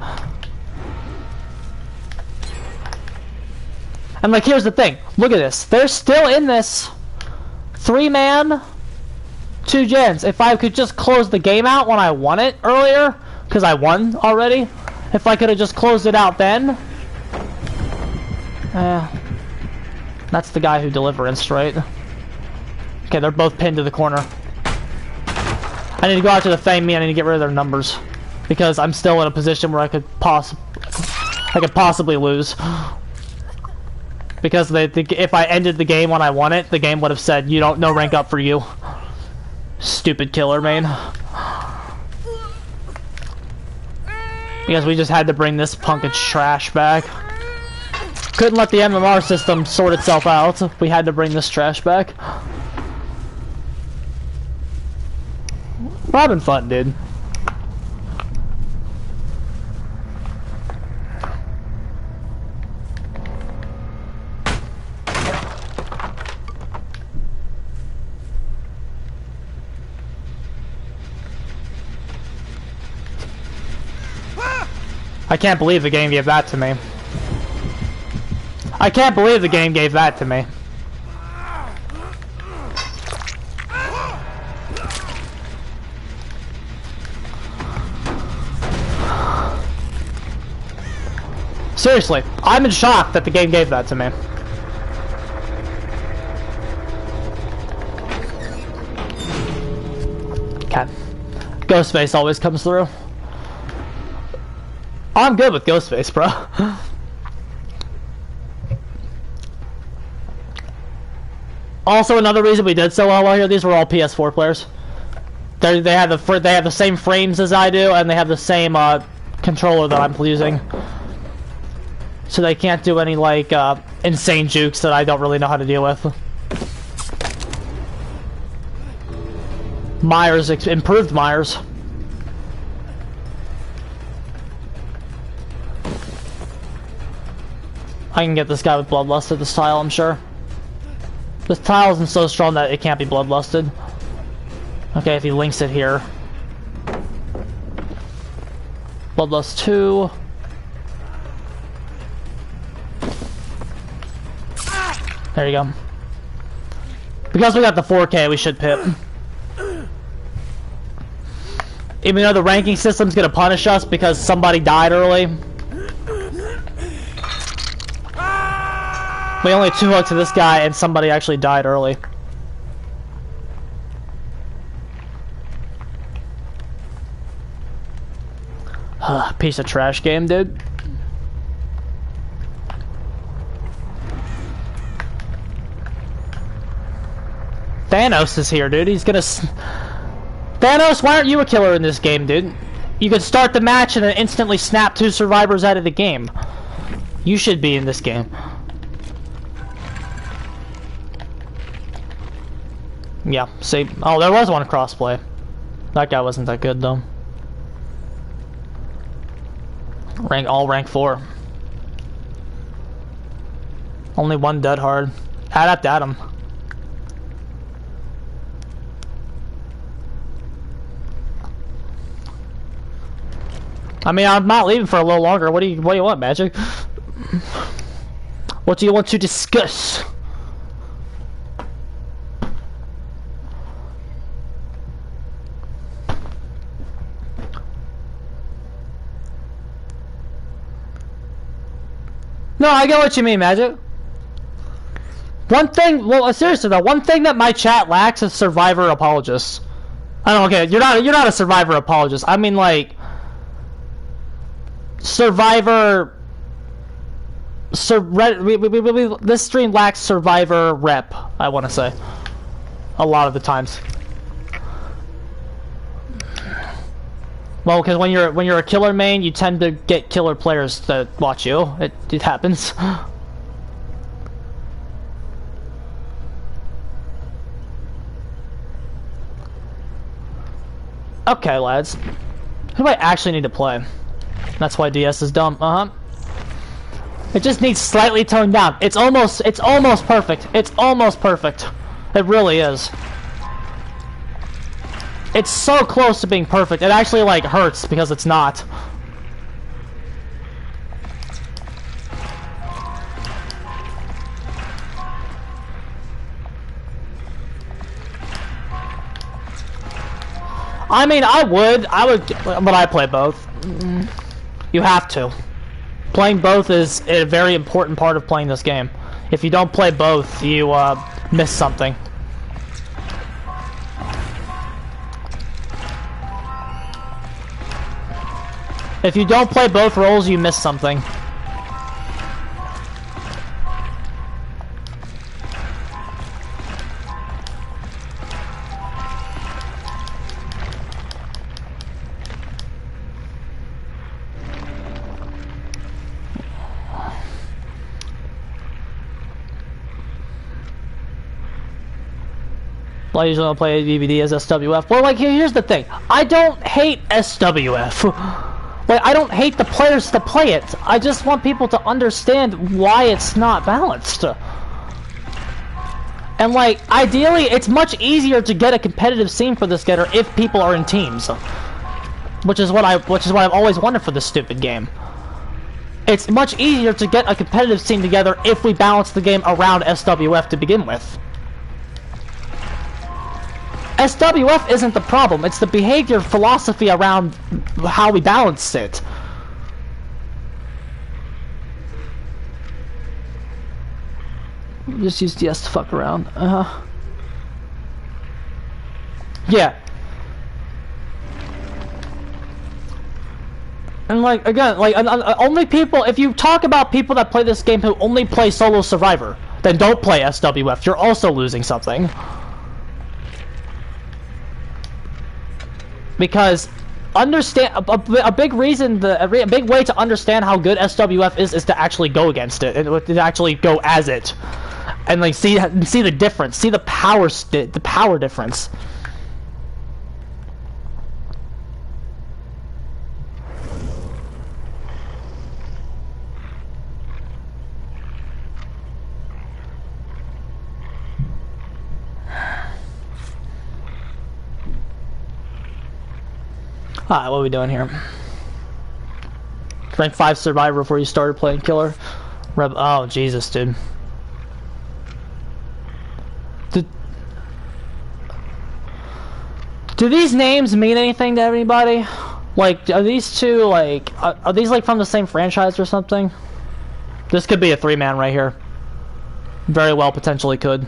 And like, here's the thing. Look at this. They're still in this 3-man, 2 gens. If I could just close the game out when I won it earlier, because I won already. If I could have just closed it out then. That's the guy who deliverance, right? Okay, they're both pinned to the corner. I need to go out to defame me. I need to get rid of their numbers. Because I'm still in a position where I could possibly lose. Because if I ended the game when I won it, the game would have said, no rank up for you. Stupid killer, man. Because we just had to bring this punkage trash back. Couldn't let the MMR system sort itself out. We had to bring this trash back. We're having fun, dude. I can't believe the game gave that to me. I can't believe the game gave that to me. Seriously, I'm in shock that the game gave that to me. Okay. Ghostface always comes through. I'm good with Ghostface, bro. Also, another reason we did so well here, these were all PS4 players. They have the same frames as I do, and they have the same controller that I'm using. So they can't do any like insane jukes that I don't really know how to deal with. Myers, improved Myers. I can get this guy with Bloodlusted, this tile, I'm sure. This tile isn't so strong that it can't be Bloodlusted. Okay, if he links it here. Bloodlust 2. There you go. Because we got the 4K, we should pip. Even though the ranking system's gonna punish us because somebody died early. We only 2-hooked to this guy and somebody actually died early. Piece of trash game, dude. Thanos is here, dude. He's gonna... Thanos, why aren't you a killer in this game, dude? You could start the match and then instantly snap 2 survivors out of the game. You should be in this game. Yeah, see... Oh, there was one crossplay. That guy wasn't that good, though. Rank 4. Only one dead hard. Adapt Adam. I mean, I'm not leaving for a little longer. What do you want, Magic? What do you want to discuss? No, I get what you mean, Magic. One thing, well, seriously though, one thing that my chat lacks is survivor apologists. I don't. Okay, you're not a survivor apologist. I mean, like, survivor. This stream lacks survivor rep. I want to say, a lot of the times. Well, because when you're a killer main, you tend to get killer players that watch you. It happens. Okay, lads. Who do I actually need to play? That's why DS is dumb. It just needs slightly toned down. It's almost perfect. It's almost perfect. It really is. It's so close to being perfect. It actually, like, hurts because it's not. I mean, I would, but I play both. You have to. Playing both is a very important part of playing this game. If you don't play both, you miss something. If you don't play both roles, you miss something. I usually don't play DVD as SWF. Well, like, here's the thing. I don't hate SWF. Like, I don't hate the players to play it. I just want people to understand why it's not balanced. And, like, ideally, it's much easier to get a competitive scene for this getter if people are in teams. Which is what I've always wanted for this stupid game. It's much easier to get a competitive scene together if we balance the game around SWF to begin with. SWF isn't the problem, it's the behavior philosophy around how we balance it. Just use DS to fuck around. Yeah. And like, again, like, only people, if you talk about people that play this game who only play Solo Survivor, then don't play SWF, you're also losing something. Because, understand, a big reason, a big way to understand how good SWF is to actually go against it, and to actually go as it. And like, see the difference, see the power difference. Alright, what are we doing here? Rank 5 Survivor before you started playing Killer. Oh, Jesus, dude. Do these names mean anything to anybody? Like, are these two, like... Are these, like, from the same franchise or something? This could be a 3-man right here. Very well, potentially could.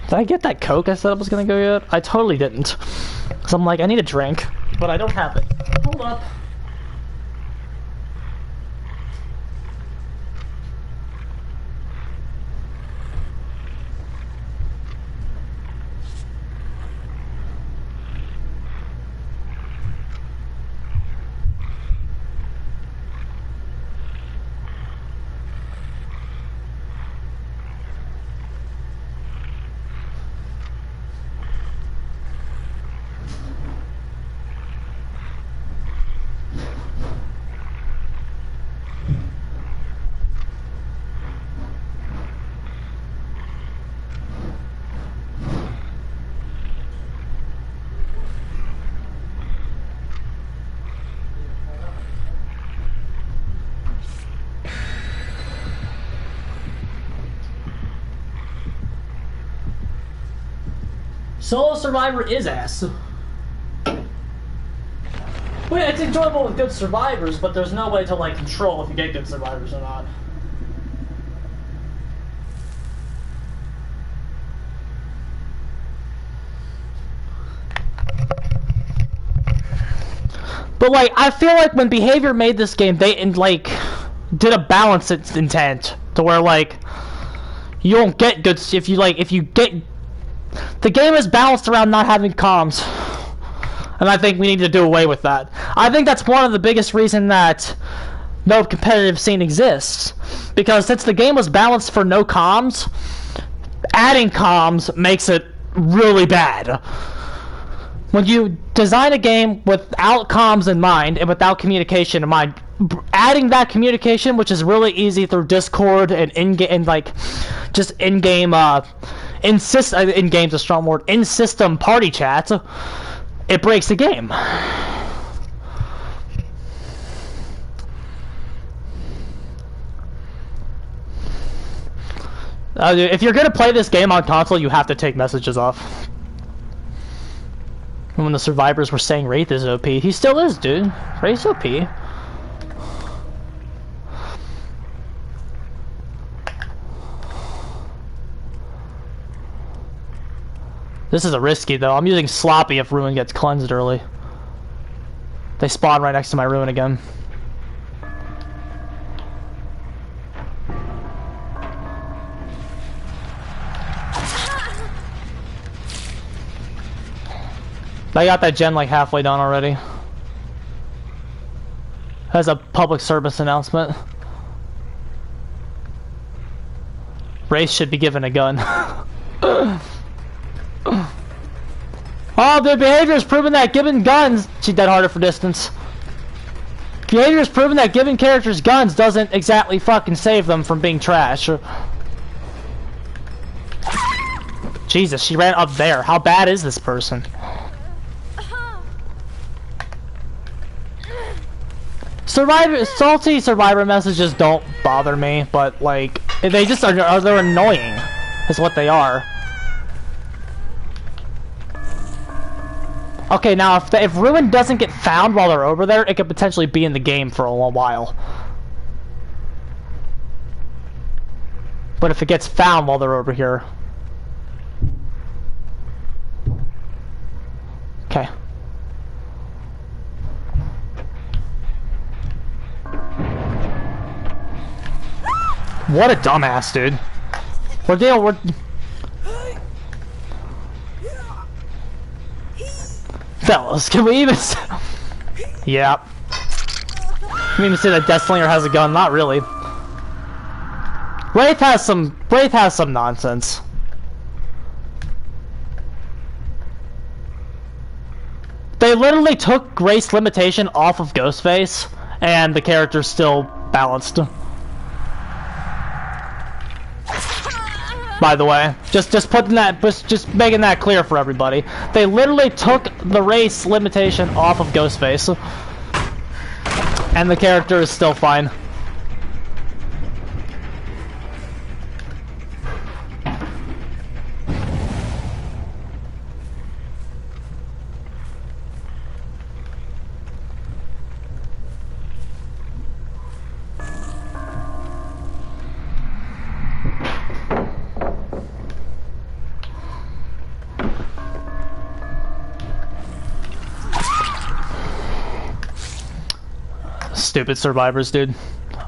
Did I get that Coke I said I was gonna go get? I totally didn't. Cause I'm like, I need a drink, but I don't have it. Hold up. Solo Survivor is ass. Well, yeah, it's enjoyable with good survivors, but there's no way to like control if you get good survivors or not. But like, I feel like when Behavior made this game, they like did a balanced intent to where like you don't get good if you get. The game is balanced around not having comms, and I think we need to do away with that. I think that's one of the biggest reasons that no competitive scene exists, because since the game was balanced for no comms, adding comms makes it really bad. When you design a game without comms in mind and without communication in mind, adding that communication, which is really easy through Discord and in-game, and like just in-game in-game's a strong word, in-system party chats, it breaks the game. If you're gonna play this game on console, you have to take messages off. And when the survivors were saying Wraith is OP, he still is, dude. Wraith's OP. This is a risky though. I'm using Sloppy if Ruin gets cleansed early. They spawn right next to my Ruin again. I got that gen like halfway done already. As a public service announcement. Wraith should be given a gun. Oh, the Behavior's proven that giving guns... She dead harder for distance. Behavior's proven that giving characters guns doesn't exactly fucking save them from being trash. Jesus, she ran up there. How bad is this person? Salty survivor messages don't bother me, but like, they just are they're annoying, is what they are. Okay, now if Ruin doesn't get found while they're over there, it could potentially be in the game for a long while. But if it gets found while they're over here... Okay. What a dumbass, dude. We're... Fellas, can we even... Yeah. Can we even say that Deathslinger has a gun? Not really. Wraith has some nonsense. They literally took Grace limitation off of Ghostface, and the character's still balanced. By the way, just putting that, just making that clear for everybody. They literally took the race limitation off of Ghostface, and the character is still fine. Stupid survivors, dude.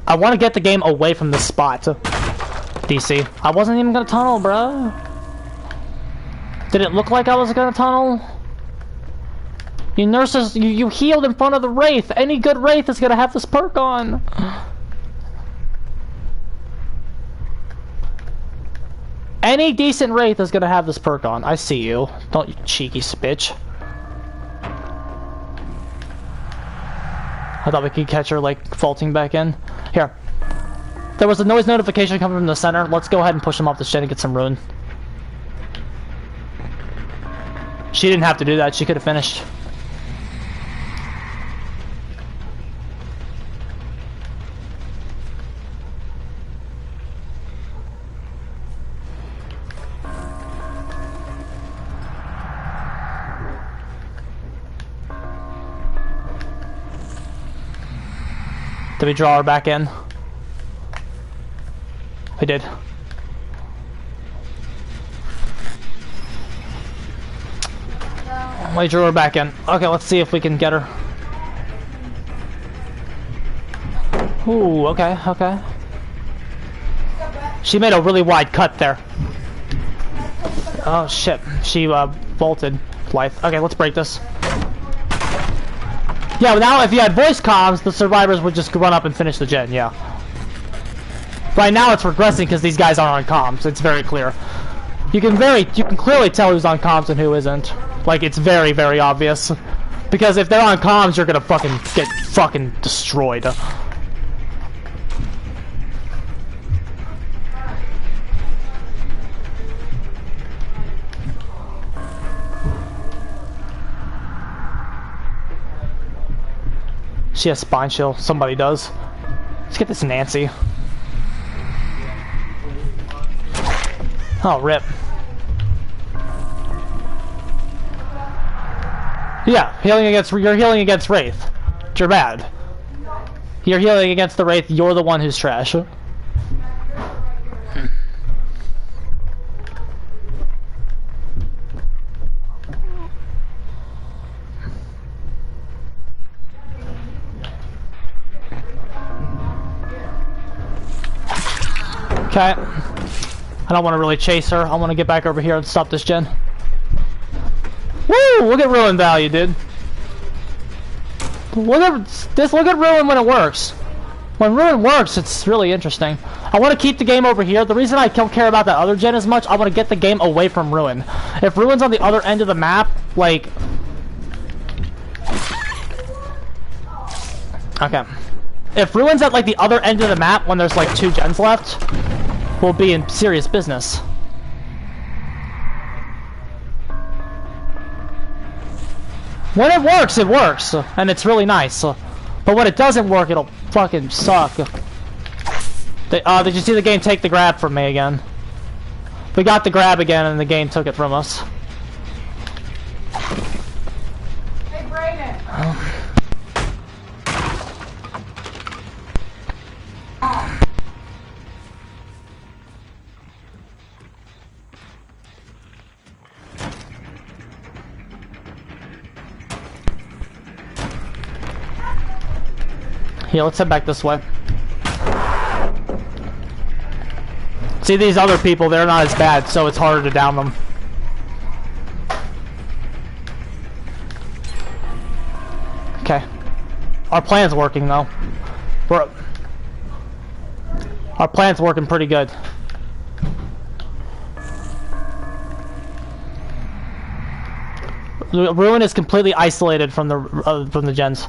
I want to get the game away from this spot. DC. I wasn't even gonna tunnel, bro. Did it look like I was gonna tunnel? You nurses, you healed in front of the Wraith. Any good Wraith is gonna have this perk on. Any decent Wraith is gonna have this perk on. I see you. Don't, you cheeky bitch. I thought we could catch her, like, faulting back in. Here. There was a noise notification coming from the center. Let's go ahead and push him off the shit and get some ruin. She didn't have to do that. She could have finished. Did we draw her back in? We did. We drew her back in. Okay, let's see if we can get her. Ooh, okay, okay. She made a really wide cut there. Oh shit, she vaulted life. Okay, let's break this. Yeah, now if you had voice comms, the survivors would just run up and finish the gen, yeah. Right now it's regressing because these guys aren't on comms, it's very clear. You can clearly tell who's on comms and who isn't. Like, it's very, very obvious. Because if they're on comms, you're gonna fucking get fucking destroyed. She has spine chill. Somebody does. Let's get this Nancy. Oh, rip. Yeah, you're healing against Wraith. You're bad. You're healing against the Wraith, you're the one who's trash. Okay. I don't want to really chase her. I want to get back over here and stop this gen. Woo! Look at ruin value, dude. Look at ruin when it works. When ruin works, it's really interesting. I want to keep the game over here. The reason I don't care about that other gen as much, I want to get the game away from ruin. If ruin's on the other end of the map, like... Okay. If ruin's at like the other end of the map when there's like 2 gens left, we'll be in serious business. When it works, and it's really nice. But when it doesn't work, it'll fucking suck. Did you see the game take the grab from me again? We got the grab again, and the game took it from us. Here, let's head back this way. See, these other people, they're not as bad, so it's harder to down them. Okay. Our plan's working, though. Our plan's working pretty good. Ruin is completely isolated from the gens.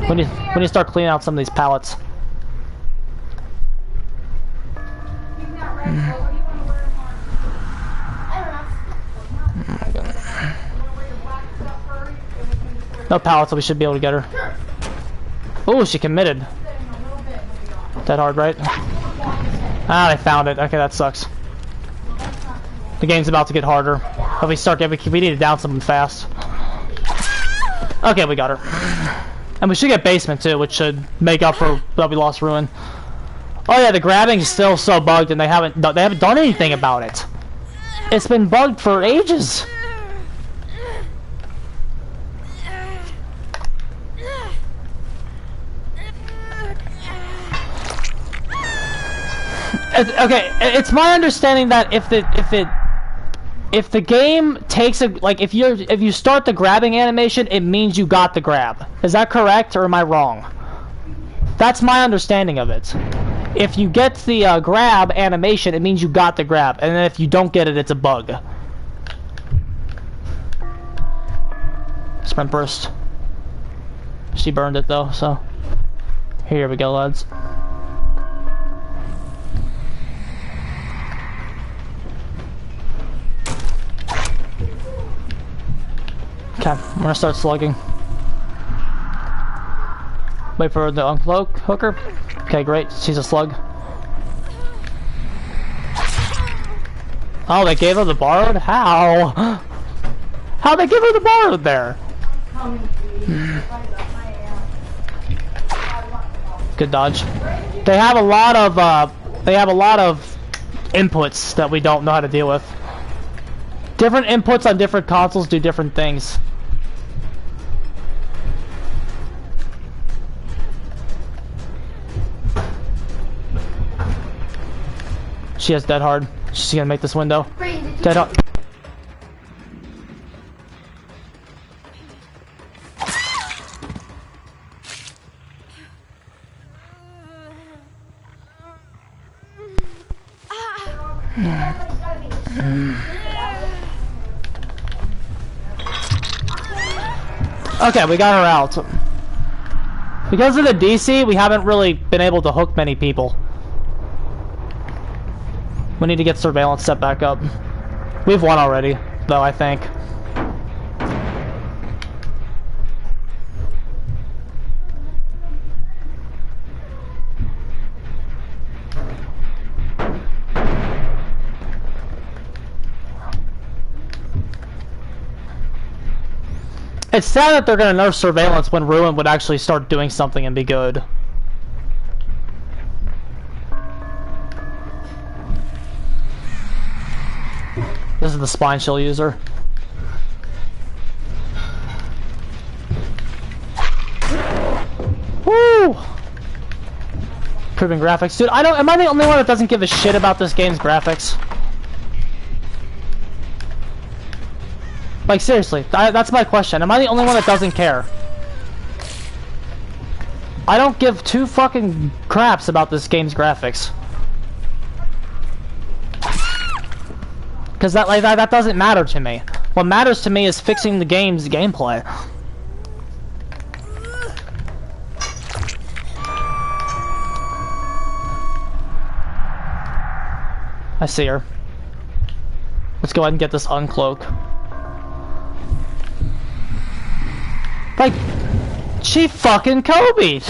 When you start cleaning out some of these pallets. No pallets, so we should be able to get her. Oh, she committed. That hard, right? Ah, I found it. Okay, that sucks. The game's about to get harder. If we need to down someone fast. Okay, we got her. And we should get basement too, which should make up for that we lost Ruin. Oh yeah, the grabbing is still so bugged, and they haven't done anything about it. It's been bugged for ages. Okay, it's my understanding that if the game takes if you start the grabbing animation, it means you got the grab. Is that correct, or am I wrong? That's my understanding of it. If you get the grab animation, it means you got the grab, and then if you don't get it, it's a bug. Sprint burst. She burned it though, so here we go, lads. Okay, I'm gonna start slugging. Wait for the uncloak hooker. Okay, great. She's a slug. Oh, they gave her the borrowed? How? How'd they give her the borrowed there? Good dodge. They have a lot of inputs that we don't know how to deal with. Different inputs on different consoles do different things. She has dead hard. She's gonna make this window. Dead hard. Okay, we got her out. Because of the DC, we haven't really been able to hook many people. We need to get surveillance set back up. We've won already, though, I think. It's sad that they're gonna nerf surveillance when Ruin would actually start doing something and be good. This is the spine chill user. Woo! Improving graphics. Dude, am I the only one that doesn't give a shit about this game's graphics? Like, seriously, that's my question. Am I the only one that doesn't care? I don't give two fucking craps about this game's graphics. Because that doesn't matter to me. What matters to me is fixing the game's gameplay. I see her. Let's go ahead and get this uncloak. Like, she fucking Kobe'd.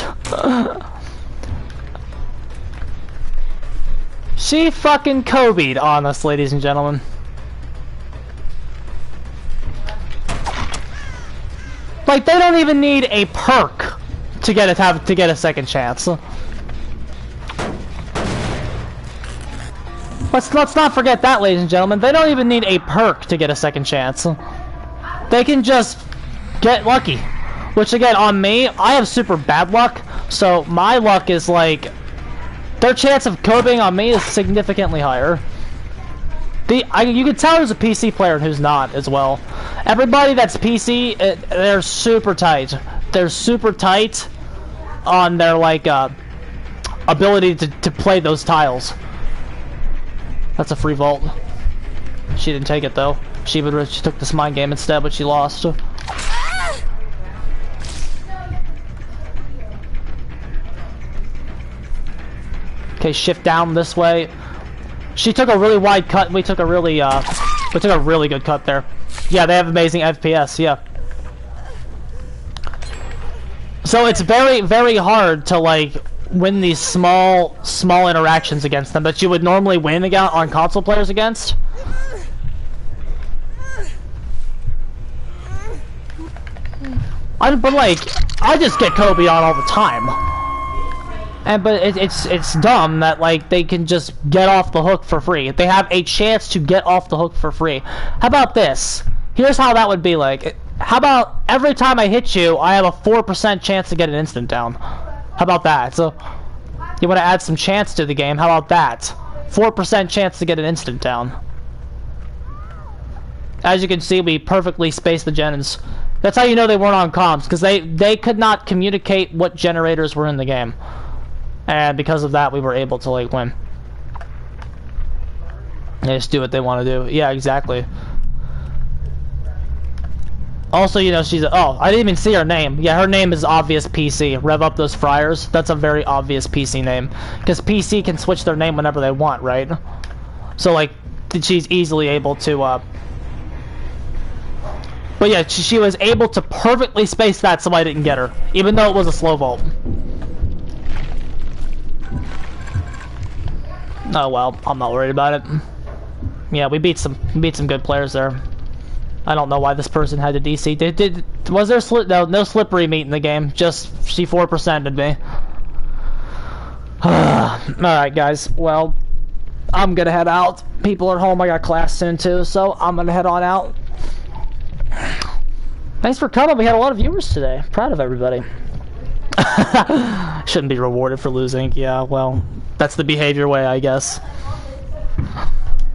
She fucking Kobe'd on us, ladies and gentlemen. Like, they don't even need a perk to get a second chance. Let's not forget that, ladies and gentlemen. They don't even need a perk to get a second chance. They can just get lucky. Which again, on me, I have super bad luck, so my luck is like, their chance of coping on me is significantly higher. You can tell who's a PC player and who's not as well. Everybody that's PC, they're super tight. They're super tight on their like ability to play those tiles. That's a free vault. She didn't take it though. She took this mind game instead, but she lost. Okay, shift down this way. She took a really wide cut, and we took a really good cut there. Yeah, they have amazing FPS, yeah. So it's very, very hard to like win these small interactions against them that you would normally win on console players against. But like, I just get Kobe on all the time. But it's dumb that like they can just get off the hook for free. They have a chance to get off the hook for free. How about this? Here's how that would be like. How about every time I hit you, I have a 4% chance to get an instant down? How about that? So you want to add some chance to the game? How about that? 4% chance to get an instant down. As you can see, we perfectly spaced the gens. That's how you know they weren't on comms, because they could not communicate what generators were in the game. And because of that, we were able to, like, win. They just do what they want to do. Yeah, exactly. Also, you know, oh, I didn't even see her name. Yeah, her name is obvious PC. Rev up those fryers. That's a very obvious PC name. Because PC can switch their name whenever they want, right? So, like, she's easily able to, But yeah, she was able to perfectly space that so I didn't get her. Even though it was a slow vault. Oh well, I'm not worried about it. Yeah, we beat some good players there. I don't know why this person had to DC. Was there no slippery meat in the game? Just she 4%ed me. Alright guys, well, I'm gonna head out. People are home, I got class soon too, so I'm gonna head on out. Thanks for coming, we had a lot of viewers today. Proud of everybody. Shouldn't be rewarded for losing. Yeah, well, that's the behavior way, I guess.